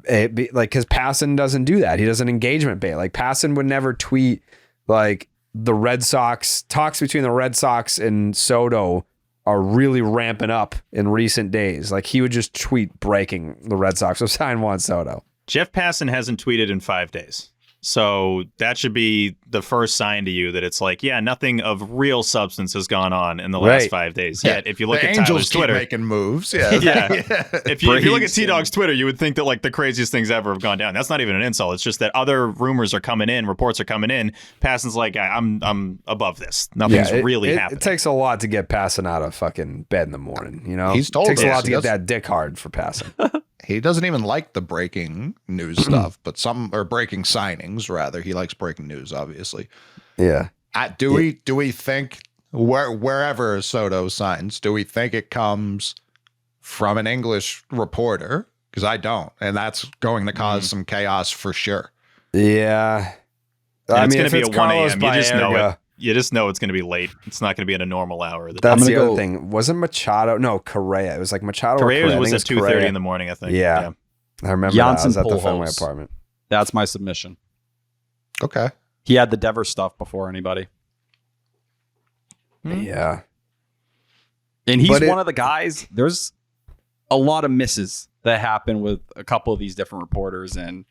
because Passan doesn't do that. He does an engagement bait. Like Passan would never tweet like the Red Sox talks between the Red Sox and Soto are really ramping up in recent days. Like he would just tweet breaking the Red Sox will sign Juan Soto. Jeff Passan hasn't tweeted in 5 days. So that should be the first sign to you that it's like, yeah, nothing of real substance has gone on in the last 5 days yet. If you look at Tyler's Twitter, making moves. Yeah. If you look at T-Dog's Twitter, you would think that like the craziest things ever have gone down. That's not even an insult. It's just that other rumors are coming in, reports are coming in. Passan's like, I'm above this. Nothing's really happening. It takes a lot to get Passan out of fucking bed in the morning. He's told it takes us. a lot to get that dick hard for Passan. He doesn't even like the breaking news stuff, but breaking signings rather. He likes breaking news, obviously. Yeah. Do we think wherever Soto signs, do we think it comes from an English reporter? Because I don't, and that's going to cause some chaos for sure. Yeah. I mean, it's going to be a 1 a.m. You just know it. You just know it's going to be late. It's not going to be at a normal hour. That's the other thing. Wasn't Machado? No, Correa. It was like Machado. Correa was at 2:30 in the morning, I think. Yeah. I remember that. I was at the Fenway apartment. That's my submission. Okay. He had the Devers stuff before anybody. Yeah. And he's one of the guys. There's a lot of misses that happen with a couple of these different reporters, and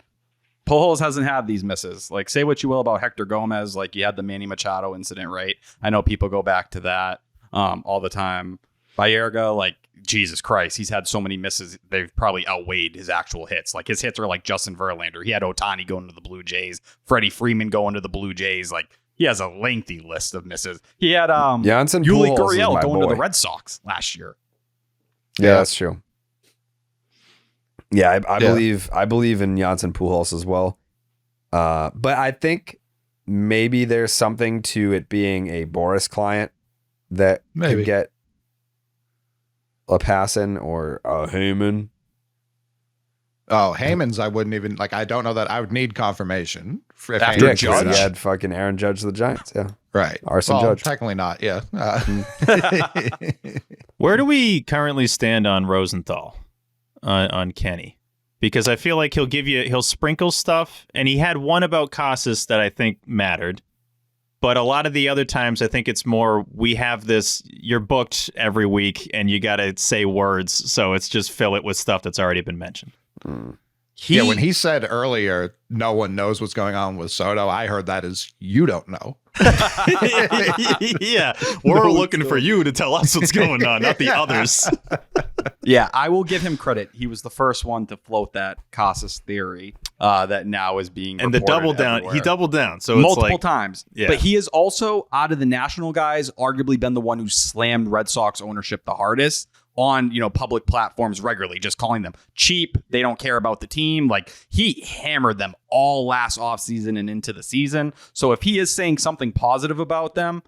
Pujols hasn't had these misses. Like, say what you will about Hector Gomez, like you had the Manny Machado incident, right? I know people go back to that all the time. Baerga, like, Jesus Christ, he's had so many misses. They've probably outweighed his actual hits. Like, his hits are like Justin Verlander. He had Ohtani going to the Blue Jays, Freddie Freeman going to the Blue Jays. Like, he has a lengthy list of misses. He had Yuli Gurriel going to the Red Sox last year. Yeah, that's true. Yeah, I believe in Janssen Pujols as well. But I think maybe there's something to it being a Boris client that could get a Passan or a Heyman. Oh, Heyman's I wouldn't even I don't know that I would need confirmation if after Judge. He had fucking Aaron Judge the Giants, yeah. Right. Arson Judge. Technically not, yeah. Where do we currently stand on Rosenthal? On Kenny, because I feel like he'll sprinkle stuff, and he had one about Casas that I think mattered. But a lot of the other times, I think it's more we have this. You're booked every week, and you got to say words, so it's just fill it with stuff that's already been mentioned. When he said earlier, no one knows what's going on with Soto, I heard that as you don't know. Yeah, we're looking for you to tell us what's going on, not the others. Yeah, I will give him credit. He was the first one to float that Casas theory that now is being and the double down. everywhere. He doubled down, so multiple it's like, times. Yeah. But he has also, out of the national guys, arguably been the one who slammed Red Sox ownership the hardest on public platforms regularly, just calling them cheap. They don't care about the team. Like, he hammered them all last offseason and into the season. So if he is saying something positive about them,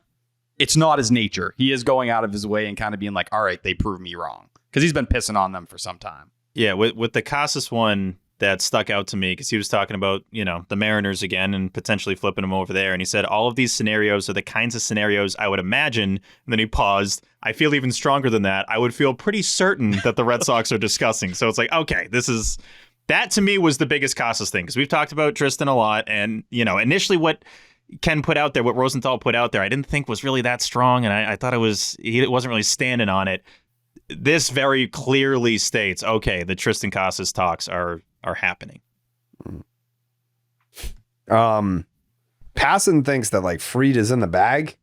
it's not his nature. He is going out of his way and kind of being like, all right, they proved me wrong. Because he's been pissing on them for some time. Yeah, with the Casas one that stuck out to me, because he was talking about, the Mariners again and potentially flipping them over there. And he said, all of these scenarios are the kinds of scenarios I would imagine. And then he paused. I feel even stronger than that. I would feel pretty certain that the Red Sox are discussing. So it's like, okay, that to me was the biggest Casas thing. Because we've talked about Tristan a lot. And, initially what Ken put out there, what Rosenthal put out there, I didn't think was really that strong. And I thought he wasn't really standing on it. This very clearly states, okay, the Tristan Casas talks are happening. Passan thinks that like Fried is in the bag.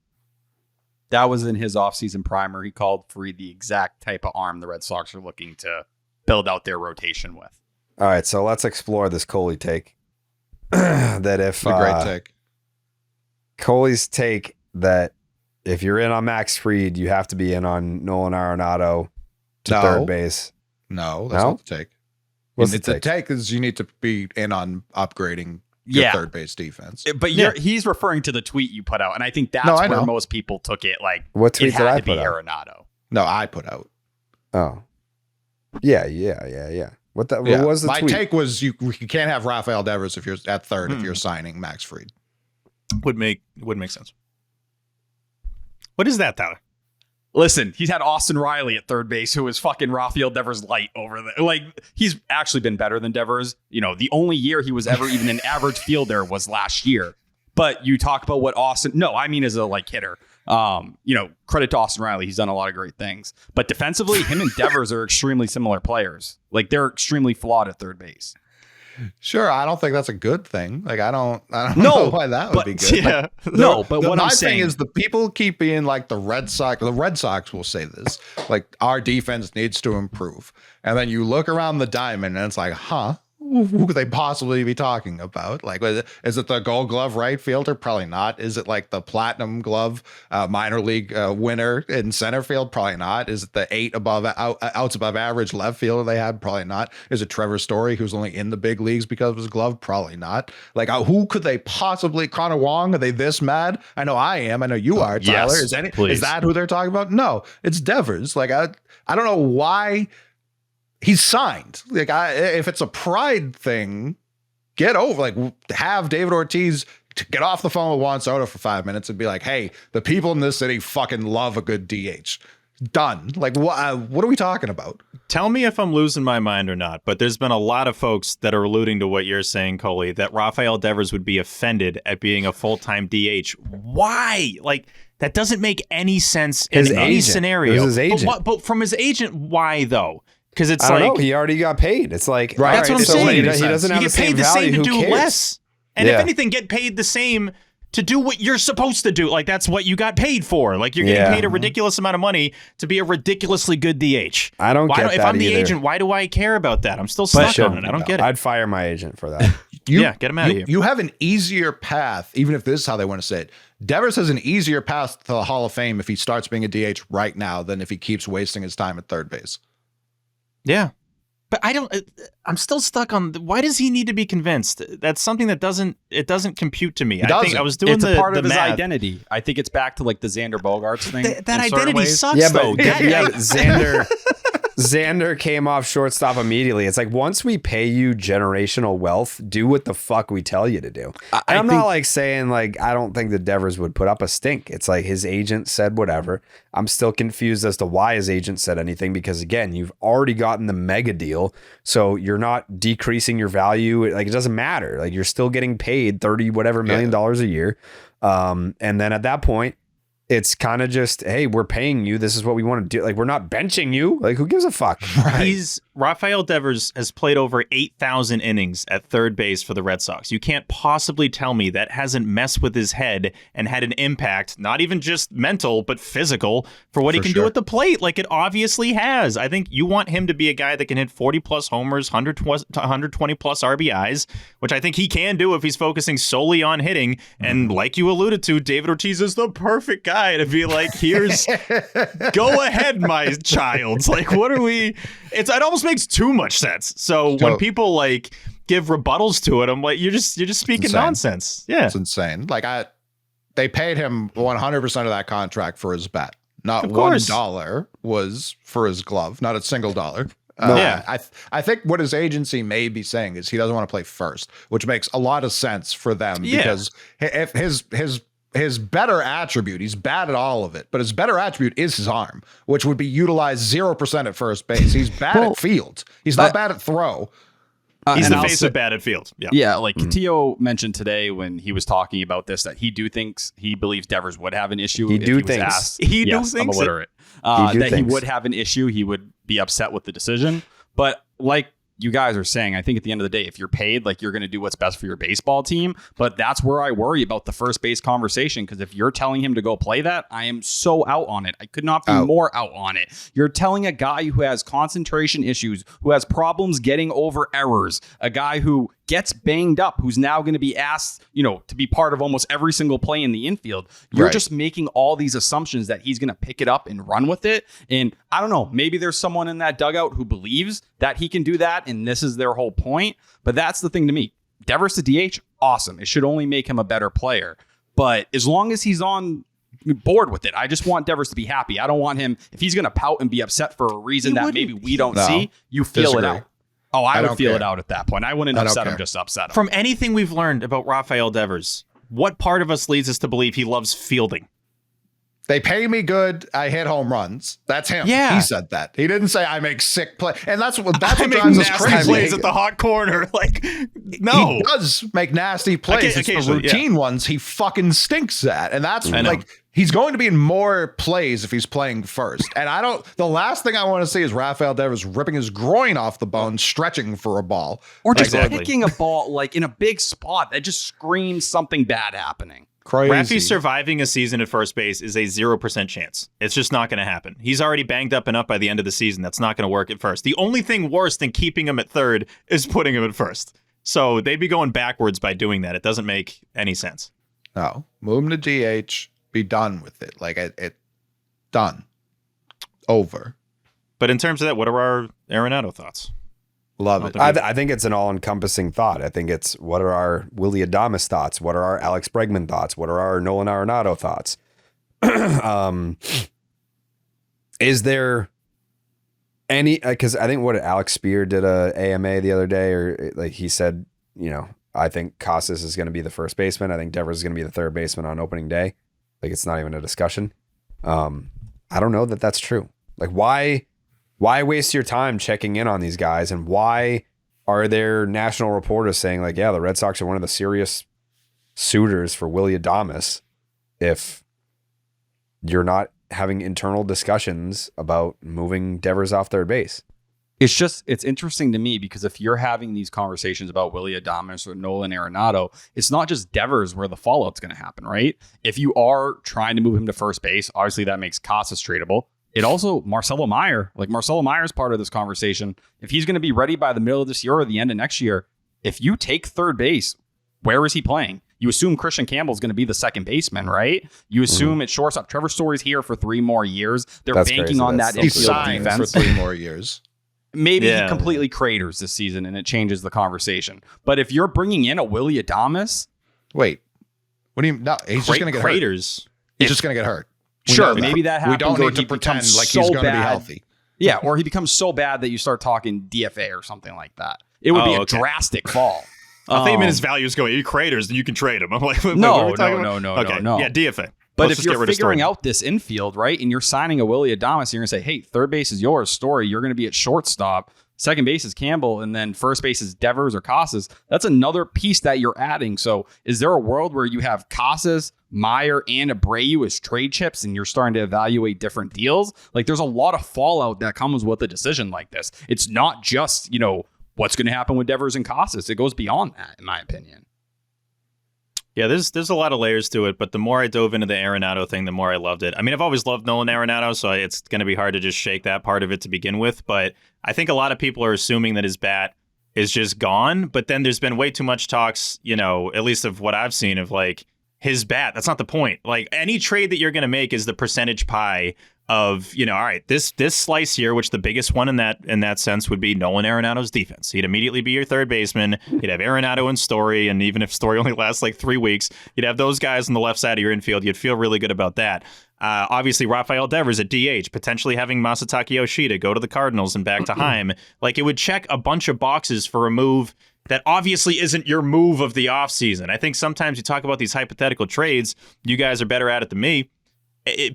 That was in his offseason primer. He called Fried the exact type of arm the Red Sox are looking to build out their rotation with. All right, so let's explore this Coley take. That if a great take. Coley's take that if you're in on Max Fried, you have to be in on Nolan Arenado to third base. No, that's not the take. The take is you need to be in on upgrading your third base defense. But he's referring to the tweet you put out, and I think that's where most people took it. Like, what tweet it did had I to be put out? Arenado. No, I put out. Oh, yeah. What was the my tweet? My take was you can't have Rafael Devers if you're at third if you're signing Max Fried. Would make sense. What is that, Tyler? Listen, he's had Austin Riley at third base, who is fucking Rafael Devers light over there. Like, he's actually been better than Devers. The only year he was ever even an average fielder was last year. But you talk about what Austin, as a hitter. Credit to Austin Riley. He's done a lot of great things. But defensively, him and Devers are extremely similar players. Like, they're extremely flawed at third base. Sure, I don't think that's a good thing. Like, I don't know why that would be good. Yeah. But what I'm saying saying is the people keep being like the Red Sox. The Red Sox will say this, like, our defense needs to improve. And then you look around the diamond and it's like, who could they possibly be talking about? Like, is it the Gold Glove right fielder? Probably not. Is it like the Platinum Glove minor league winner in center field? Probably not. Is it the 8 outs above average left fielder they had? Probably not. Is it Trevor Story, who's only in the big leagues because of his glove? Probably not. Like, who could they possibly? Connor Wong? Are they this mad? I know I am. I know you are, Tyler. Yes, is that who they're talking about? No, it's Devers. Like, I don't know why. He's signed. Like, if it's a pride thing, get over. Like, have David Ortiz get off the phone with Juan Soto for 5 minutes and be like, "Hey, the people in this city fucking love a good DH." Done. Like, what are we talking about? Tell me if I'm losing my mind or not. But there's been a lot of folks that are alluding to what you're saying, Coley, that Rafael Devers would be offended at being a full-time DH. Why? Like, that doesn't make any sense in any scenario. It was his agent. But from his agent, why though? Because it's I don't know. He already got paid. It's like, right. That's what I'm saying. He doesn't have the same value. To Who do cares? less. And if anything, get paid the same to do what you're supposed to do. Like, that's what you got paid for. Like, you're getting paid a ridiculous amount of money to be a ridiculously good DH. I don't get that if I'm the either. agent, why do I care about that? I'm still stuck on it. I don't get it. I'd fire my agent for that. Get him out of here. You have an easier path, even if this is how they want to say it. Devers has an easier path to the Hall of Fame if he starts being a DH right now than if he keeps wasting his time at third base. Yeah. But I'm still stuck on why does he need to be convinced? That's something that doesn't compute to me. I think I was doing it's a part of his math. Identity. I think it's back to like the Xander Bogaerts thing. That identity sucks, yeah, though. Xander. Xander came off shortstop immediately. It's like, once we pay you generational wealth, do what the fuck we tell you to do. And I'm not like saying like I don't think the Devers would put up a stink. It's like his agent said whatever. I'm still confused as to why his agent said anything, because again, you've already gotten the mega deal, so you're not decreasing your value. Like, it doesn't matter. Like, you're still getting paid $30 whatever million a year. And then at that point, it's kind of just, hey, we're paying you. This is what we want to do. Like, we're not benching you. Like, who gives a fuck? Right. Rafael Devers has played over 8,000 innings at third base for the Red Sox. You can't possibly tell me that hasn't messed with his head and had an impact, not even just mental, but physical, for what he can do at the plate. Like, it obviously has. I think you want him to be a guy that can hit 40-plus homers, 120-plus RBIs, which I think he can do if he's focusing solely on hitting. And like you alluded to, David Ortiz is the perfect guy to be like, here's, go ahead, my child. Like, what are we... It almost makes too much sense. So when people like give rebuttals to it, I'm like, you're just speaking nonsense. Yeah, it's insane. Like, they paid him 100% of that contract for his bat. Not $1 was for his glove. Not a single dollar. I think what his agency may be saying is he doesn't want to play first, which makes a lot of sense for them because if his better attribute, he's bad at all of it, but his better attribute is his arm, which would be utilized 0% at first base. He's bad at field. He's not bad at throw. He's the face of bad at field. Yeah, like Castillo mentioned today when he was talking about this, that he believes Devers would have an issue. He thinks I'm illiterate. He would have an issue. He would be upset with the decision. But like you guys are saying, I think at the end of the day, if you're paid, like, you're going to do what's best for your baseball team. But that's where I worry about the first base conversation, because if you're telling him to go play that, I am so out on it. I could not be more out on it. You're telling a guy who has concentration issues, who has problems getting over errors, a guy who gets banged up, who's now going to be asked, to be part of almost every single play in the infield. You're just making all these assumptions that he's going to pick it up and run with it. And I don't know, maybe there's someone in that dugout who believes that he can do that, and this is their whole point. But that's the thing to me. Devers to DH, awesome. It should only make him a better player. But as long as he's on board with it, I just want Devers to be happy. I don't want him, if he's going to pout and be upset for a reason that maybe we don't see, you feel it out. Oh, I would feel it out at that point. I wouldn't upset him, just upset him. From anything we've learned about Rafael Devers, what part of us leads us to believe he loves fielding? They pay me good. I hit home runs. That's him. Yeah. He said that. He didn't say I make sick plays. And that's what I drives us crazy. Plays at the hot corner. Like, no. He does make nasty plays. It's the routine ones he fucking stinks at. And that's like, he's going to be in more plays if he's playing first. And the last thing I want to see is Rafael Devers ripping his groin off the bone, stretching for a ball. Or just kicking a ball like in a big spot that just screams something bad happening. Crazy. Rafi surviving a season at first base is a 0% chance. It's just not going to happen. He's already banged up enough by the end of the season. That's not going to work at first. The only thing worse than keeping him at third is putting him at first. So they'd be going backwards by doing that. It doesn't make any sense. No. Move him to DH. Be done with it. Like, it done. Over. But in terms of that, what are our Arenado thoughts? Love it. I think it's an all-encompassing thought. I think it's, what are our Willy Adames thoughts? What are our Alex Bregman thoughts? What are our Nolan Arenado thoughts? Is there any, because I think what Alex Spear did a AMA the other day, or like he said, I think Casas is going to be the first baseman. I think Devers is going to be the third baseman on opening day. Like, it's not even a discussion. I don't know that that's true. Like, why waste your time checking in on these guys? And why are there national reporters saying, like, yeah, the Red Sox are one of the serious suitors for Willy Adames, if you're not having internal discussions about moving Devers off third base? It's interesting to me, because if you're having these conversations about Willy Adames or Nolan Arenado, it's not just Devers where the fallout's going to happen, right? If you are trying to move him to first base, obviously that makes Casas tradable. It also, Marcelo Meyer is part of this conversation. If he's going to be ready by the middle of this year or the end of next year, if you take third base, where is he playing? You assume Christian Campbell's going to be the second baseman, right? You assume at shortstop. Trevor Story's here for 3 more years. They're banking on that infield defense for 3 more years. Maybe he completely craters this season and it changes the conversation. But if you're bringing in a Willy Adames, wait, what do you? No, he's just going to get craters. Hurt. He's just going to get hurt. Sure, maybe that happens. We don't need to pretend like he's going to be healthy. Yeah, or he becomes so bad that you start talking DFA or something like that. It would be a drastic fall. I think his value is going, you creators, then you can trade him. I'm like, no. Okay, yeah, DFA. But if you're figuring out this infield, right, and you're signing a Willy Adames, you're going to say, hey, third base is yours, Story. You're going to be at shortstop. Second base is Campbell, and then first base is Devers or Casas. That's another piece that you're adding. So is there a world where you have Casas, Meyer, and Abreu as trade chips, and you're starting to evaluate different deals? Like, there's a lot of fallout that comes with a decision like this. It's not just, what's going to happen with Devers and Casas. It goes beyond that, in my opinion. Yeah, there's a lot of layers to it, but the more I dove into the Arenado thing, the more I loved it. I mean, I've always loved Nolan Arenado, so it's going to be hard to just shake that part of it to begin with. But I think a lot of people are assuming that his bat is just gone. But then there's been way too much talks, at least of what I've seen, of like his bat. That's not the point. Like, any trade that you're going to make is the percentage pie of, all right, this slice here, which the biggest one in that sense would be Nolan Arenado's defense. He'd immediately be your third baseman. You'd have Arenado and Story, and even if Story only lasts like 3 weeks, you'd have those guys on the left side of your infield. You'd feel really good about that. Obviously, Rafael Devers at DH, potentially having Masataka Yoshida go to the Cardinals and back to Heim. Like, it would check a bunch of boxes for a move that obviously isn't your move of the offseason. I think sometimes you talk about these hypothetical trades. You guys are better at it than me.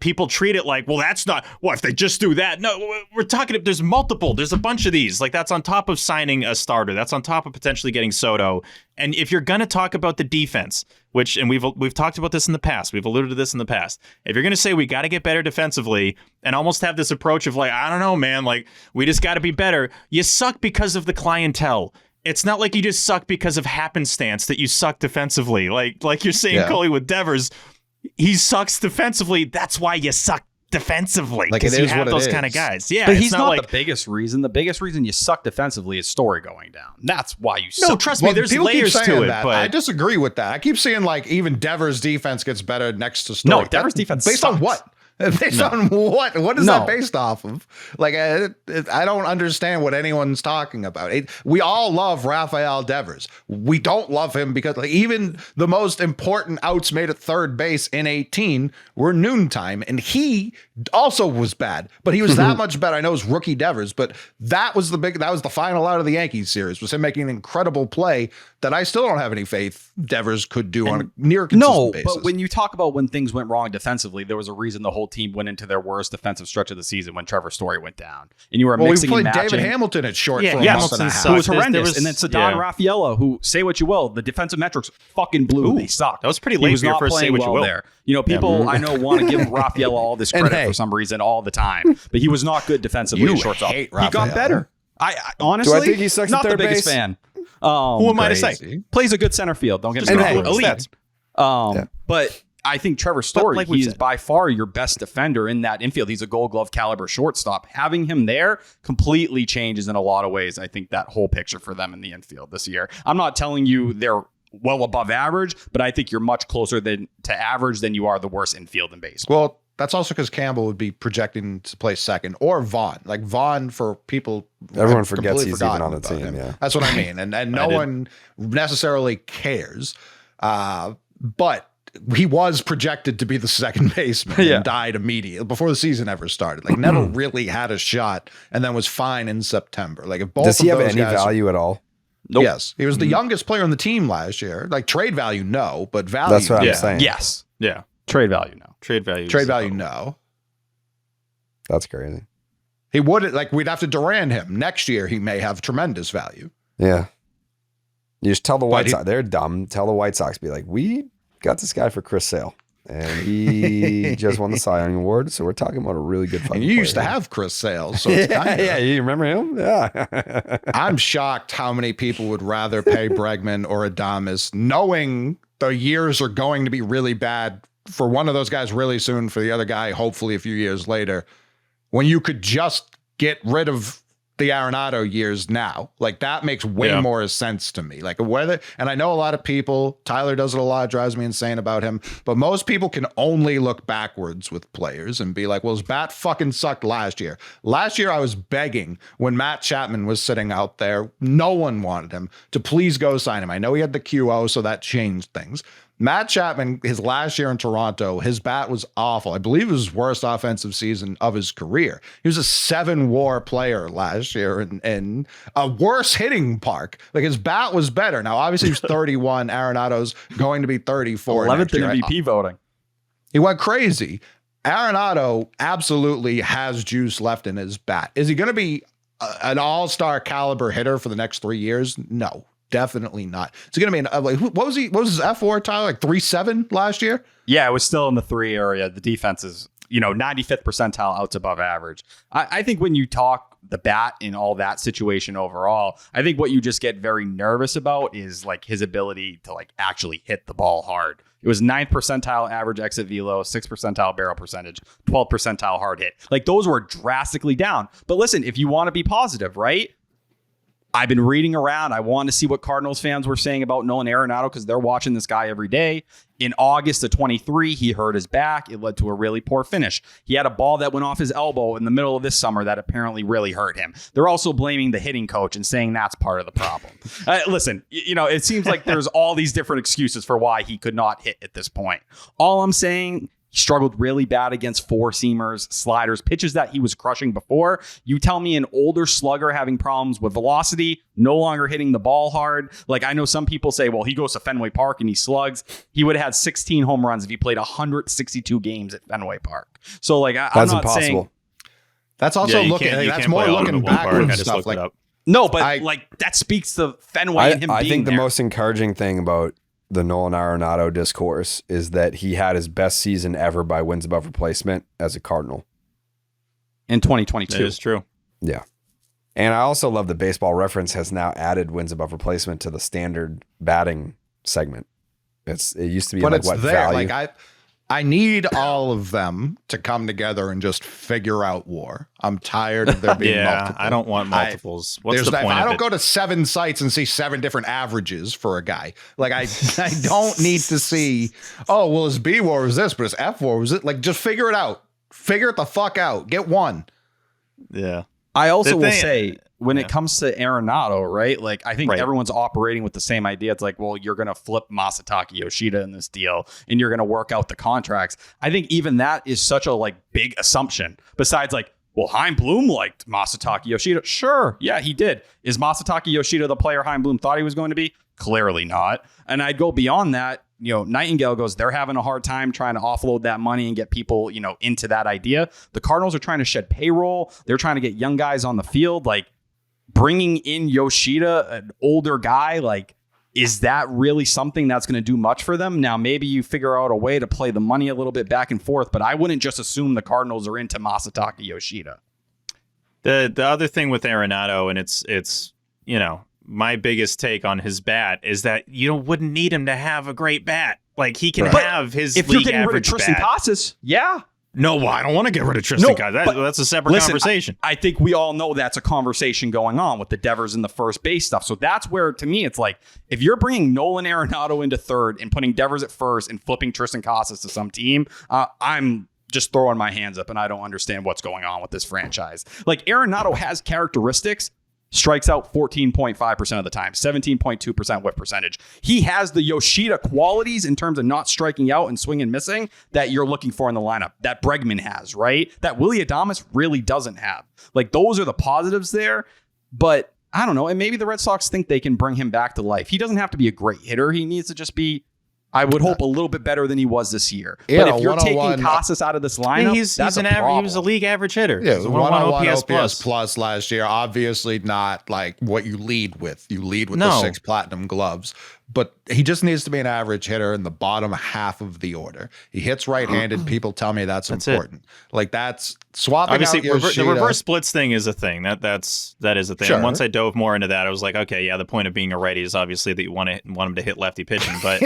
People treat it like, well, that's not, what if they just do that? No, we're talking, there's a bunch of these. Like, that's on top of signing a starter. That's on top of potentially getting Soto. And if you're going to talk about the defense, and we've talked about this in the past, we've alluded to this in the past. If you're going to say we got to get better defensively and almost have this approach of like, I don't know, man, like, we just got to be better. You suck because of the clientele. It's not like you just suck because of happenstance that you suck defensively. Like you're saying, Coley, with Devers, he sucks defensively. That's why you suck defensively. Like, because you have those kind of guys. Yeah, but he's not the biggest reason. The biggest reason you suck defensively is Story going down. That's why you suck. No, trust me, there's layers to it. But I disagree with that. I keep seeing like even Devers' defense gets better next to Story. No, Devers' defense based sucks. on what? Based on what? What is that based off of? Like, I don't understand what anyone's talking about. We all love Rafael Devers. We don't love him because like, even the most important outs made at third base in 18 were noontime, and he also was bad. But he was that much better. I know it was rookie Devers, but that was the final out of the Yankees series, was him making an incredible play that I still don't have any faith Devers could do on a near consistent basis. But when you talk about when things went wrong defensively, there was a reason the whole team went into their worst defensive stretch of the season when Trevor Story went down. And you were mixing and matching. David Hamilton at short for a month and a half. Who was horrendous. And then Ceddanne Raffaello, who, say what you will, the defensive metrics fucking blew. They sucked. That was pretty late for your first say what you will. There. People I know want to give Raffaello all this credit for some reason all the time, but he was not good defensively at shortstop. He got better. I honestly, do I think he sucks not at third the biggest base? fan. Who am I to say? Plays a good center field. Don't get me wrong. Elite. But I think Trevor Story, he is by far your best defender in that infield. He's a Gold Glove caliber shortstop. Having him there completely changes in a lot of ways, I think, that whole picture for them in the infield this year. I'm not telling you they're well above average, but I think you're much closer to average than you are the worst infield in baseball. Well, that's also because Campbell would be projecting to play second, or Vaughn. Like Vaughn, for people, everyone forgets he's even on the team. Him. Yeah, that's what I mean. And no one necessarily cares. But he was projected to be the second baseman and died immediately before the season ever started. Like, never really had a shot, and then was fine in September. Like, if both does he have any value at all? Nope. Yes, he was the youngest player on the team last year. Like, trade value, no, but value. That's what I'm saying. Yes, yeah, trade value, no. Trade value, no. That's crazy. He would, like, we'd have to Duran him next year. He may have tremendous value. Yeah, you just tell the White Sox they're dumb. Tell the White Sox, be like, we got this guy for Chris Sale, and he just won the Cy Young Award, so we're talking about a really good fucking player. You used to have Chris Sale, so it's yeah, you remember him? Yeah. I'm shocked how many people would rather pay Bregman or Adames, knowing the years are going to be really bad for one of those guys really soon, for the other guy hopefully a few years later, when you could just get rid of the Arenado years now. Like that makes way more sense to me. Like and I know a lot of people, Tyler does it a lot, drives me insane about him, but most people can only look backwards with players and be like, well, his bat fucking sucked last year. Last year I was begging when Matt Chapman was sitting out there, no one wanted him to please go sign him. I know he had the QO, so that changed things. Matt Chapman, his last year in Toronto, his bat was awful. I believe it was his worst offensive season of his career. He was a 7-WAR player last year and a worse hitting park. Like his bat was better. Now, obviously, he was 31. Arenado's going to be 34. 11th in MVP voting. He went crazy. Arenado absolutely has juice left in his bat. Is he going to be an all-star caliber hitter for the next 3 years? No. Definitely not. It's going to be what was his F4, Tyler? Like 3.7 last year? Yeah, it was still in the 3 area. The defense is, 95th percentile, outs above average. I think when you talk the bat in all that situation overall, I think what you just get very nervous about is like his ability to like actually hit the ball hard. It was 9th percentile average exit velo, 6th percentile barrel percentage, 12th percentile hard hit. Like those were drastically down. But listen, if you want to be positive, right? I've been reading around. I wanted to see what Cardinals fans were saying about Nolan Arenado because they're watching this guy every day. In August of 23, he hurt his back. It led to a really poor finish. He had a ball that went off his elbow in the middle of this summer that apparently really hurt him. They're also blaming the hitting coach and saying that's part of the problem. Listen, it seems like there's all these different excuses for why he could not hit at this point. All I'm saying, he struggled really bad against four-seamers, sliders, pitches that he was crushing before. You tell me an older slugger having problems with velocity, no longer hitting the ball hard. Like I know some people say, well, he goes to Fenway Park and he slugs. He would have had 16 home runs if he played 162 games at Fenway Park. So like, I'm not impossible. saying that's also that's more looking backwards stuff. Like no, but like that speaks to Fenway and him I being think the there. most encouraging thing about the Nolan Arenado discourse is that he had his best season ever by wins above replacement as a Cardinal in 2022. That is true. Yeah. And I also love that Baseball Reference has now added wins above replacement to the standard batting segment. It used to be but like it's what there. value? Like I need all of them to come together and just figure out WAR. I'm tired of there being multiple. I don't want multiples. What's the point if I of don't it? go to 7 sites and see 7 different averages for a guy, like I don't need to see, oh, well, his B WAR was this, but his F WAR was it. Like, just figure it out. Figure it the fuck out. Get one. Yeah. I also will say, when it comes to Arenado, right? Like, I think everyone's operating with the same idea. It's like, well, you're going to flip Masataka Yoshida in this deal and you're going to work out the contracts. I think even that is such a like big assumption. Besides like, well, Chaim Bloom liked Masataka Yoshida. Sure. Yeah, he did. Is Masataka Yoshida the player Chaim Bloom thought he was going to be? Clearly not. And I'd go beyond that. Nightingale goes, they're having a hard time trying to offload that money and get people, into that idea. The Cardinals are trying to shed payroll. They're trying to get young guys on the field. Like, bringing in Yoshida, an older guy, like, is that really something that's going to do much for them? Now, maybe you figure out a way to play the money a little bit back and forth, but I wouldn't just assume the Cardinals are into Masataka Yoshida. The other thing with Arenado, and it's my biggest take on his bat is that you wouldn't need him to have a great bat. Like he can have his if league you're getting average rid of Tristan bat. Casas, yeah. No, I don't want to get rid of Tristan Casas. That's a separate conversation. I think we all know that's a conversation going on with the Devers and the first base stuff. So that's where, to me, it's like, if you're bringing Nolan Arenado into third and putting Devers at first and flipping Tristan Casas to some team, I'm just throwing my hands up and I don't understand what's going on with this franchise. Like, Arenado has characteristics. Strikes out 14.5% of the time, 17.2% whip percentage. He has the Yoshida qualities in terms of not striking out and swing and missing that you're looking for in the lineup, that Bregman has, right? That Willy Adames really doesn't have. Like, those are the positives there, but I don't know. And maybe the Red Sox think they can bring him back to life. He doesn't have to be a great hitter. He needs to just be, I would hope, a little bit better than he was this year. Yeah, but if you're taking Casas out of this lineup, he's that's an a average. problem. He was a league average hitter. Yeah, 101 OPS plus last year. Obviously not like what you lead with. You lead with the 6 platinum gloves. But he just needs to be an average hitter in the bottom half of the order. He hits right-handed. People tell me that's important. Like, that's swapping Obviously, out Yoshida. the reverse splits thing is a thing. That is a thing. Sure. And once I dove more into that, I was like, okay, yeah, the point of being a righty is obviously that you want him to hit lefty pitching. But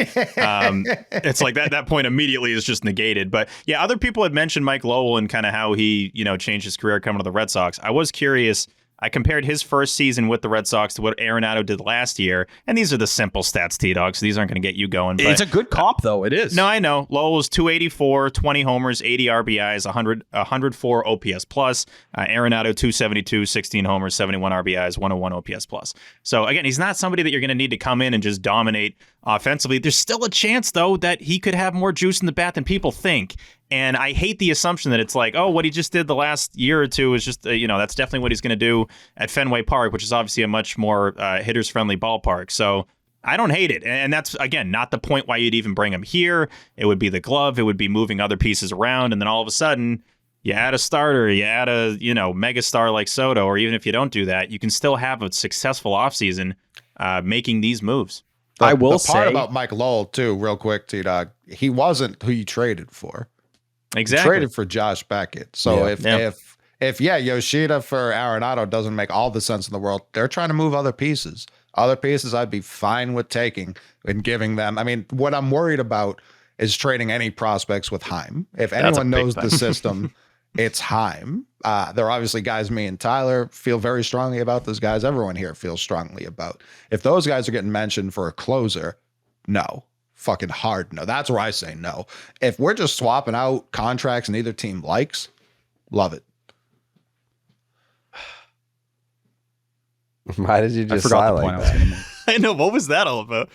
it's like that point immediately is just negated. But yeah, other people had mentioned Mike Lowell and kind of how he changed his career coming to the Red Sox. I was curious. I compared his first season with the Red Sox to what Arenado did last year, and these are the simple stats, T-Dog, so these aren't going to get you going. But, it's a good comp, though. It is. No, I know. Lowell was 284, 20 homers, 80 RBIs, 104 OPS plus. Arenado 272, 16 homers, 71 RBIs, 101 OPS plus. So again, he's not somebody that you're going to need to come in and just dominate offensively. There's still a chance, though, that he could have more juice in the bat than people think. And I hate the assumption that it's like, oh, what he just did the last year or two is just, that's definitely what he's going to do at Fenway Park, which is obviously a much more hitters-friendly ballpark. So I don't hate it. And that's, again, not the point why you'd even bring him here. It would be the glove. It would be moving other pieces around. And then all of a sudden, you add a starter, you add a, mega star like Soto, or even if you don't do that, you can still have a successful offseason making these moves. The part about Mike Lowell, too, real quick, T-Dog, he wasn't who you traded for. Exactly. Traded for Josh Beckett. So if Yoshida for Arenado doesn't make all the sense in the world, they're trying to move other pieces. Other pieces I'd be fine with taking and giving them. I mean, what I'm worried about is trading any prospects with Heim. If anyone knows the system, it's Heim. There are obviously guys me and Tyler feel very strongly about. Those guys everyone here feels strongly about. If those guys are getting mentioned for a closer, no. Fucking hard no. That's where I say no. If we're just swapping out contracts and either team likes, love it. Why did you just sigh like that? I know. What was that all about?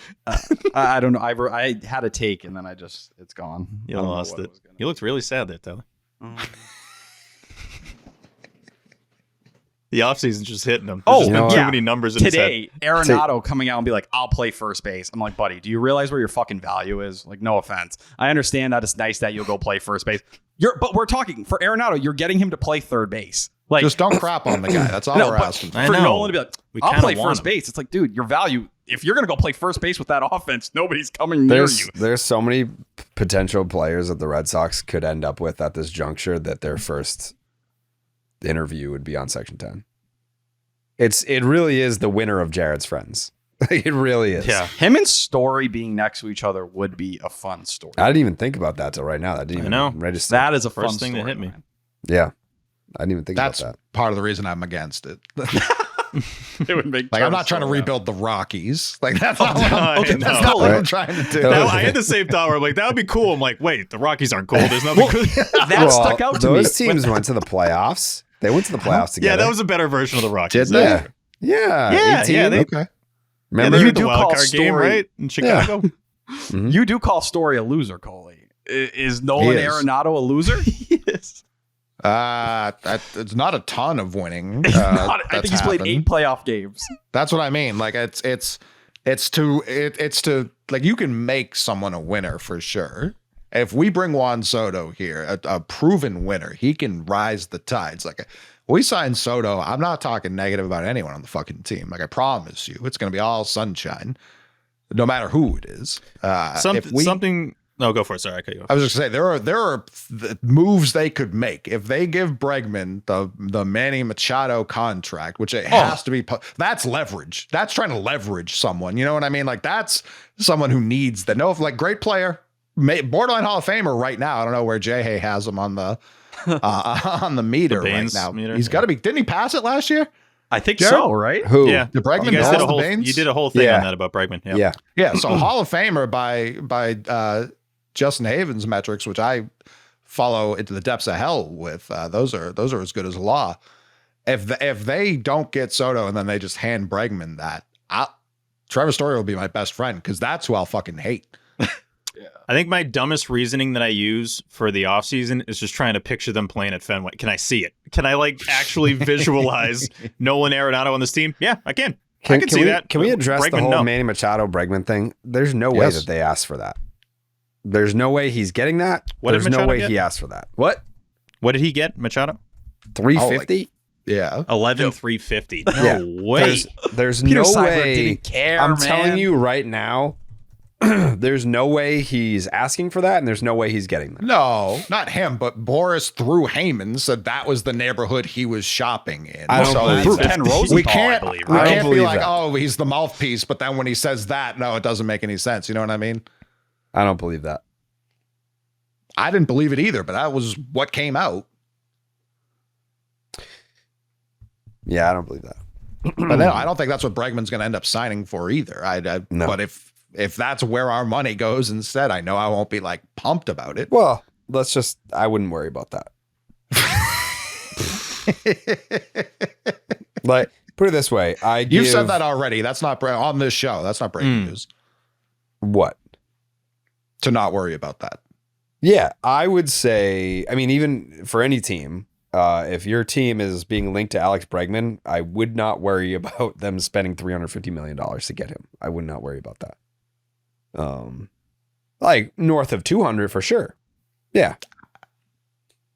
I don't know. I had a take and then it's gone. You lost it. You looked really sad there, Tyler. The offseason's just hitting him. There's just been too many numbers in today, Arenado coming out and be like, I'll play first base. I'm like, buddy, do you realize where your fucking value is? Like, no offense. I understand that it's nice that you'll go play first base. But we're talking, for Arenado, you're getting him to play third base. Like, just don't crap on the guy. That's all we're asking for. For Nolan to be like, I'll play first base. It's like, dude, your value, if you're going to go play first base with that offense, nobody's coming near you. There's so many potential players that the Red Sox could end up with at this juncture that their first interview would be on Section 10. It really is the winner of Jared's friends. It really is. Yeah. Him and Story being next to each other would be a fun story. I didn't even think about that till right now. That didn't even register. That is a first fun thing that hit me. Yeah. I didn't even think about that. That's part of the reason I'm against it. It would make I'm not trying to rebuild the Rockies. Like that's not what I'm trying to do. I had the same thought where I'm like, that would be cool. I'm like, wait, the Rockies aren't cool. There's nothing cool. That stuck out to me. Those teams went to the playoffs. They went to the playoffs together. Yeah, that was a better version of the Rockies. Didn't they? Yeah. Okay. Remember you do the wild card game, right? In Chicago? Yeah. Mm-hmm. You do call Story a loser, Coley. Is Nolan Arenado a loser? Yes. It's not a ton of winning. I think he's played 8 playoff games. That's what I mean. Like it's to like you can make someone a winner for sure. If we bring Juan Soto here, a proven winner, he can rise the tides. Like we signed Soto, I'm not talking negative about anyone on the fucking team. Like I promise you, it's going to be all sunshine, no matter who it is. No, go for it. Sorry, I cut you off. I was just going to say there are moves they could make if they give Bregman the Manny Machado contract, which it has to be. That's leverage. That's trying to leverage someone. You know what I mean? Like that's someone who needs that. No, like great player, borderline Hall of Famer right now. I don't know where Jay has him on the meter right now. Meter. He's got to be. Didn't he pass it last year? I think so, right? Who? Yeah. Did Bregman you did a whole thing on that about Bregman. Yeah. So Hall of Famer by Justin Haven's metrics, which I follow into the depths of hell with. Those are as good as law. If they don't get Soto and then they just hand Bregman that, Trevor Story will be my best friend because that's who I'll fucking hate. I think my dumbest reasoning that I use for the offseason is just trying to picture them playing at Fenway. Can I see it? Can I actually visualize Nolan Arenado on this team? Yeah, I can. I can see that. Can we address the whole Manny Machado Bregman thing? There's no way that they asked for that. There's no way he's getting that. There's no way he asked for that. What did he get, Machado? 350? Yeah. 11,350. No way. There's no way. Didn't care, I'm telling you right now, there's no way he's asking for that, and there's no way he's getting that. No, not him, but Boris through Heyman said that was the neighborhood he was shopping in. I don't believe that. Ken Rosenthal, we can't be like, that. oh, he's the mouthpiece, but then when he says that, no, it doesn't make any sense. You know what I mean? I don't believe that. I didn't believe it either, but that was what came out. Yeah, I don't believe that. But no, I don't think that's what Bregman's going to end up signing for either. No. But if that's where our money goes instead, I know I won't be like pumped about it. Well, I wouldn't worry about that. Like, put it this way. You've said that already. That's not on this show. That's not breaking news. What? To not worry about that. Yeah, I would say, I mean, even for any team, if your team is being linked to Alex Bregman, I would not worry about them spending $350 million to get him. I would not worry about that. Like north of 200 for sure. Yeah.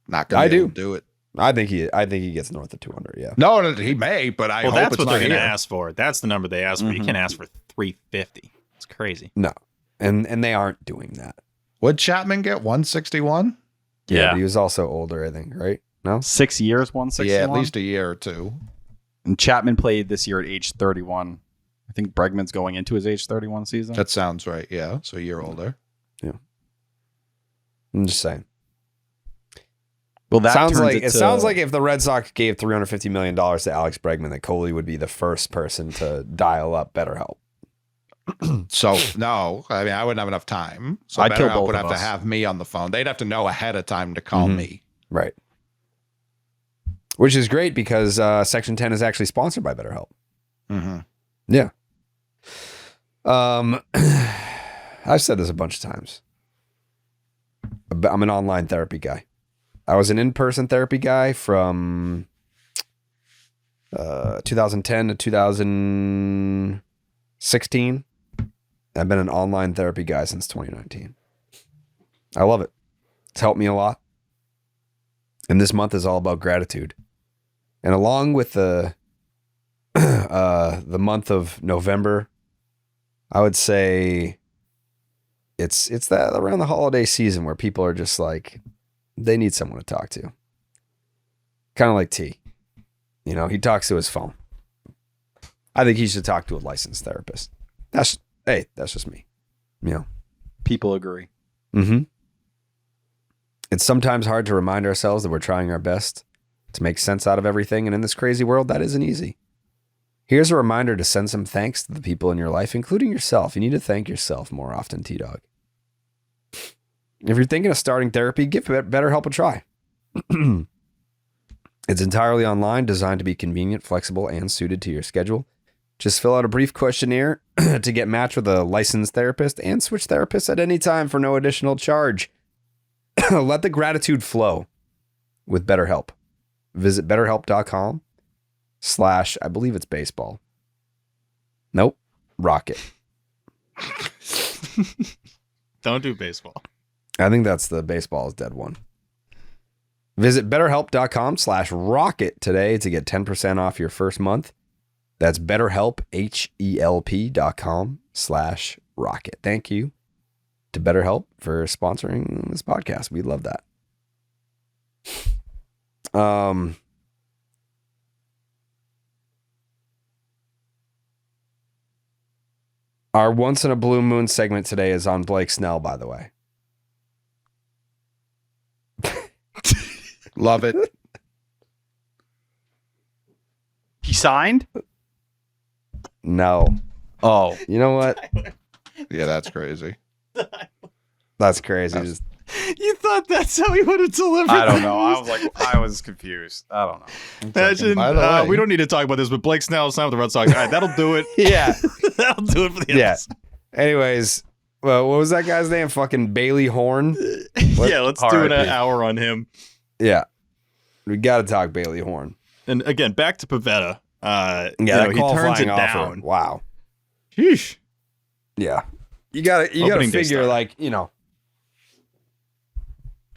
Not going to do it. I think he gets north of 200. Yeah. No, he may, but I hope that's it's what they're going to here. ask for. That's the number they ask for. You can't ask for 350. It's crazy. No. And they aren't doing that. Would Chapman get 161? Yeah. But he was also older, I think, right? No? 6 years, 161? Yeah, at least a year or two. And Chapman played this year at age 31. I think Bregman's going into his age 31 season. That sounds right. Yeah. So a year older. Yeah. I'm just saying. Well, that sounds like if the Red Sox gave $350 million to Alex Bregman, that Coley would be the first person to dial up BetterHelp. So no, I mean I wouldn't have enough time. So I'd kill BetterHelp both would of have to us. have me on the phone. They'd have to know ahead of time to call me. Right. Which is great because Section 10 is actually sponsored by BetterHelp. Mm-hmm. Yeah. I've said this a bunch of times. I'm an online therapy guy. I was an in-person therapy guy from 2010 to 2016. I've been an online therapy guy since 2019. I love it. It's helped me a lot. And this month is all about gratitude. And along with the month of November, I would say it's that around the holiday season where people are just like, they need someone to talk to. Kind of like T. You know, he talks to his phone. I think he should talk to a licensed therapist. That's just me. You know. People agree. Mm-hmm. It's sometimes hard to remind ourselves that we're trying our best to make sense out of everything, and in this crazy world, that isn't easy. Here's a reminder to send some thanks to the people in your life, including yourself. You need to thank yourself more often, T-Dog. If you're thinking of starting therapy, give BetterHelp a try. It's entirely online, designed to be convenient, flexible, and suited to your schedule. Just fill out a brief questionnaire to get matched with a licensed therapist and switch therapists at any time for no additional charge. Let the gratitude flow with BetterHelp. Visit BetterHelp.com/ I believe it's baseball. Nope. Rocket. Don't do baseball. I think that's the baseball is dead one. Visit BetterHelp.com/rocket today to get 10% off your first month. That's BetterHelp, HELP.com/rocket. Thank you to BetterHelp for sponsoring this podcast. We love that. Our Once in a Blue Moon segment today is on Blake Snell, by the way. Love it. He signed? No. Oh. You know what? Yeah, that's crazy. That's crazy. You thought that's how he would have delivered I don't know. I was confused. I don't know. Imagine, we don't need to talk about this, but Blake Snell signed with the Red Sox. All right, that'll do it. Yeah. That'll do it for the episode. Anyways, well, what was that guy's name? Fucking Bailey Horn? Yeah, let's do an hour on him. Yeah. We got to talk Bailey Horn. And again, back to Pivetta. He turns it down. Wow. Sheesh. Yeah. You gotta figure, like, you know,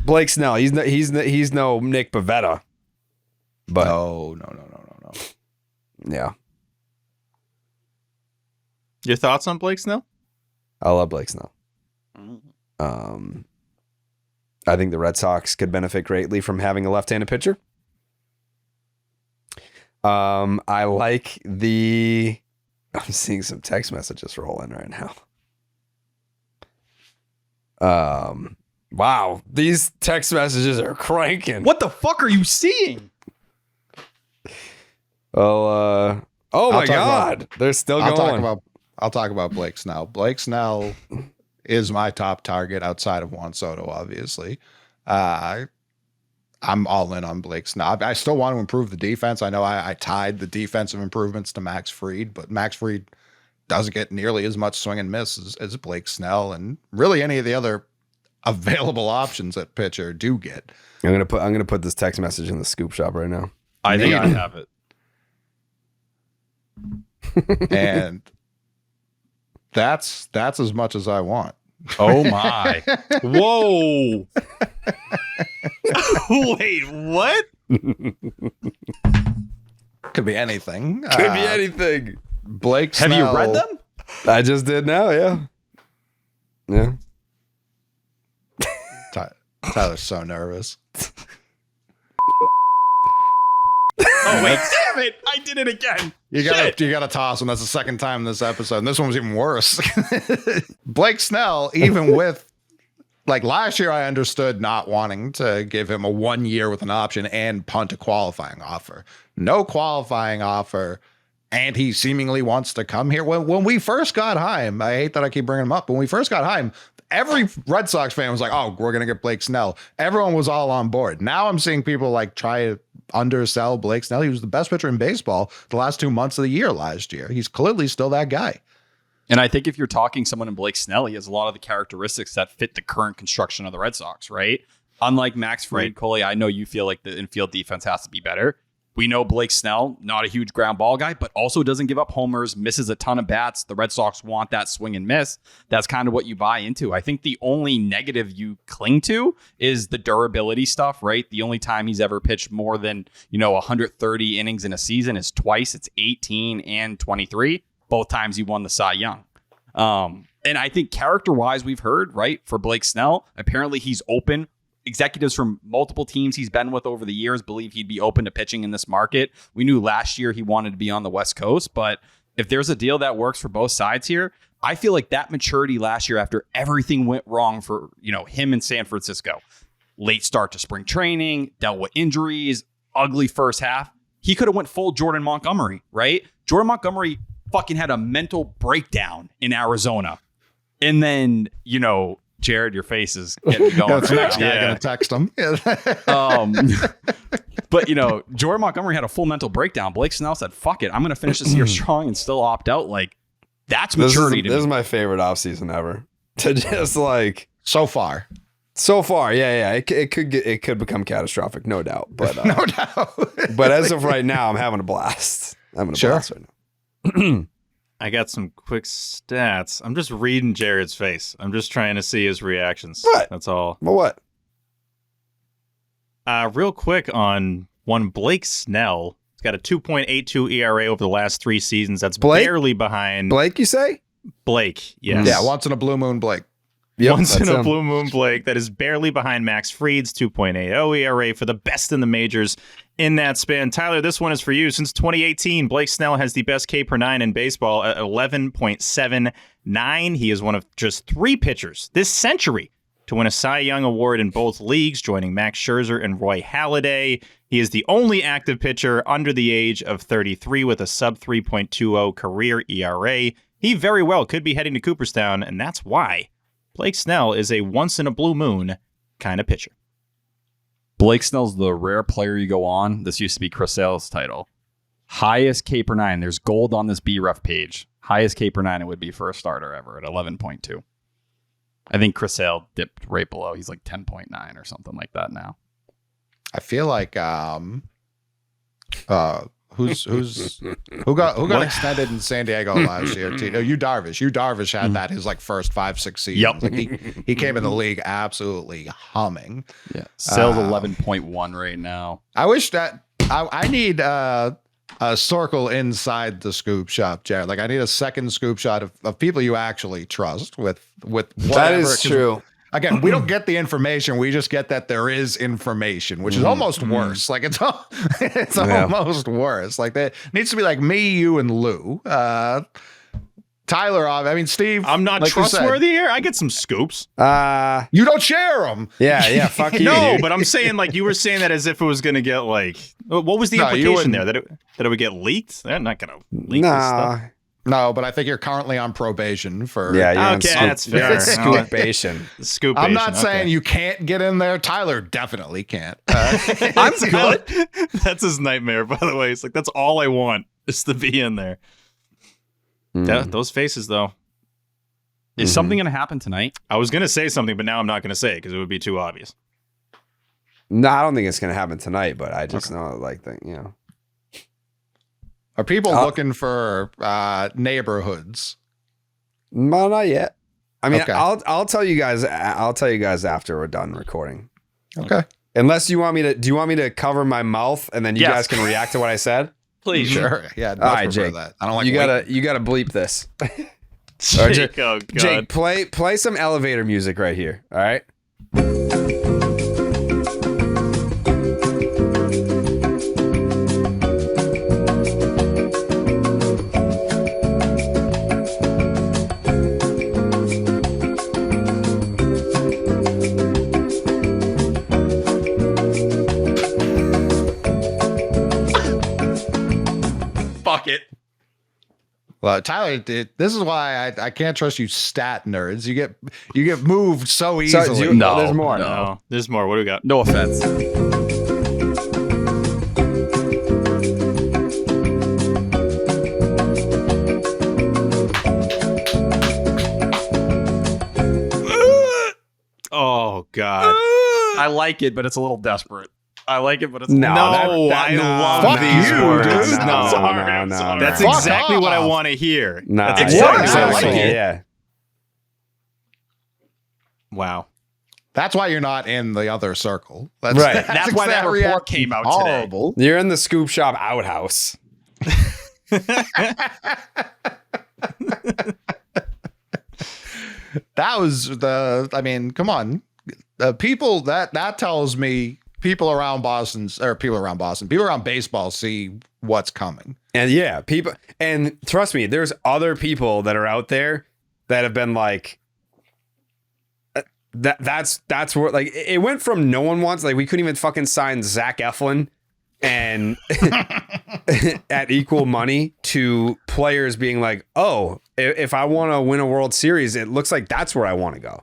Blake Snell, he's no Nick Pivetta. But No. Yeah. Your thoughts on Blake Snell? I love Blake Snell. I think the Red Sox could benefit greatly from having a left-handed pitcher. I like I'm seeing some text messages rolling right now. Wow, these text messages are cranking. What the fuck are you seeing? Oh my God. They're still going. I'll talk about Blake Snell. Blake Snell is my top target outside of Juan Soto, obviously. I'm all in on Blake Snell. I still want to improve the defense. I know I tied the defensive improvements to Max Fried, but Max Fried doesn't get nearly as much swing and miss as Blake Snell, and really any of the other available options at pitcher do get. I'm gonna put this text message in the scoop shop right now. I think I have it. And that's as much as I want. Oh my. Whoa. Wait, what? Could be anything. Could be anything. Blake Snell. Have you read them? I just did now, yeah. Yeah. Tyler's so nervous. Oh wait, damn it! I did it again. You gotta toss him. That's the second time this episode. And this one was even worse. Blake Snell, even with like last year, I understood not wanting to give him a 1 year with an option and punt a qualifying offer. No qualifying offer, and he seemingly wants to come here. When we first got Heim, I hate that I keep bringing him up. When we first got Heim, every Red Sox fan was like, "Oh, we're gonna get Blake Snell." Everyone was all on board. Now I'm seeing people like try to undersell Blake Snell. He was the best pitcher in baseball the last 2 months of the year last year. He's clearly still that guy. And I think if you're talking someone in Blake Snell, he has a lot of the characteristics that fit the current construction of the Red Sox, right? Unlike Max Fried, Coley, I know you feel like the infield defense has to be better. We know Blake Snell, not a huge ground ball guy, but also doesn't give up homers, misses a ton of bats. The Red Sox want that swing and miss. That's kind of what you buy into. I think the only negative you cling to is the durability stuff, right? The only time he's ever pitched more than, 130 innings in a season is twice. It's 18 and 23. Both times he won the Cy Young. And I think character-wise, we've heard, right, for Blake Snell, apparently he's open. Executives from multiple teams he's been with over the years believe he'd be open to pitching in this market. We knew last year he wanted to be on the West Coast, but if there's a deal that works for both sides here, I feel like that maturity last year after everything went wrong for, him in San Francisco, late start to spring training, dealt with injuries, ugly first half. He could have went full Jordan Montgomery, right? Jordan Montgomery fucking had a mental breakdown in Arizona. And then, Jared, your face is getting going. That's the next guy going to text him. But, Jordan Montgomery had a full mental breakdown. Blake Snell said, fuck it, I'm going to finish this year strong and still opt out. Like, that's maturity to me. This is my favorite offseason ever. To just like... So far, yeah. It could become catastrophic, no doubt. But no doubt. But as of right now, I'm having a blast. Blast right now. I got some quick stats. I'm just reading Jared's face. I'm just trying to see his reactions. What? That's all. Well, what? Real quick on one Blake Snell. He's got a 2.82 ERA over the last 3 seasons. That's barely behind. Blake, you say? Blake, yes. Yeah, once in a blue moon Blake. Yep, once in a blue moon Blake. That is barely behind Max Fried's 2.80 ERA for the best in the majors in that span. Tyler, this one is for you. Since 2018, Blake Snell has the best K per 9 in baseball at 11.79. He is one of just 3 pitchers this century to win a Cy Young Award in both leagues, joining Max Scherzer and Roy Halladay. He is the only active pitcher under the age of 33 with a sub 3.20 career ERA. He very well could be heading to Cooperstown, and that's why Blake Snell is a once-in-a-blue-moon kind of pitcher. Blake Snell's the rare player you go on. This used to be Chris Sale's title. Highest K per 9. There's gold on this BREF page. Highest K per 9 it would be for a starter ever at 11.2. I think Chris Sale dipped right below. He's like 10.9 or something like that now. I feel like who got extended in San Diego last year? You Darvish had that his like first 5-6 seasons. Yep. Like he came in the league absolutely humming. Yeah, Sale's 11.1 right now. I wish that I need a circle inside the scoop shop, Jared. Like I need a second scoop shot of people you actually trust with whatever. That is true. Again, we don't get the information. We just get that there is information, which is almost worse. Like it's almost worse. Like that needs to be like me, you, and Lou. Tyler, I mean, Steve. I'm not like trustworthy here. I get some scoops. You don't share them. Yeah. Fuck you. No, dude. but I'm saying like you were saying that as if it was going to get like. What was the implication there? That it would get leaked? They're not going to leak this stuff. No, but I think you're currently on probation for. Yeah, okay, that's fair. Scoopation. Scoopation. I'm not saying you can't get in there. Tyler definitely can't. I'm good. That's his nightmare, by the way. It's like that's all I want is to be in there. Those faces, though. Is something going to happen tonight? I was going to say something, but now I'm not going to say it because it would be too obvious. No, I don't think it's going to happen tonight, but I just know, like, Are people looking for neighborhoods? No, not yet. I mean, okay. I'll tell you guys. I'll tell you guys after we're done recording. Okay. Unless you want me to. Do you want me to cover my mouth and then you guys can react to what I said? Please. Sure. Yeah. All right, Jake. That. I don't like. You gotta bleep this. Jake, oh God. Jake, play some elevator music right here. All right. Fuck it. Well, Tyler, this is why I can't trust you, stat nerds. You get moved so easily. No, there's more. No, there's more. What do we got? No offense. Oh God. I like it, but it's a little desperate. I like it, but it's No, I love Fuck these you, words. dude. No, I'm no. sorry. That's Fuck exactly what I off. want to hear. Nah, That's exactly yeah, what I I want to like hear. it. Yeah. Wow. That's why you're not in the other circle. That's, Right. That's why that report came out today. horrible. You're in the scoop shop outhouse. That was I mean, come on. People that tells me people around baseball see what's coming. And yeah, people, and trust me, there's other people that are out there that have been like, that's where, like, it went from no one wants, like, we couldn't even fucking sign Zach Eflin and at equal money to players being like, oh, if I want to win a World Series, it looks like that's where I want to go.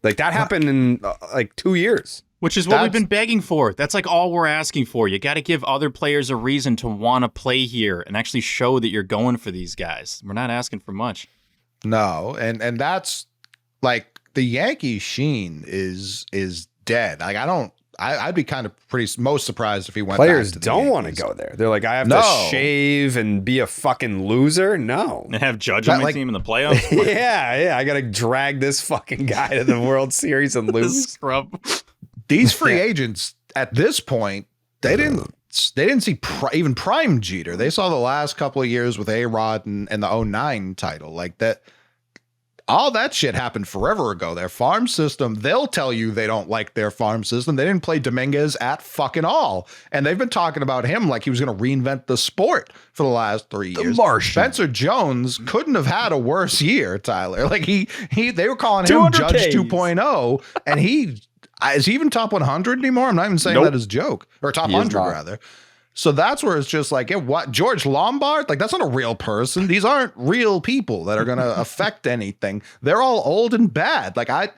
Like, that happened in like 2 years. Which is what we've been begging for. That's like all we're asking for. You got to give other players a reason to want to play here and actually show that you're going for these guys. We're not asking for much. No, and that's like the Yankee sheen is dead. Like I'd be kind of most surprised if he went. Players back to don't want to Yankees. go there. They're like, I have to shave and be a fucking loser. No. And have Judge on my team in the playoffs. yeah. I got to drag this fucking guy to the World Series and lose. Scrub. These free agents at this point, they didn't see even prime Jeter. They saw the last couple of years with A-Rod and the 09 title. Like that, all that shit happened forever ago. Their farm system, they'll tell you they don't like their farm system. They didn't play Dominguez at fucking all. And they've been talking about him like he was going to reinvent the sport for the last 3 years. Spencer Jones couldn't have had a worse year, Tyler. Like they were calling him Judge 2.0, and is he even top 100 anymore? I'm not even saying that as a joke, or top 100 rather. So that's where it's just like, what, George Lombard? Like, that's not a real person. These aren't real people that are going to affect anything. They're all old and bad. Like, I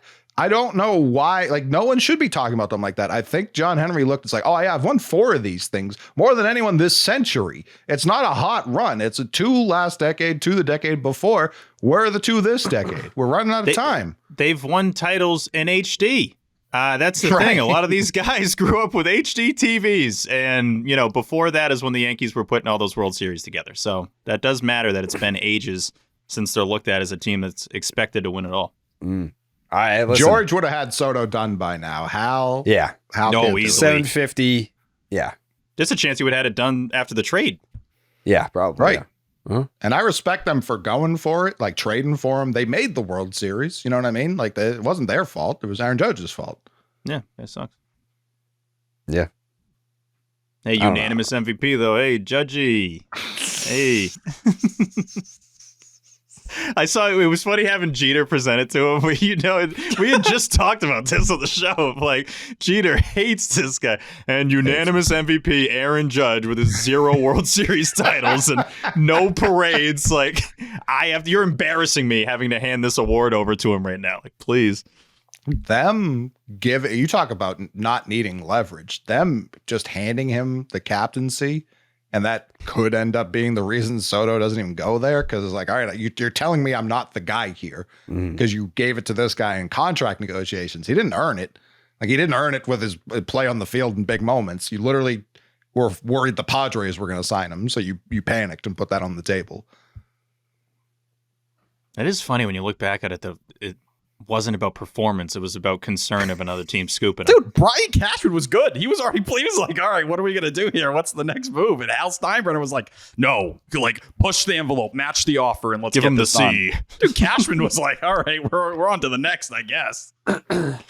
don't know why, like, no one should be talking about them like that. I think John Henry looked, it's like, oh yeah, I've won 4 of these things, more than anyone this century. It's not a hot run. It's a 2 last decade, 2 the decade before. Where are the 2 this decade? We're running out of time. They've won titles in HD. That's the thing. A lot of these guys grew up with HD TVs, and before that is when the Yankees were putting all those World Series together. So that does matter that it's been ages since they're looked at as a team that's expected to win it all. All right, listen. George would have had Soto done by now. Hal? Yeah. Hal? No, easily. 750. Yeah. There's a chance he would have had it done after the trade. Yeah, probably. Right. Yeah. Huh? And I respect them for going for it, like trading for him. They made the World Series. You know what I mean? Like, it wasn't their fault. It was Aaron Judge's fault. Yeah, that sucks. Yeah. Hey, unanimous MVP, though. Hey, Judgy. Hey. I saw it was funny having Jeter present it to him, but we had just talked about this on the show. Like, Jeter hates this guy, and unanimous MVP Aaron Judge with his 0 World Series titles and no parades. Like, you're embarrassing me having to hand this award over to him right now. Like, please. You talk about not needing leverage, them just handing him the captaincy. And that could end up being the reason Soto doesn't even go there, because it's like, all right, you're telling me I'm not the guy here because you gave it to this guy in contract negotiations. He didn't earn it. Like, he didn't earn it with his play on the field in big moments. You literally were worried the Padres were going to sign him, so you panicked and put that on the table. It is funny when you look back at it, it wasn't about performance. It was about concern of another team scooping him. Dude, Brian Cashman was good. He was like, all right, what are we going to do here? What's the next move? And Al Steinbrenner was like, no, like, push the envelope, match the offer, and let's give get him the this C. done. Dude, Cashman was like, all right, we're on to the next, I guess. That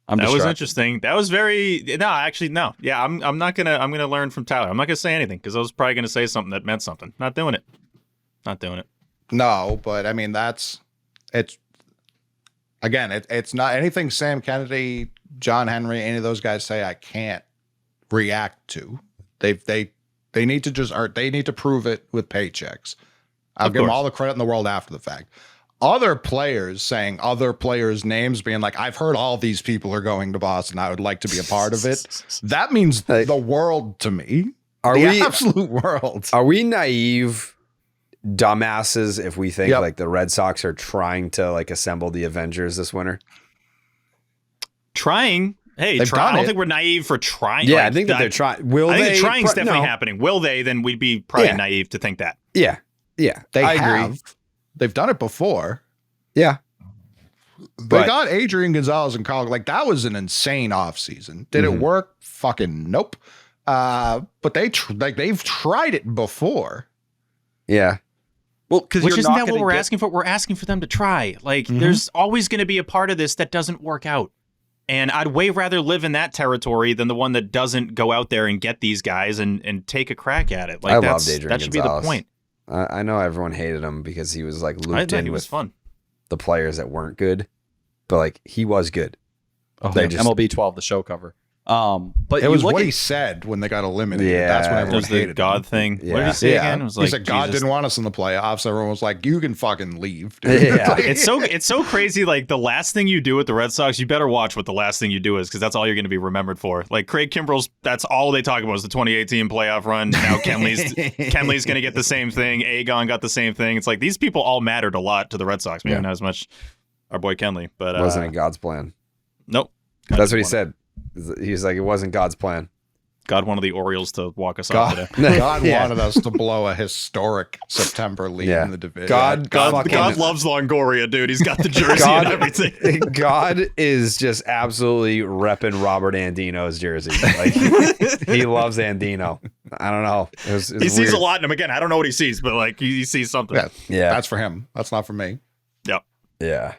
was interesting. That was no. Yeah, I'm gonna learn from Tyler. I'm not gonna say anything because I was probably gonna say something that meant something. Not doing it. No, but I mean, it's not anything Sam Kennedy, John Henry, any of those guys say I can't react to. They need to prove it with paychecks. I'll give them all the credit in the world after the fact. Other players saying other players' names, being like, I've heard all these people are going to Boston. I would like to be a part of it. That means the world to me. Absolute world. Are we naive dumbasses if we think like the Red Sox are trying to like assemble the Avengers this winter? Trying? Hey, I don't think we're naive for trying. Yeah, I think that they're trying. I think the trying's definitely happening. Will they? Then we'd be probably naive to think that. Yeah. I agree. They've done it before. Yeah. They got Adrian Gonzalez and Carl. Like, that was an insane offseason. Did it work? Fucking nope. But they've tried it before. Yeah. Well, because isn't that what we're asking for? We're asking for them to try. Like, there's always going to be a part of this that doesn't work out. And I'd way rather live in that territory than the one that doesn't go out there and get these guys and take a crack at it. Like, I loved Adrian that should Gonzalez. Be the point. I know everyone hated him because he was like looped in with fun. The players that weren't good, but like he was good. MLB 12, the show cover. But it was what he said when they got eliminated. Yeah, that's when everyone hated the God thing. Yeah. What did he say again? It was like, he said God didn't want us in the playoffs. Everyone was like, "You can fucking leave." Dude. Yeah. It's so crazy. Like, the last thing you do with the Red Sox, you better watch what the last thing you do is, because that's all you're going to be remembered for. Like, Craig Kimbrell's, that's all they talk about is the 2018 playoff run. Now Kenley's going to get the same thing. Agon got the same thing. It's like these people all mattered a lot to the Red Sox. Maybe not as much our boy Kenley, but it wasn't in God's plan. Nope. That's what he said. He's like, it wasn't God's plan. God wanted the Orioles to walk us off today. God wanted us to blow a historic September lead in the division. God loves Longoria, dude. He's got the jersey and everything. God is just absolutely repping Robert Andino's jersey. Like, he loves Andino. I don't know. He sees a lot in him. Again, I don't know what he sees, but like he sees something. Yeah, that's for him. That's not for me. Yep. Yeah.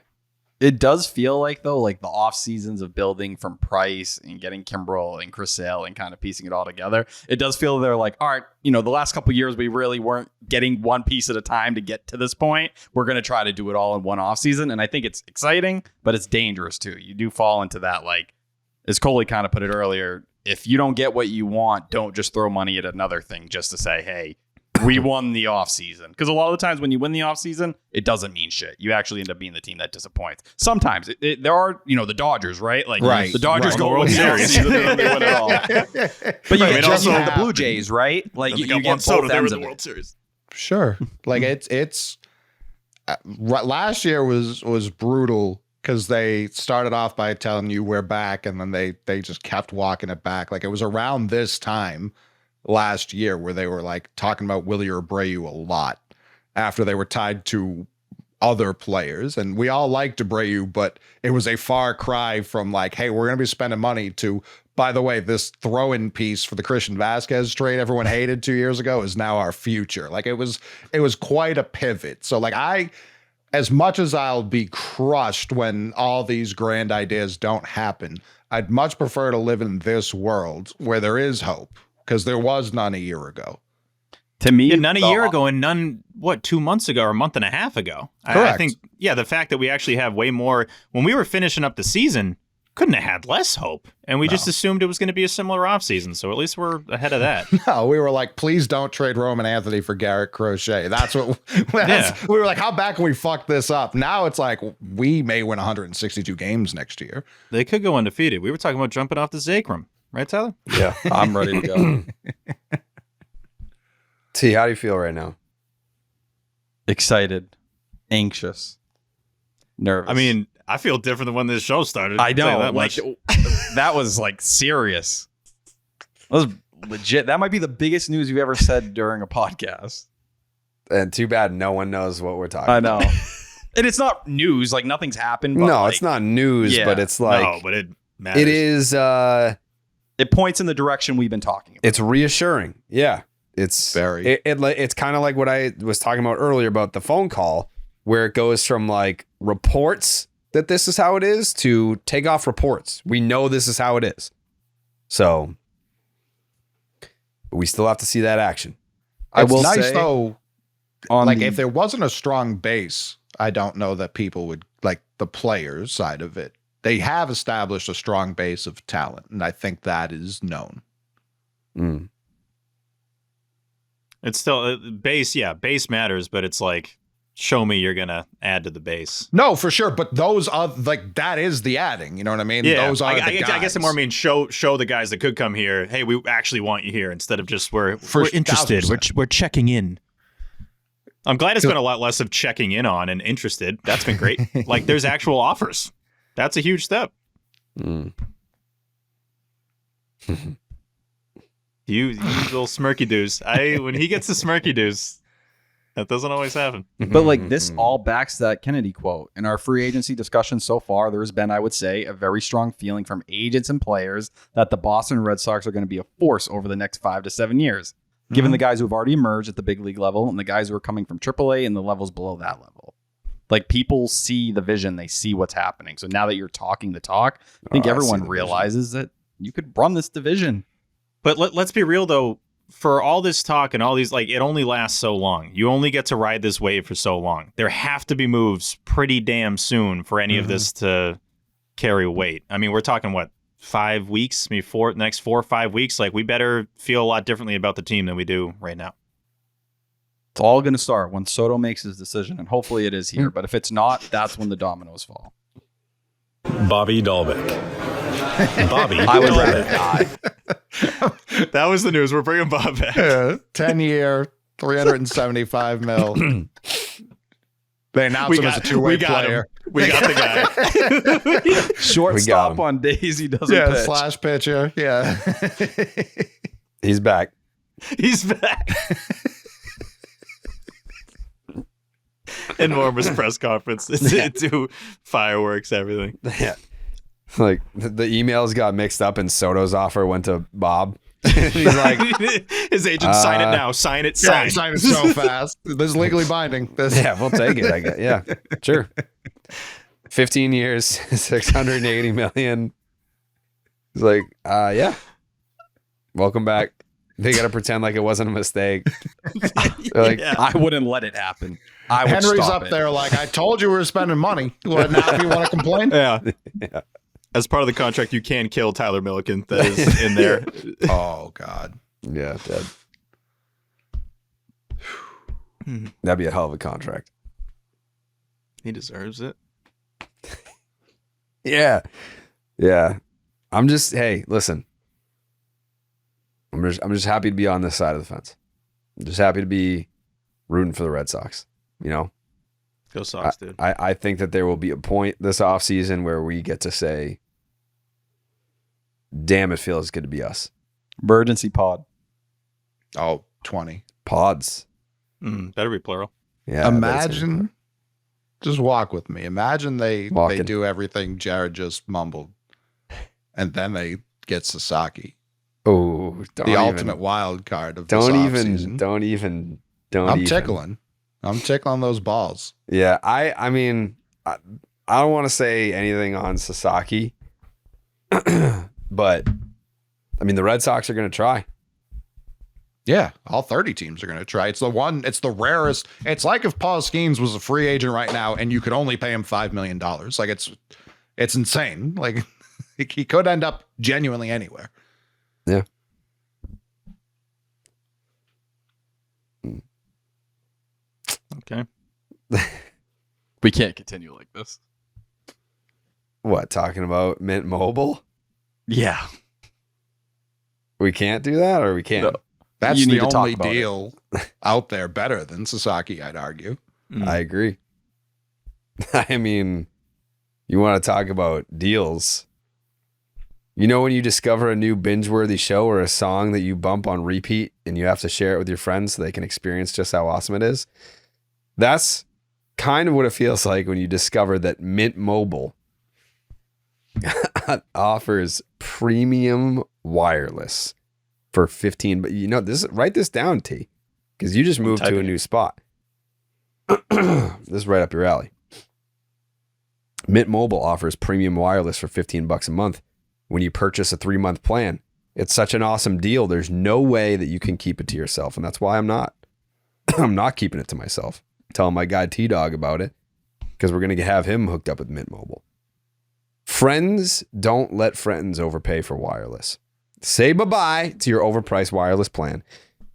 It does feel like, though, like the off seasons of building from Price and getting Kimbrel and Chris Sale and kind of piecing it all together. It does feel they're like, all right, the last couple of years, we really weren't getting one piece at a time to get to this point. We're going to try to do it all in one off season. And I think it's exciting, but it's dangerous too. You do fall into that, like, as Coley kind of put it earlier, if you don't get what you want, don't just throw money at another thing just to say, hey, we won the offseason. Because a lot of the times when you win the offseason, it doesn't mean shit. You actually end up being the team that disappoints. Sometimes there are, the Dodgers, right? Like, the Dodgers go World Series. They win it all. But you also have the Blue Jays, right? Like, you get Juan Soto, they were the World Series. Sure. Like, it's last year was brutal because they started off by telling you we're back, and then they just kept walking it back. Like, it was around this time last year where they were like talking about Willie Abreu a lot after they were tied to other players. And we all liked Abreu, but it was a far cry from like, hey, we're going to be spending money to, by the way, this throw-in piece for the Christian Vasquez trade everyone hated 2 years ago is now our future. Like, it was quite a pivot. So like, as much as I'll be crushed when all these grand ideas don't happen, I'd much prefer to live in this world where there is hope, because there was none a year ago. To me, none a year ago and none, 2 months ago or a month and a half ago. Correct. I think, the fact that we actually have way more, when we were finishing up the season, couldn't have had less hope. And we just assumed it was going to be a similar offseason. So at least we're ahead of that. No, we were like, please don't trade Roman Anthony for Garrett Crochet. That's what we were like, how bad can we fuck this up? Now it's like, we may win 162 games next year. They could go undefeated. We were talking about jumping off the Zakram. Right, Tyler? Yeah, I'm ready to go. T, how do you feel right now? Excited, anxious, nervous. I mean, I feel different than when this show started. I know. That like, that was like serious. That was legit. That might be the biggest news you've ever said during a podcast. And too bad no one knows what we're talking about. I know. And it's not news. Like, nothing's happened. But no, it's not news, but it's like... No, but it matters. It is... it points in the direction we've been talking about. It's reassuring. Yeah. It's very... It's kind of like what I was talking about earlier about the phone call, where it goes from like reports that this is how it is to take off reports. We know this is how it is. So we still have to see that action. I will say, though, if there wasn't a strong base, I don't know that people would, like the players side of it, they have established a strong base of talent, and I think that is known. It's still base matters, but it's like, show me you're gonna add to the base. No, for sure, but those are like, that is the adding. You know what I mean? Yeah, those are the guys. I guess I more mean show the guys that could come here. Hey, we actually want you here, instead of just we're interested. We're checking in. I'm glad it's been a lot less of checking in on and interested. That's been great. Like, there's actual offers. That's a huge step. You little smirky doos. When he gets the smirky doos, that doesn't always happen. But like, this all backs that Kennedy quote. In our free agency discussion so far, there's been, I would say, a very strong feeling from agents and players that the Boston Red Sox are going to be a force over the next 5 to 7 years, given the guys who have already emerged at the big league level and the guys who are coming from AAA and the levels below that level. Like, people see the vision, they see what's happening. So now that you're talking the talk, I think everyone realizes that you could run this division. But let's be real, though. For all this talk and all these, like, it only lasts so long. You only get to ride this wave for so long. There have to be moves pretty damn soon for any of this to carry weight. I mean, we're talking, 5 weeks, maybe the next 4 or 5 weeks. Like, we better feel a lot differently about the team than we do right now. It's all going to start when Soto makes his decision, and hopefully it is here. But if it's not, that's when the dominoes fall. Bobby Dahlbeck. Bobby I would rather die. That was the news. We're bringing Bob back. 10-year, $375 million. They announced him as a two-way player. We got the guy. Shortstop on days he doesn't pitch. Slash pitcher. Yeah. He's back. He's back. Enormous press conference. Do fireworks, everything. Yeah. Like, the emails got mixed up and Soto's offer went to Bob. He's like, his agent, sign it now. Sign it. Sign. Sign it so fast. This is legally binding. Yeah, we'll take it, I guess. Yeah, sure. 15 years, $680 million. He's like, yeah. Welcome back. They got to pretend like it wasn't a mistake. Like, I wouldn't let it happen. I would Henry's stop up there like, I told you we were spending money. Now if you want to complain? Yeah. As part of the contract, you can kill Tyler Milliken. That is in there. Oh, God. Yeah, dead. That'd be a hell of a contract. He deserves it. Yeah. Hey, listen. I'm just happy to be on this side of the fence. I'm just happy to be rooting for the Red Sox. You know? Go Sox, dude. I think that there will be a point this offseason where we get to say, damn, it feels good to be us. Emergency pod. Oh, 20. Pods. Better be plural. Yeah. Imagine, just walk with me. Imagine they do everything Jared just mumbled, and then they get Sasaki. Oh, the ultimate wild card of this offseason. Don't even. I'm tickling those balls. Yeah, I mean, I don't want to say anything on Sasaki, but I mean, the Red Sox are going to try. Yeah, all 30 teams are going to try. It's the rarest. It's like if Paul Skeens was a free agent right now and you could only pay him $5 million. Like it's insane. Like he could end up genuinely anywhere. Yeah. Okay. We can't continue like this. What, talking about Mint Mobile? Yeah. We can't do that, or we can? No. That's the only deal out there better than Sasaki, I'd argue. I agree. I mean, you want to talk about deals. You know when you discover a new binge-worthy show or a song that you bump on repeat and you have to share it with your friends so they can experience just how awesome it is? That's kind of what it feels like when you discover that Mint Mobile offers premium wireless for 15. But write this down, T, because you just moved to a new spot. This is right up your alley. Mint Mobile offers premium wireless for $15 a month when you purchase a 3-month plan. It's such an awesome deal. There's no way that you can keep it to yourself, and that's why I'm not keeping it to myself. I'm telling my guy T-Dog about it because we're going to have him hooked up with Mint Mobile. Friends don't let friends overpay for wireless. Say bye-bye to your overpriced wireless plan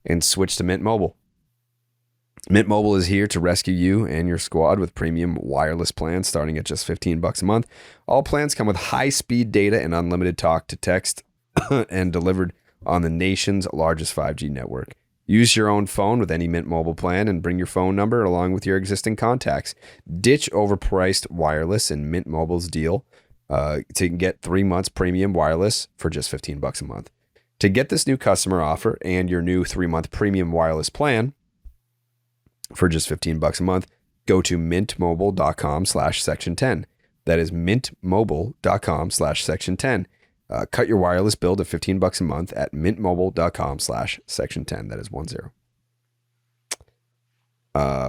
and switch to Mint Mobile. Mint Mobile is here to rescue you and your squad with premium wireless plans starting at just $15 a month. All plans come with high-speed data and unlimited talk to text and delivered on the nation's largest 5G network. Use your own phone with any Mint Mobile plan and bring your phone number along with your existing contacts. Ditch overpriced wireless in Mint Mobile's deal to get 3 months premium wireless for just $15 a month. To get this new customer offer and your new 3-month premium wireless plan for just $15 a month, go to mintmobile.com/section10. That is mintmobile.com/section10. Cut your wireless bill to $15 a month at mintmobile.com/section10. That is 10.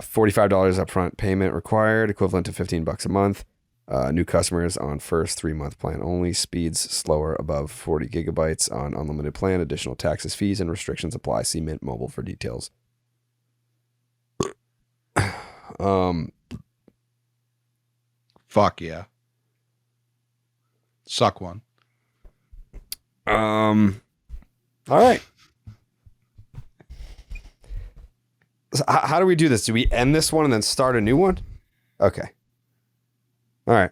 $45 upfront payment required, equivalent to $15 a month. New customers on first 3-month plan only. Speeds slower above 40 gigabytes on unlimited plan. Additional taxes, fees, and restrictions apply. See Mint Mobile for details. Fuck yeah. Suck one. All right. So how do we do this? Do we end this one and then start a new one? Okay. All right.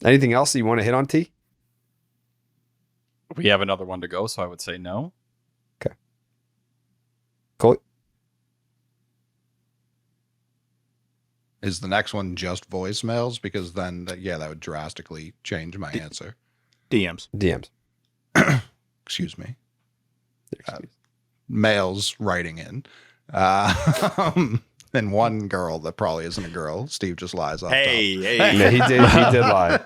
Anything else that you want to hit on, T? We have another one to go, so I would say no. Okay. Cool. Is the next one just voicemails? Because then, that would drastically change my answer. DMs. Excuse me. Males writing in. And one girl that probably isn't a girl. Steve just lies off top. Yeah, he did lie.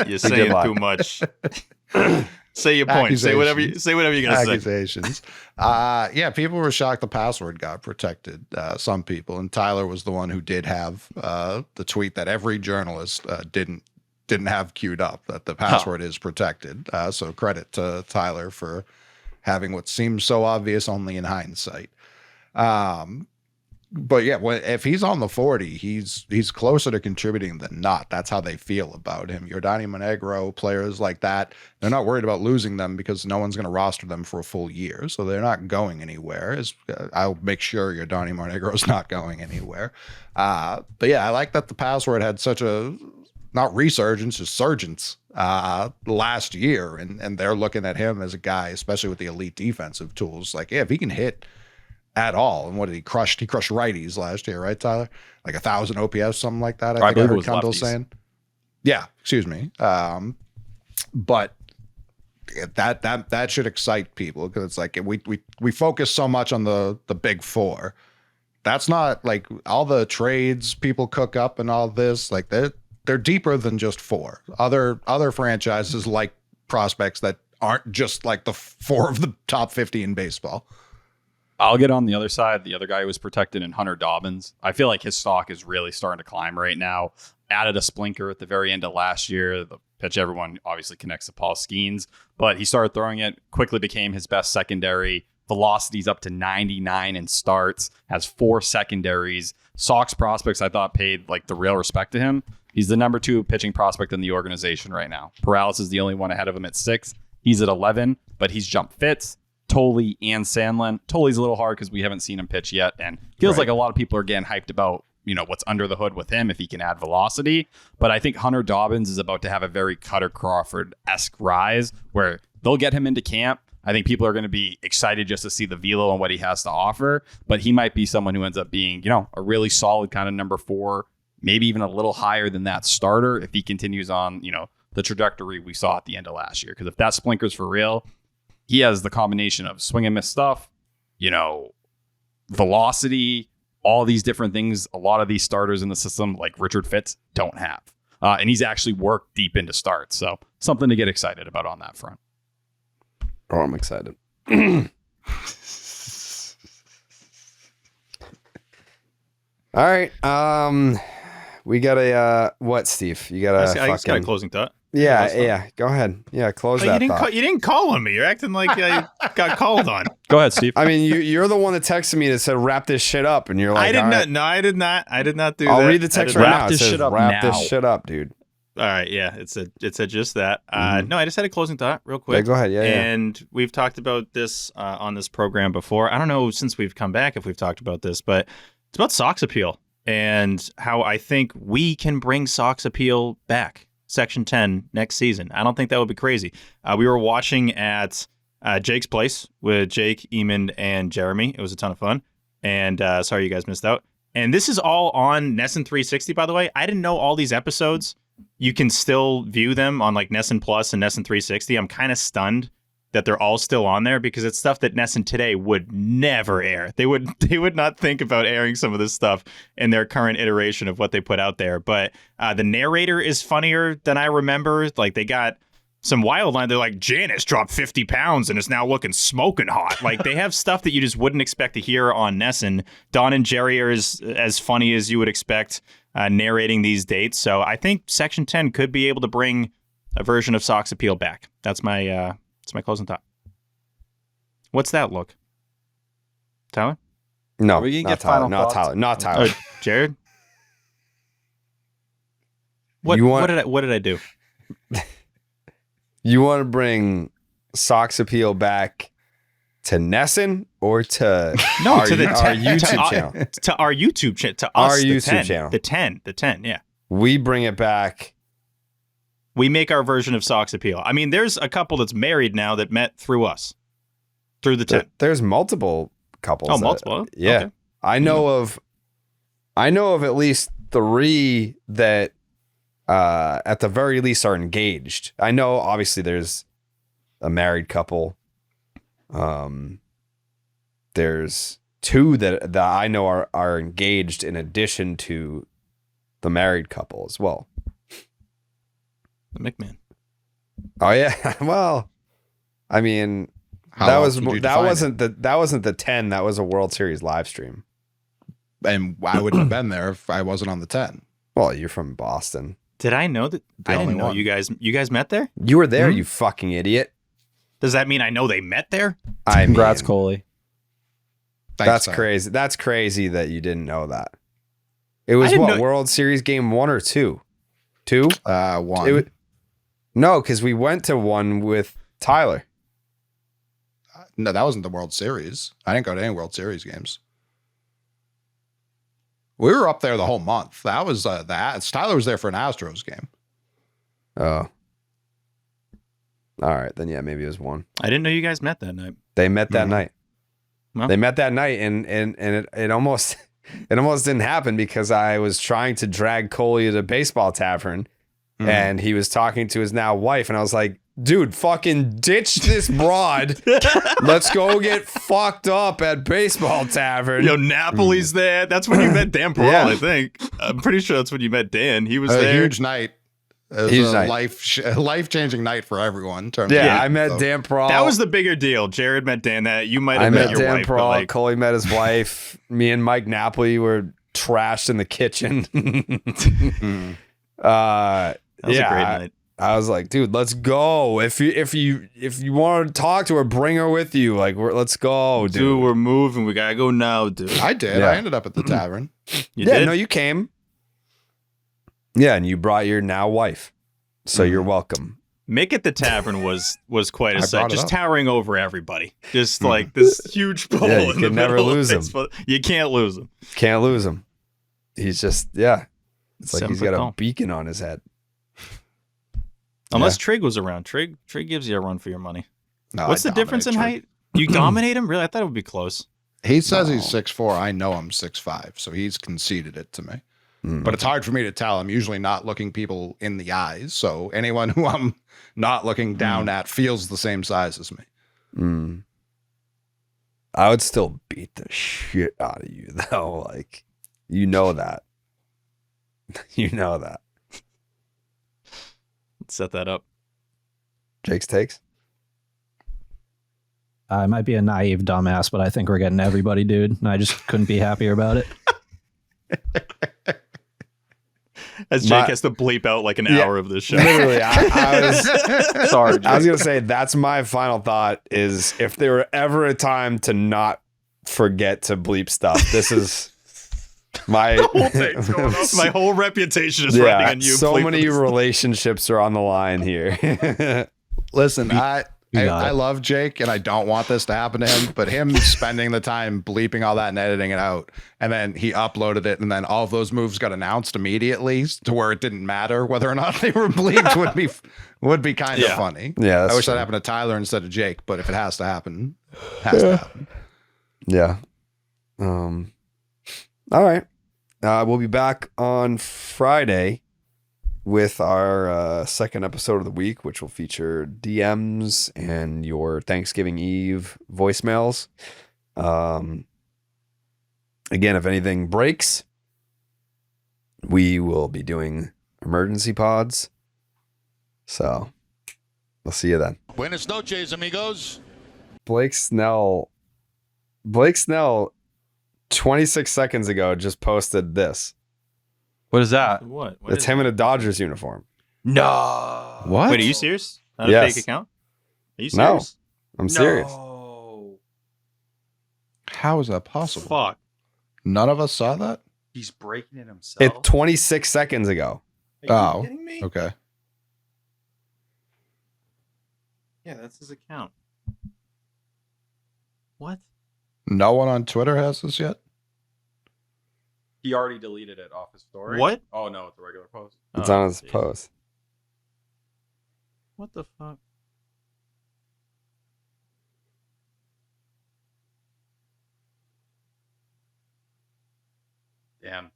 You're saying too much. Say your point. Say whatever you're gonna say. Accusations. People were shocked the password got protected. Some people, and Tyler was the one who did have the tweet that every journalist didn't have queued up, that the password is protected. So credit to Tyler for having what seems so obvious only in hindsight. But yeah, if he's on the 40, he's closer to contributing than not. That's how they feel about him. Yordani Monegro, players like that, they're not worried about losing them because no one's going to roster them for a full year. So they're not going anywhere. I'll make sure Yordani Monegro is not going anywhere. But yeah, I like that the password had such a, not resurgence, just surgence last year. And they're looking at him as a guy, especially with the elite defensive tools. Like, yeah, if he can hit at all. And what did he crush? He crushed righties last year, right, Tyler? Like 1,000 OPS, something like that. I think I heard Kendall saying. Yeah, excuse me. But that should excite people because it's like we focus so much on the big four. That's not like all the trades people cook up and all this. Like they're deeper than just four. Other franchises like prospects that aren't just like the four of the top 50 in baseball. I'll get on the other side. The other guy who was protected in Hunter Dobbins. I feel like his stock is really starting to climb right now. Added a splinker at the very end of last year. The pitch. Everyone obviously connects to Paul Skeens, but he started throwing it, quickly became his best secondary. Velocity's up to 99 in starts, has 4 secondaries. Sox prospects, I thought, paid like the real respect to him. He's the number 2 pitching prospect in the organization right now. Perales is the only one ahead of him at 6. He's at 11, but he's jumped Fitz, Tolley, and Sandlin. Tolley's a little hard because we haven't seen him pitch yet, and feels like a lot of people are getting hyped about what's under the hood with him if he can add velocity. But I think Hunter Dobbins is about to have a very Cutter Crawford-esque rise where they'll get him into camp. I think people are going to be excited just to see the velo and what he has to offer, but he might be someone who ends up being, a really solid kind of number 4, maybe even a little higher than that starter if he continues on, the trajectory we saw at the end of last year. Because if that Splinker's for real, he has the combination of swing and miss stuff, velocity, all these different things a lot of these starters in the system, like Richard Fitz, don't have. And he's actually worked deep into starts. So something to get excited about on that front. Oh, I'm excited. All right. We got a what, Steve? You got a I got a closing thought. Yeah. Go ahead. Yeah, close that thought. You didn't call on me. You're acting like I got called on. Go ahead, Steve. I mean, you're the one that texted me that said wrap this shit up, and you're like, I did not. Right. No, I did not. I did not do that. I'll read the text right now. Wrap this shit up wrap now. this shit up, dude. All right, yeah, it said just that. No, I just had a closing thought real quick. Yeah, go ahead. Yeah. And we've talked about this on this program before. I don't know since we've come back if we've talked about this, but it's about Sox appeal and how I think we can bring Sox appeal back. Section 10 next season. I don't think that would be crazy. We were watching at Jake's place with Jake, Eamon, and Jeremy. It was a ton of fun. And sorry you guys missed out. And this is all on Nesson 360, by the way. I didn't know all these episodes. You can still view them on like Nesson Plus and Nesson 360. I'm kind of stunned that they're all still on there because it's stuff that Nesson today would never air. They would not think about airing some of this stuff in their current iteration of what they put out there. But the narrator is funnier than I remember. Like they got some wild line. They're like, Janice dropped 50 pounds and is now looking smoking hot. Like they have stuff that you just wouldn't expect to hear on Nesson. Don and Jerry are as funny as you would expect narrating these dates. So I think Section 10 could be able to bring a version of Sox appeal back. That's my closing thought. What's that look? Tyler? No, We can not get Tyler. final Not thoughts. Tyler. Not Tyler. Jared? What did I do? You want to bring Sox appeal back to Nesson or to our YouTube channel? To our YouTube channel. To us, our the YouTube 10, channel. The 10, yeah. We bring it back. We make our version of Sox appeal. I mean, there's a couple that's married now that met through us. Through the 10. There's multiple couples. Oh, multiple? Yeah. Okay. I know of at least 3 that at the very least are engaged. I know obviously there's a married couple. There's 2 that I know are engaged in addition to the married couple as well. The McMahon. Oh yeah. Well, I mean, that wasn't the 10. That was a World Series live stream. And I wouldn't have been there if I wasn't on the 10. Well, you're from Boston. Did I know that? I didn't know you guys met there? You were there, you fucking idiot. Does that mean I know they met there? Congrats, Coley. Thanks, That's crazy. That's crazy that you didn't know that. It was World Series game 1 or 2? 2? 1. No, because we went to one with Tyler. No, that wasn't the World Series. I didn't go to any World Series games. We were up there the whole month. That was Tyler was there for an Astros game. Oh. All right, then yeah, maybe it was 1. I didn't know you guys met that night. They met that night. Well. They met that night, and it almost didn't happen because I was trying to drag Coley to the baseball tavern, and he was talking to his now wife, and I was like, dude, fucking ditch this broad. Let's go get fucked up at baseball tavern. Yo, Napoli's there. That's when you met Dan Pearl, I think. I'm pretty sure that's when you met Dan. He was there. Huge night. It was a life-changing night for everyone. I met Dan Pearl. That was the bigger deal. Jared met Dan. That you might have met your Dan wife. Pearl. Coley met his wife. Me and Mike Napoli were trashed in the kitchen. That was a great night. I was like, dude, let's go. If you want to talk to her, bring her with you. Like, let's go, dude. We're moving. We gotta go now, dude. I did. Yeah. I ended up at the tavern. You did? No, you came. Yeah, and you brought your now wife. So you're welcome. Mick at the tavern was quite a sight, just up. towering over everybody. Just like this huge pole. Yeah, you can never lose him. You can't lose him. Can't lose him. He's just, It's like he's got a tall. beacon on his head. Unless Trig was around. Trig gives you a run for your money. No, What's the difference in height? You dominate him? Really? I thought it would be close. He says he's 6'4". I know I'm 6'5", so he's conceded it to me. But it's hard for me to tell. I'm usually not looking people in the eyes, so anyone who I'm not looking down at feels the same size as me. I would still beat the shit out of you, though. Like, you know that. You know that. Let's set that up. Jake's takes? I might be a naive dumbass, but I think we're getting everybody, dude. And I just couldn't be happier about it. As Jake has to bleep out like an hour of this show. Literally, I was Sorry, Jake. I was gonna say that's my final thought. Is if there were ever a time to not forget to bleep stuff, this is my whole thing's going up. My whole reputation is riding on you. So bleeping many this. relationships are on the line here. Listen, I got it. love Jake, and I don't want this to happen to him, but him spending the time bleeping all that and editing it out, and then he uploaded it, and then all of those moves got announced immediately to where it didn't matter whether or not they were bleeped would be kind of funny. Yeah, I wish true. that happened to Tyler instead of Jake, but if it has to happen, it has to happen. Yeah. All right. We'll be back on Friday with our second episode of the week, which will feature DMs and your Thanksgiving Eve voicemails. Again, if anything breaks, we will be doing emergency pods. So we'll see you then. Buenas noches, amigos. Blake Snell 26 seconds ago just posted this. What is that? What? It's him in a Dodgers uniform. No. What? Wait, are you serious? Not Yes. a fake account? Are you No. serious? I'm serious. No. How is that possible? Fuck. None of us saw that? He's breaking it himself. It's 26 seconds ago. Oh, kidding me? okay. Yeah, that's his account. What? No one on Twitter has this yet? He already deleted it off his story. What? Oh no, it's a regular post. It's Oh, on his geez. post. What the fuck? Damn.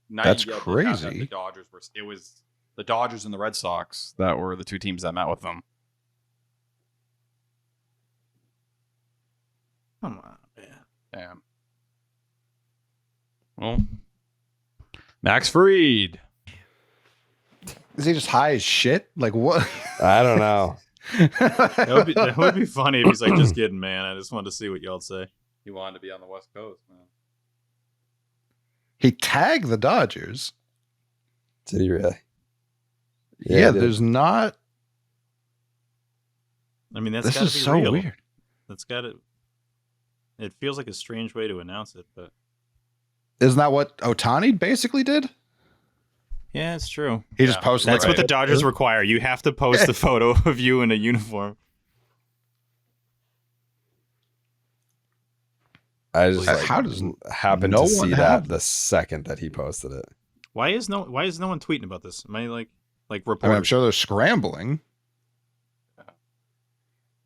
That's That crazy. the Dodgers were. It was the Dodgers and the Red Sox that were the two teams that met with them. Come on, man. Damn. Well, Max Fried. Is he just high as shit? Like what? I don't know. That would be funny if he's like, just kidding, man. I just wanted to see what y'all say. He wanted to be on the West Coast, man. He tagged the Dodgers. Did he really? Yeah, he did. there's not. I mean, that's This gotta is be so real. weird. That's got to. It feels like a strange way to announce it, but Isn't that what Ohtani basically did? yeah, it's true. He just posted. That's it. what the Dodgers require. You have to post a photo of you in a uniform. I just How does happened no to one see have that the second that he posted it. Why is no one tweeting about this? Am I like I mean, reporters? I'm sure they're scrambling.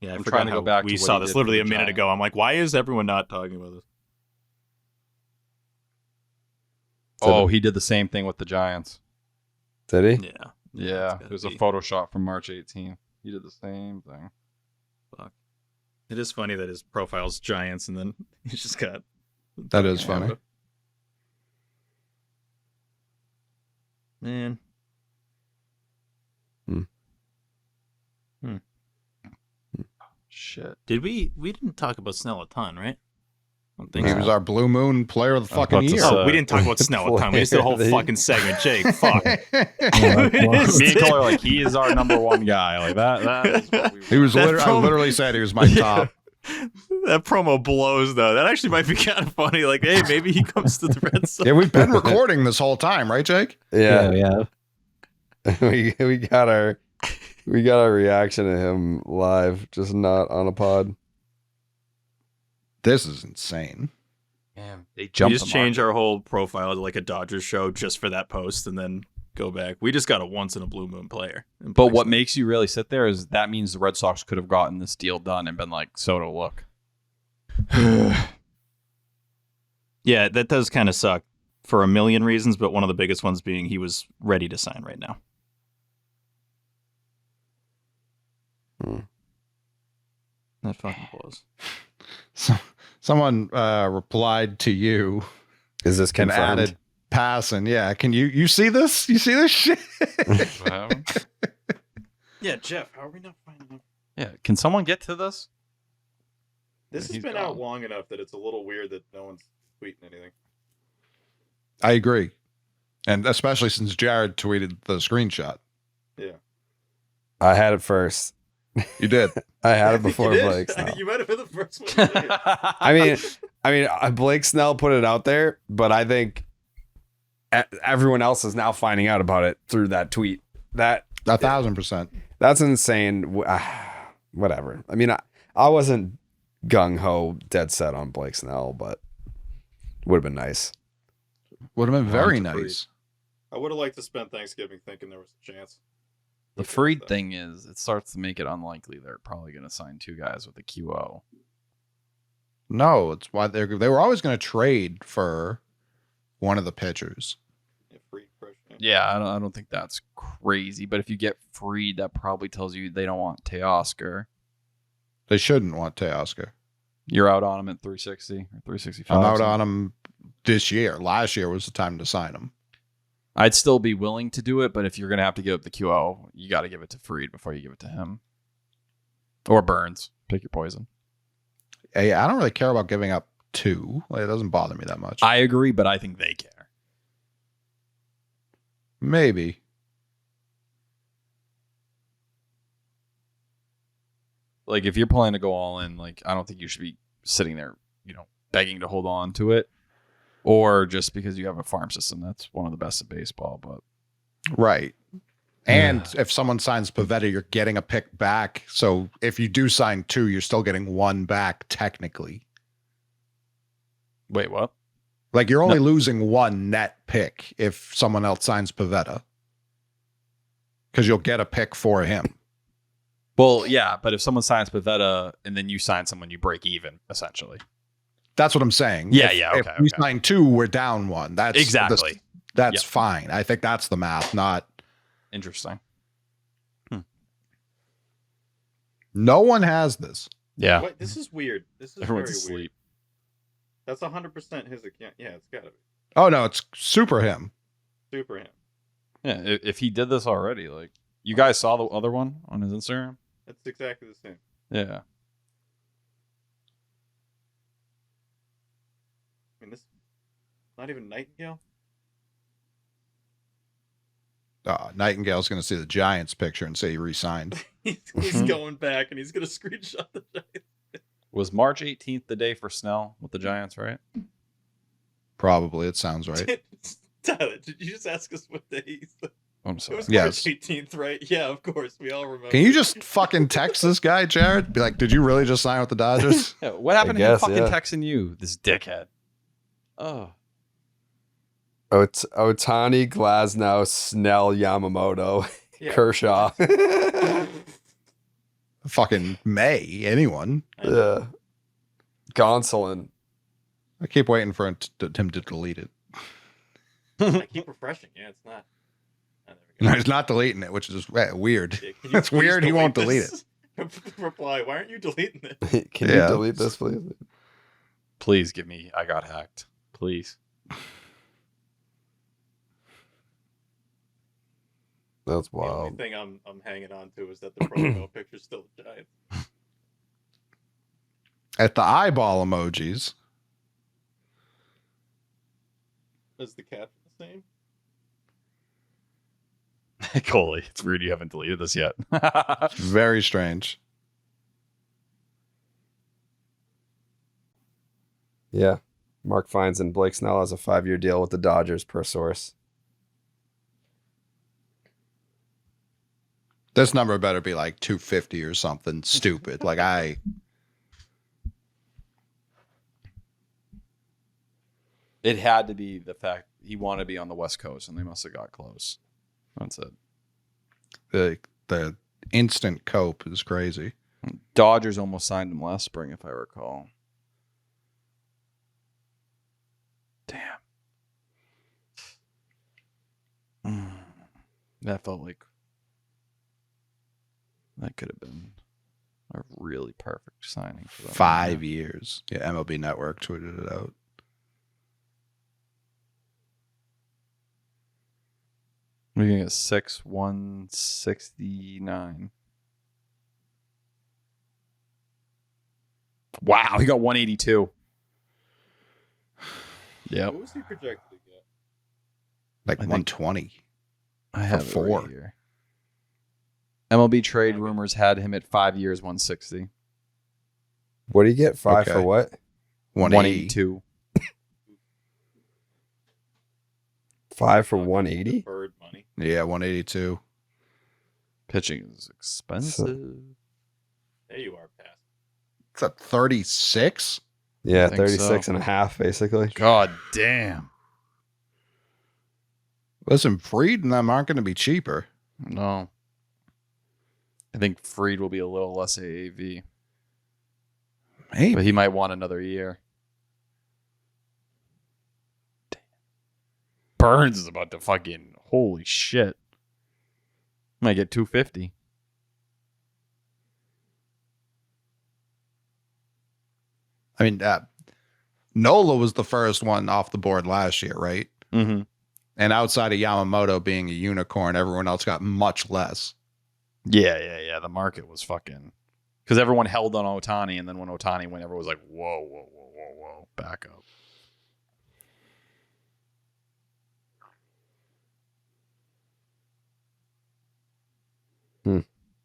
Yeah, I I'm forgot trying to go how back we to what saw he this did literally for a the minute Giants. ago. I'm like, why is everyone not talking about this? Oh, he did the same thing with the Giants. Did he? Yeah. Yeah, it's it was a gotta be- Photoshop from March 18th. He did the same thing. Fuck. It is funny that his profile's Giants and then he's just got. That is funny. Man. Shit. Did we didn't talk about Snell a ton, right? He was our Blue Moon Player of the fucking year. We didn't talk about Snell at the time. We just did a whole fucking segment. Jake, fuck. Me and Cole are like, he is our number one guy. Like that is what we He was I literally said he was my top. That promo blows, though. That actually might be kind of funny. Like, hey, maybe he comes to the Red Sox. Yeah, we've been recording this whole time, right, Jake? Yeah. we got our reaction to him live, just not on a pod. This is insane. Damn, we just change our whole profile to like a Dodgers show just for that post, and then go back. We just got a once in a blue moon player. But what makes you really sit there is that means the Red Sox could have gotten this deal done and been like, Soto, look. Yeah, that does kind of suck for a million reasons, but one of the biggest ones being he was ready to sign right now. That fucking blows. So, someone replied to you. Is this confirmed? Added passing. Yeah. Can you see this? You see this shit? Yeah, Jeff, how are we not finding him? Yeah. Can someone get to this? This has been out long enough that it's a little weird that no one's tweeting anything. I agree. And especially since Jared tweeted the screenshot. Yeah. I had it first. You did. I had it before Blake Snell. You might have been the first one. I mean, Blake Snell put it out there, but I think everyone else is now finding out about it through that tweet. That 1,000%. That's insane. Whatever. I mean, I wasn't gung ho, dead set on Blake Snell, but would have been nice. Would have been very nice. I would have liked to spend Thanksgiving thinking there was a chance. The Fried thing is, it starts to make it unlikely they're probably going to sign two guys with a QO. No, it's why they were always going to trade for one of the pitchers. Yeah, I don't think that's crazy. But if you get Fried, that probably tells you they don't want Teoscar. They shouldn't want Teoscar. You're out on him at 360 or 365. I'm out on him this year. Last year was the time to sign him. I'd still be willing to do it, but if you're going to have to give up the QO, you got to give it to Fried before you give it to him. Or Burns. Pick your poison. Hey, I don't really care about giving up two. Like, it doesn't bother me that much. I agree, but I think they care. Maybe. Like, if you're planning to go all in, like, I don't think you should be sitting there, begging to hold on to it. Or just because you have a farm system, that's one of the best of baseball. But right. And if someone signs Pivetta, you're getting a pick back. So if you do sign two, you're still getting one back technically. Wait, what? Like, you're only losing one net pick if someone else signs Pivetta. Because you'll get a pick for him. Well, yeah, but if someone signs Pivetta and then you sign someone, you break even, essentially. That's what I'm saying. Yeah, If we sign two, we're down one. That's exactly. That's fine. I think that's the math, not... Interesting. No one has this. Yeah. Wait, this is weird. This is Everyone's very asleep. weird. That's 100% his account. Yeah, it's got to be. Oh, no, it's super him. Super him. Yeah, if he did this already, like, you guys saw the other one on his Instagram? It's exactly the same. Yeah. I mean, this not even Nightingale. Nightingale's going to see the Giants picture and say he re-signed. he's going back and he's going to screenshot the Giants. Was March 18th the day for Snell with the Giants, right? Probably. It sounds right. Tyler, did you just ask us what day he's... I'm sorry. It was March 18th, right? Yeah, of course. We all remember. Can you just fucking text this guy, Jared? Be like, did you really just sign with the Dodgers? Yeah, what happened to him fucking texting you, this dickhead? Oh. Ohtani, Glasnow, Snell, Yamamoto, Kershaw. Fucking May, anyone. Yeah. Gonsolin. I keep waiting for him to delete it. I keep refreshing. Yeah, it's not. No, he's not deleting it, which is weird. Yeah, That's weird. He won't delete it. Reply, why aren't you deleting it? Can you delete this, please? Please give me, I got hacked. Please. That's The wild. only thing I'm hanging on to is that the promo picture's still the Giants. At the eyeball emojis, Is the caption the same? Coley, it's weird you haven't deleted this yet. Very strange. Yeah. Mark Feinsand, Blake Snell has a 5-year deal with the Dodgers per source. This number better be like 250 or something stupid. It had to be the fact he wanted to be on the West Coast, and they must have got close. That's it. The instant cope is crazy. Dodgers almost signed him last spring, if I recall. Damn. That felt like that could have been a really perfect signing for them. 5 years. Yeah, MLB Network tweeted it out. We're going to get 6,169. Wow, he got 182. Yeah. What was he projected to get? Like 120. I have for 4. Right here. MLB trade rumors had him at 5 years, 160. What do you get? 5 for what? 182. 5 for 180? Bird money. Yeah, 182. Pitching is expensive. There you are, Pat. It's at 36? Yeah, I think 36 so. and a half, basically. God damn. Listen, Fried and them aren't going to be cheaper. No. I think Fried will be a little less AAV. Maybe. But he might want another year. Damn. Burns is about to fucking... Holy shit. Might get 250. I mean, Nola was the first one off the board last year, right? Mm-hmm. And outside of Yamamoto being a unicorn, everyone else got much less. Yeah. The market was fucking... Because everyone held on Ohtani, and then when Ohtani went, everyone was like, whoa, back up.